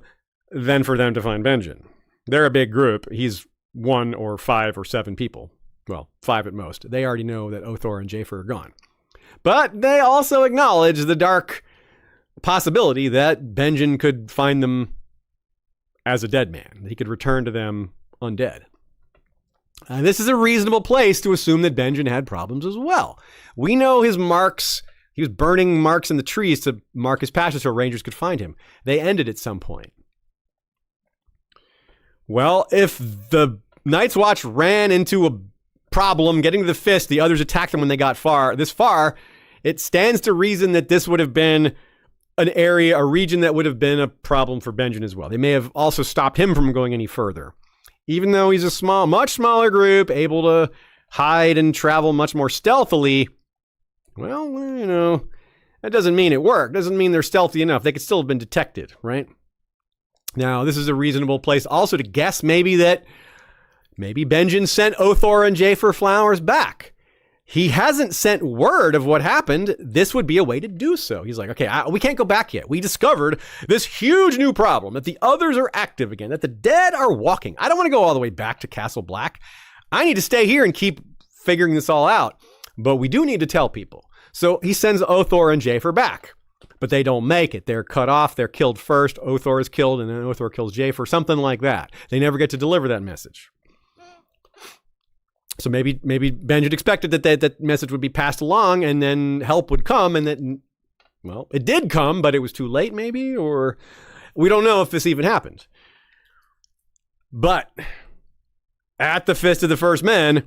S1: than for them to find Benjen. They're a big group. He's 1 or 5 or 7 people. Well, 5 at most. They already know that Othor and Jafer are gone. But they also acknowledge the dark possibility that Benjen could find them as a dead man. He could return to them undead. And this is a reasonable place to assume that Benjen had problems as well. We know his marks. He was burning marks in the trees to mark his passage so rangers could find him. They ended at some point. Well, if the Night's Watch ran into a problem getting to the fist, the others attacked them when they got this far, it stands to reason that this would have been a region that would have been a problem for Benjen as well. They may have also stopped him from going any further. Even though he's a much smaller group, able to hide and travel much more stealthily, well, that doesn't mean it worked. Doesn't mean they're stealthy enough. They could still have been detected, right? Now, this is a reasonable place also to guess maybe Benjen sent Othor and Jafer flowers back. He hasn't sent word of what happened. This would be a way to do so. He's like, okay, we can't go back yet. We discovered this huge new problem, that the others are active again, that the dead are walking. I don't want to go all the way back to Castle Black. I need to stay here and keep figuring this all out. But we do need to tell people. So he sends Othor and Jafer back. But they don't make it. They're cut off. They're killed first. Othor is killed, and then Othor kills Jafer. Something like that. They never get to deliver that message. So maybe Benjen expected that message would be passed along and then help would come, and that, well, it did come, but it was too late maybe, or we don't know if this even happened. But at the Fist of the First Men,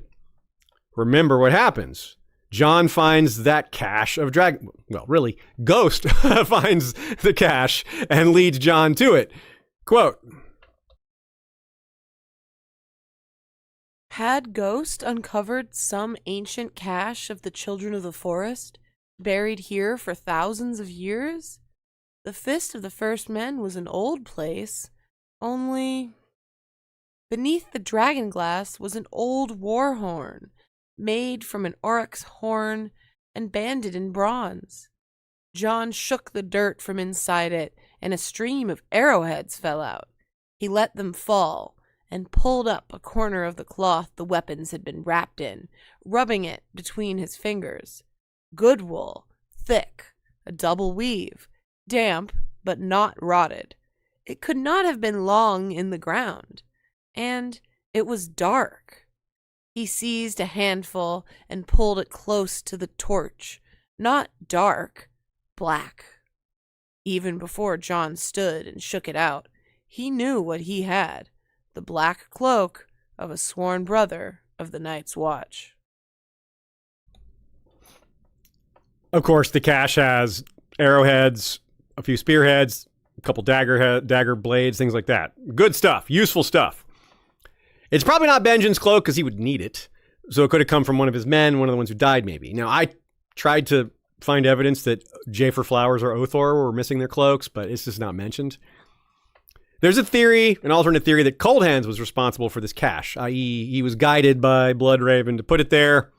S1: remember what happens. Jon finds that cache of dragon. Well, really, Ghost finds the cache and leads Jon to it. Quote,
S2: "Had Ghost uncovered some ancient cache of the Children of the Forest, buried here for thousands of years? The Fist of the First Men was an old place, only beneath the dragon glass was an old war horn, made from an oryx horn and banded in bronze. Jon shook the dirt from inside it, and a stream of arrowheads fell out. He let them fall, and pulled up a corner of the cloth the weapons had been wrapped in, rubbing it between his fingers. Good wool, thick, a double weave, damp but not rotted. It could not have been long in the ground, and it was dark. He seized a handful and pulled it close to the torch. Not dark, black. Even before Jon stood and shook it out, he knew what he had. The black cloak of a sworn brother of the Night's Watch."
S1: Of course, the cache has arrowheads, a few spearheads, a couple dagger blades, things like that. Good stuff, useful stuff. It's probably not Benjen's cloak because he would need it. So it could have come from one of his men, one of the ones who died maybe. Now, I tried to find evidence that Jafer Flowers or Othor were missing their cloaks, but it's just not mentioned. There's a theory, an alternate theory, that Cold Hands was responsible for this cache, i.e. he was guided by Bloodraven to put it there.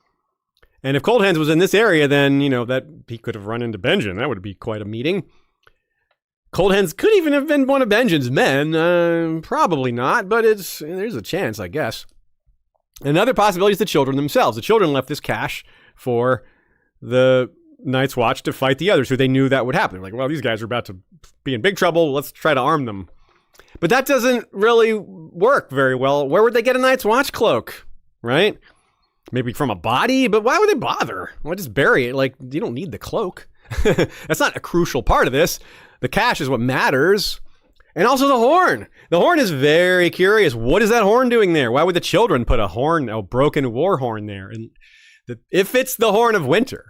S1: And if Cold Hands was in this area, then, that he could have run into Benjen. That would be quite a meeting. Cold Hands could even have been one of Benjen's men. Probably not, but there's a chance, I guess. Another possibility is the children themselves. The children left this cache for the Night's Watch to fight the others, who they knew that would happen. They're like, well, these guys are about to be in big trouble. Let's try to arm them. But that doesn't really work very well. Where would they get a Night's Watch cloak, right? Maybe from a body, but why would they bother? Why just bury it? Like, you don't need the cloak. That's not a crucial part of this. The cache is what matters. And also the horn. The horn is very curious. What is that horn doing there? Why would the children put a broken war horn there? And if it's the Horn of Winter,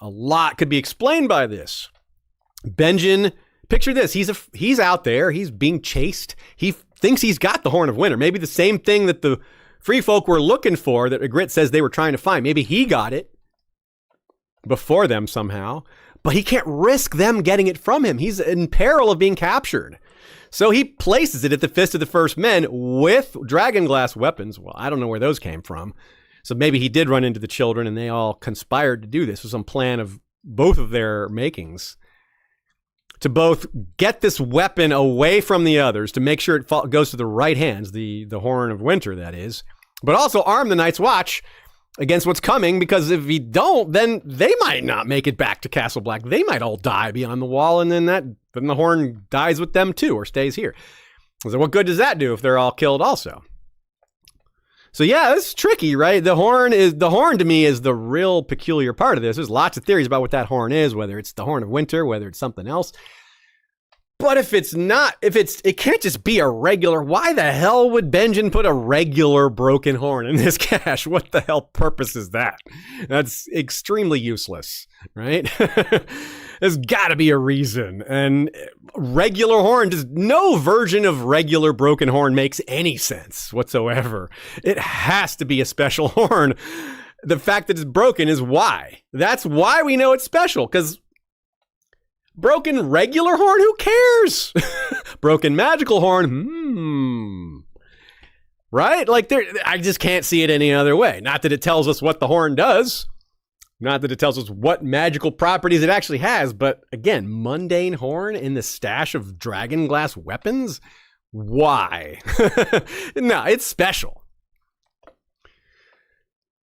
S1: a lot could be explained by this. Benjen, picture this. He's out there. He's being chased. He thinks he's got the Horn of Winter. Maybe the same thing that the free folk were looking for that Ygritte says they were trying to find. Maybe he got it before them somehow, but he can't risk them getting it from him. He's in peril of being captured. So he places it at the Fist of the First Men with dragonglass weapons. Well, I don't know where those came from. So maybe he did run into the children and they all conspired to do this with some plan of both of their makings. to both get this weapon away from the others, to make sure it goes to the right hands, the Horn of Winter, that is, but also arm the Night's Watch against what's coming, because if we don't, then they might not make it back to Castle Black. They might all die beyond the wall, and then the Horn dies with them too, or stays here. So what good does that do if they're all killed also? So yeah, this is tricky, right? The horn to me is the real peculiar part of this. There's lots of theories about what that horn is, whether it's the Horn of Winter, whether it's something else. But if it's not, it can't just be a regular, why the hell would Benjen put a regular broken horn in this cache? What the hell purpose is that? That's extremely useless, right? There's got to be a reason. And regular horn, just no version of regular broken horn makes any sense whatsoever. It has to be a special horn. The fact that it's broken is why. That's why we know it's special, because broken regular horn, who cares? Broken magical horn, right? Like, I just can't see it any other way. Not that it tells us what the horn does. Not that it tells us what magical properties it actually has, but again, mundane horn in the stash of dragon glass weapons? Why? No, it's special.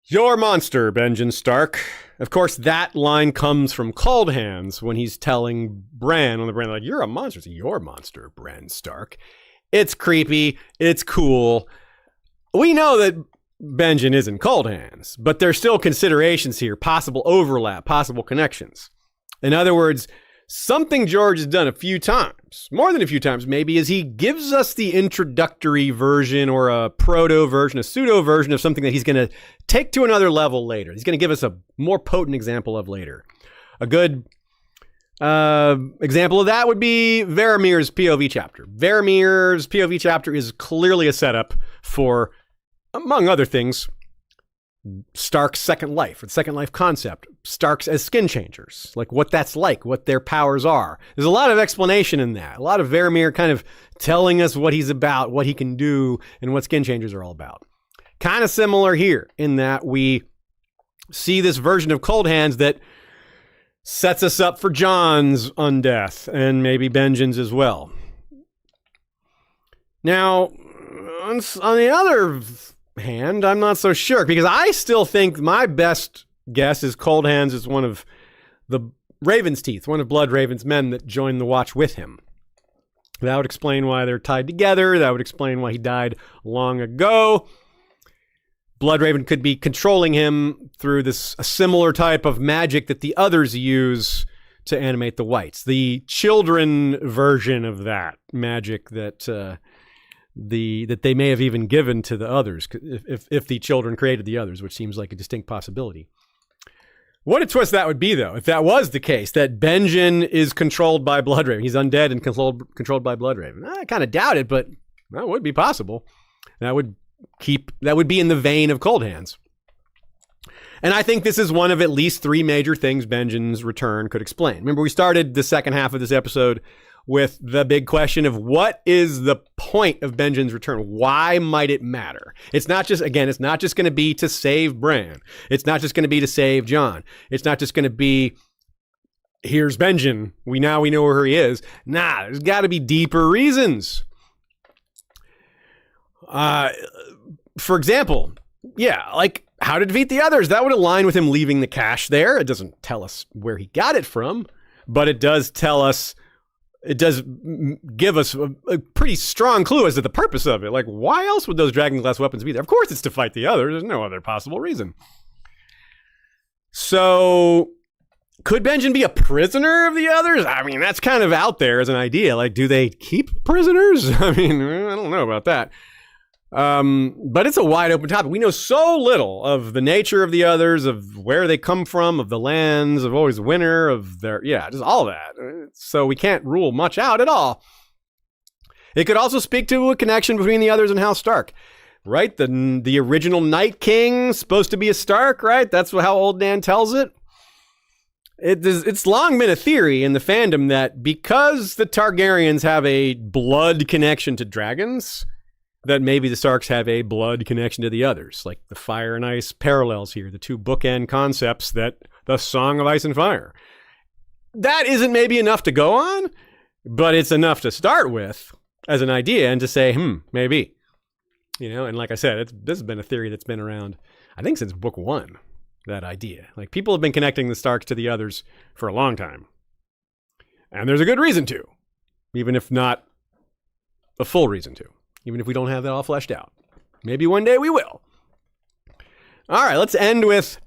S1: Your monster, Benjen Stark. Of course, that line comes from Cold Hands when he's telling Bran on the Bran, like, you're a monster. It's your monster, Bran Stark. It's creepy. It's cool. We know that Benjen isn't Cold Hands, but there's still considerations here, possible overlap, possible connections. In other words, something George has done a few times, more than a few times maybe, is he gives us the introductory version or a proto version, a pseudo version of something that he's going to take to another level later. He's going to give us a more potent example of later. A good example of that would be Varamir's POV chapter. Varamir's POV chapter is clearly a setup for, among other things, Stark's second life, or the second life concept. Starks as skin changers, like what that's like, what their powers are. There's a lot of explanation in that. A lot of Varamir kind of telling us what he's about, what he can do, and what skin changers are all about. Kind of similar here in that we see this version of Cold Hands that sets us up for Jon's undeath, and maybe Benjen's as well. Now, on the other hand, I'm not so sure, because I still think my best guess is Cold Hands is one of the Raven's Teeth, one of Blood Raven's men that joined the Watch with him. That would explain why they're tied together. That would explain why he died long ago. Blood Raven could be controlling him through a similar type of magic that the others use to animate the whites. The children version of that magic that they may have even given to the others, if the children created the others, which seems like a distinct possibility. What a twist that would be, though, if that was the case, that Benjen is controlled by Bloodraven. He's undead and controlled by Bloodraven. I kind of doubt it, but that would be possible. That would be in the vein of Cold Hands. And I think this is one of at least 3 major things Benjen's return could explain. Remember, we started the second half of this episode with the big question of what is the point of Benjen's return? Why might it matter? It's not just going to be to save Bran. It's not just going to be to save Jon. It's not just going to be, here's Benjen. We know where he is. Nah, there's got to be deeper reasons. For example, like how to defeat the others. That would align with him leaving the cache there. It doesn't tell us where he got it from, but it does give us a pretty strong clue as to the purpose of it. Like, why else would those dragon glass weapons be there? Of course it's to fight the others. There's no other possible reason. So, could Benjen be a prisoner of the others? I mean, that's kind of out there as an idea. Like, do they keep prisoners? I mean, I don't know about that. But it's a wide open topic. We know so little of the nature of the others, of where they come from, of the lands, of always winter, of just all that. So we can't rule much out at all. It could also speak to a connection between the others and House Stark, right? The original Night King supposed to be a Stark, right? That's how Old Dan tells it. It's long been a theory in the fandom that because the Targaryens have a blood connection to dragons, that maybe the Starks have a blood connection to the others, like the fire and ice parallels here, the 2 bookend concepts that the Song of Ice and Fire. That isn't maybe enough to go on, but it's enough to start with as an idea and to say, maybe. And like I said, this has been a theory that's been around, I think, since book 1, that idea. Like, people have been connecting the Starks to the others for a long time. And there's a good reason to, even if not a full reason to, even if we don't have that all fleshed out. Maybe one day we will. All right, let's end with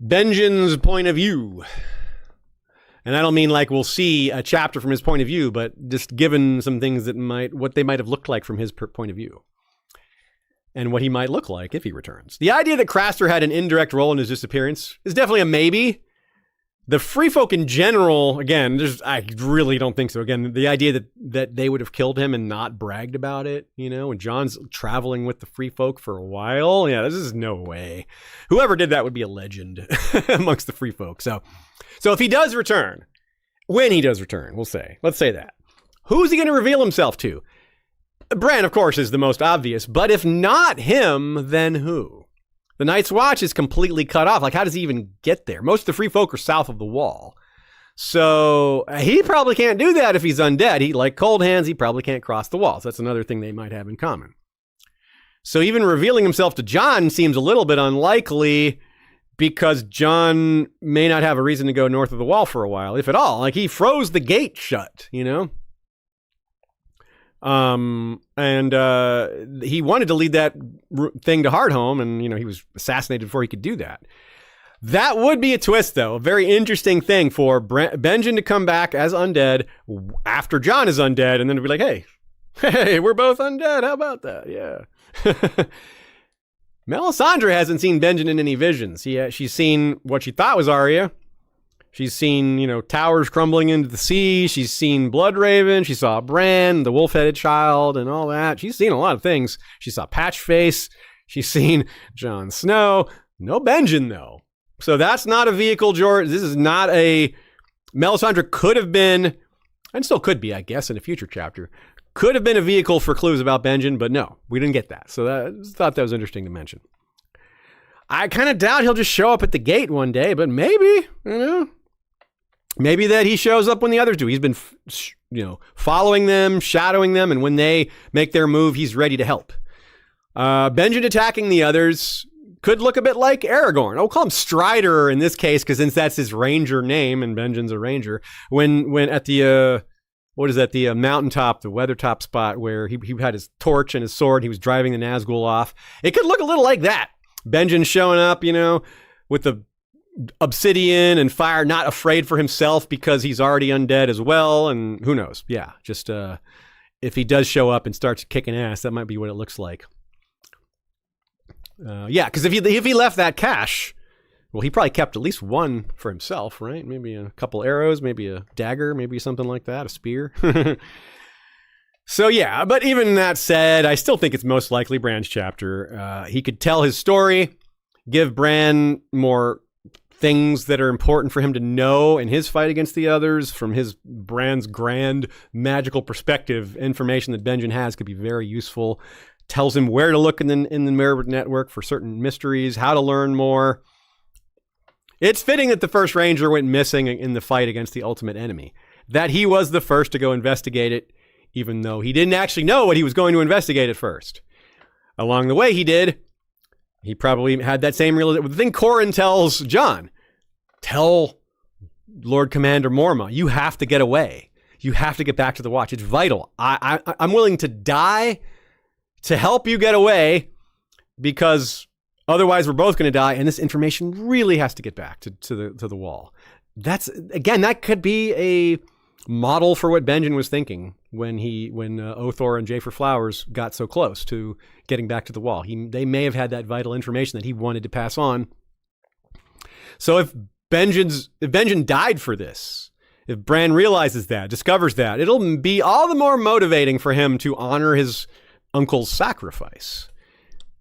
S1: Benjen's point of view. And I don't mean like we'll see a chapter from his point of view, but just given some things that what they might have looked like from his point of view. And what he might look like if he returns. The idea that Craster had an indirect role in his disappearance is definitely a maybe. The free folk in general, again, I really don't think so. Again, the idea that they would have killed him and not bragged about it, and Jon's traveling with the free folk for a while. Yeah, this is no way. Whoever did that would be a legend amongst the free folk. So if he does return, when he does return, let's say that. Who's he going to reveal himself to? Bran, of course, is the most obvious, but if not him, then who? The Night's Watch is completely cut off. Like, how does he even get there? Most of the free folk are south of the wall. So he probably can't do that if he's undead. He, like Cold Hands, he probably can't cross the walls. That's another thing they might have in common. So even revealing himself to Jon seems a little bit unlikely because Jon may not have a reason to go north of the wall for a while, if at all. Like, he froze the gate shut, And he wanted to lead that thing to Hardhome, and he was assassinated before he could do that. That would be a twist, though. A very interesting thing for Benjen to come back as undead after Jon is undead, and then to be like, hey, we're both undead. How about that? Yeah. Melisandre hasn't seen Benjen in any visions. She's seen what she thought was Arya. She's seen, towers crumbling into the sea. She's seen Bloodraven. She saw Bran, the wolf-headed child, and all that. She's seen a lot of things. She saw Patchface. She's seen Jon Snow. No Benjen, though. So that's not a vehicle, George. This is not a... Melisandre could have been, and still could be, I guess, in a future chapter, could have been a vehicle for clues about Benjen, but no, we didn't get that. So I thought that was interesting to mention. I kind of doubt he'll just show up at the gate one day, but maybe, maybe that he shows up when the others do. He's been, following them, shadowing them, and when they make their move, he's ready to help. Benjen attacking the others could look a bit like Aragorn. I'll call him Strider in this case, because since that's his ranger name, and Benjen's a ranger. When at the, the mountaintop, the Weathertop spot, where he had his torch and his sword, he was driving the Nazgul off. It could look a little like that. Benjen showing up, with the obsidian and fire, not afraid for himself because he's already undead as well, and who knows? Yeah, just if he does show up and starts kicking ass, that might be what it looks like. Because if he left that cache, well, he probably kept at least one for himself, right? Maybe a couple arrows, maybe a dagger, maybe something like that, a spear. So yeah, but even that said, I still think it's most likely Bran's chapter. He could tell his story, give Bran more things that are important for him to know in his fight against the others. From Bran's grand magical perspective, information that Benjen has could be very useful. Tells him where to look in the Mirror Network for certain mysteries, how to learn more. It's fitting that the First Ranger went missing in the fight against the ultimate enemy. That he was the first to go investigate it, even though he didn't actually know what he was going to investigate at first. Along the way, he did. He probably had that same realization. The thing Corran tells Jon, tell Lord Commander Morma, you have to get away. You have to get back to the Watch. It's vital. I'm willing to die to help you get away, because otherwise we're both going to die, and this information really has to get back to the Wall. That could be a model for what Benjen was thinking when Othor and Jafer Flowers got so close to getting back to the Wall. They may have had that vital information that he wanted to pass on. So if Benjen died for this, if Bran realizes that, discovers that, it'll be all the more motivating for him to honor his uncle's sacrifice,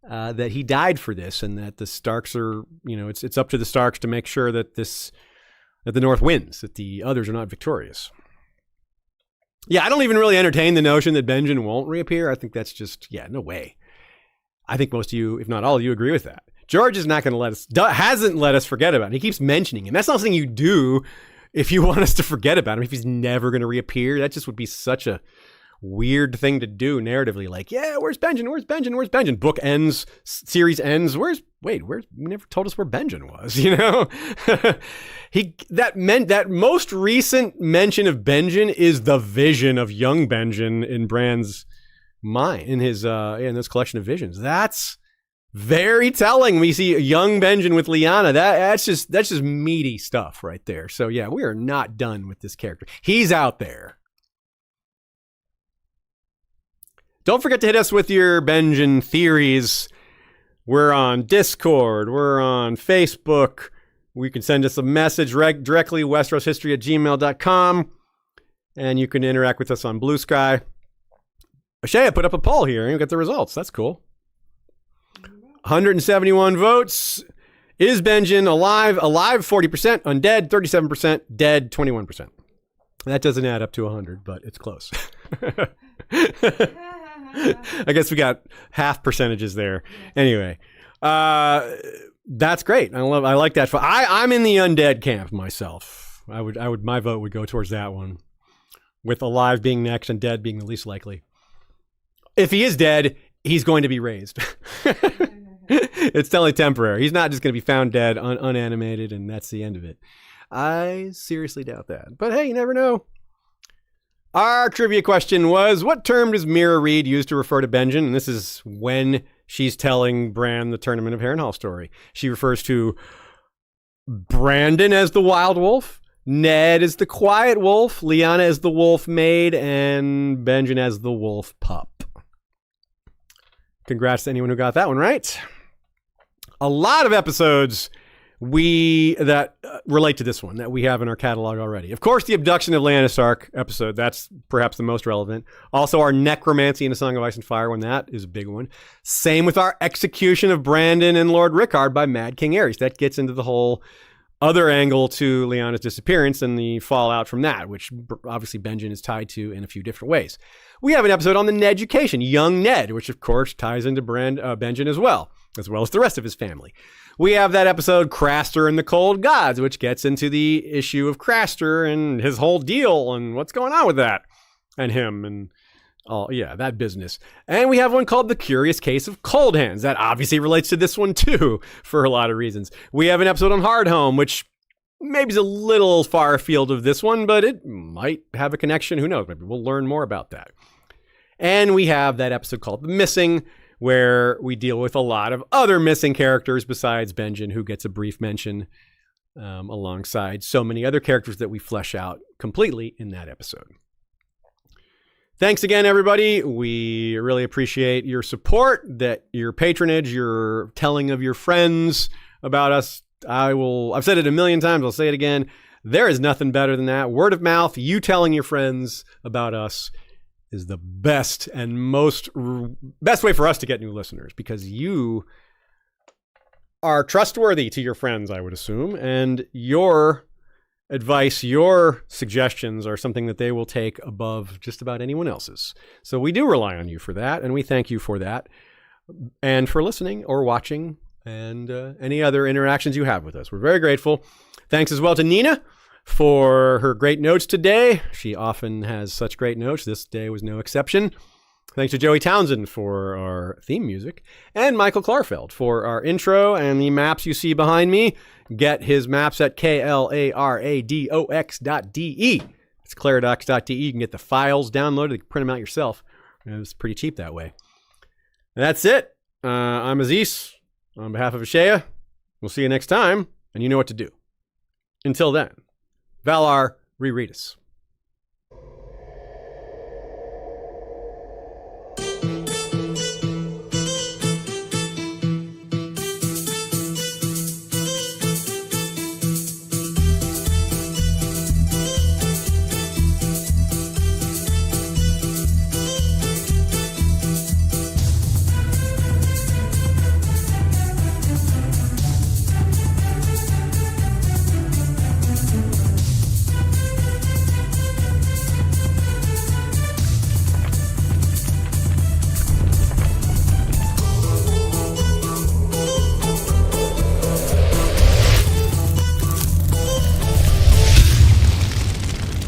S1: that he died for this, and that the Starks are, it's up to the Starks to make sure that the North wins, that the others are not victorious. Yeah, I don't even really entertain the notion that Benjen won't reappear. I think that's just, no way. I think most of you, if not all of you, agree with that. George is not going to hasn't let us forget about it. He keeps mentioning him. That's not something you do if you want us to forget about him, if he's never going to reappear, that just would be such a weird thing to do narratively. Like, yeah, where's Benjen? Where's Benjen? Where's Benjen? Book ends, series ends. Where's you never told us where Benjen was, you know? That most recent mention of Benjen is the vision of young Benjen in Bran's mind, in his in this collection of visions. That's very telling. We see a young Benjen with Lyanna. That's just meaty stuff right there. So yeah, we are not done with this character. He's out there. Don't forget to hit us with your Benjen theories. We're on Discord. We're on Facebook. We can send us a message directly, westeroshistory@gmail.com. And you can interact with us on Blue Sky. Shea put up a poll here and you get the results. That's cool. 171 votes. Is Benjen alive? Alive 40%, undead 37%, dead 21%. That doesn't add up to 100, but it's close. I guess we got half percentages there. Anyway, that's great. I like that. I'm in the undead camp myself. My vote would go towards that one, with alive being next and dead being the least likely. If he is dead, he's going to be raised. It's only temporary. He's not just going to be found dead, unanimated, and that's the end of it. I seriously doubt that. But hey, you never know. Our trivia question was, what term does Mira Reed use to refer to Benjen? And this is when she's telling Bran the Tournament of Harrenhal story. She refers to Brandon as the Wild Wolf, Ned as the Quiet Wolf, Lyanna as the Wolf Maid, and Benjen as the Wolf Pup. Congrats to anyone who got that one right. A lot of episodes that relate to this one that we have in our catalog already. Of course, the abduction of Lyanna Stark episode, that's perhaps the most relevant. Also, our necromancy in A Song of Ice and Fire one, that is a big one. Same with our execution of Brandon and Lord Rickard by Mad King Aerys. That gets into the whole other angle to Lyanna's disappearance and the fallout from that, which obviously Benjen is tied to in a few different ways. We have an episode on the Neducation, young Ned, which of course ties into Benjen as well as the rest of his family. We have that episode, Craster and the Cold Gods, which gets into the issue of Craster and his whole deal and what's going on with that and him and all, yeah, that business. And we have one called The Curious Case of Cold Hands. That obviously relates to this one too, for a lot of reasons. We have an episode on Hardhome, which maybe is a little far afield of this one, but it might have a connection. Who knows? Maybe we'll learn more about that. And we have that episode called The Missing, where we deal with a lot of other missing characters besides Benjen, who gets a brief mention alongside so many other characters that we flesh out completely in that episode. Thanks again, everybody. We really appreciate your support, your patronage, your telling of your friends about us. I've said it a million times. I'll say it again. There is nothing better than that. Word of mouth, you telling your friends about us is the best and best way for us to get new listeners, because you are trustworthy to your friends, I would assume, and your advice, your suggestions are something that they will take above just about anyone else's. So we do rely on you for that, and we thank you for that and for listening or watching and any other interactions you have with us. We're very grateful. Thanks as well to Nina for her great notes today. She often has such great notes. This day was no exception. Thanks to Joey Townsend for our theme music, and Michael Klarfeld for our intro and the maps you see behind me. Get his maps at klaradox.de. It's klaradox.de. You can get the files downloaded. You can print them out yourself. It's pretty cheap that way. And that's it. I'm Aziz. On behalf of Ashea, we'll see you next time, and you know what to do. Until then, Valar, reread us.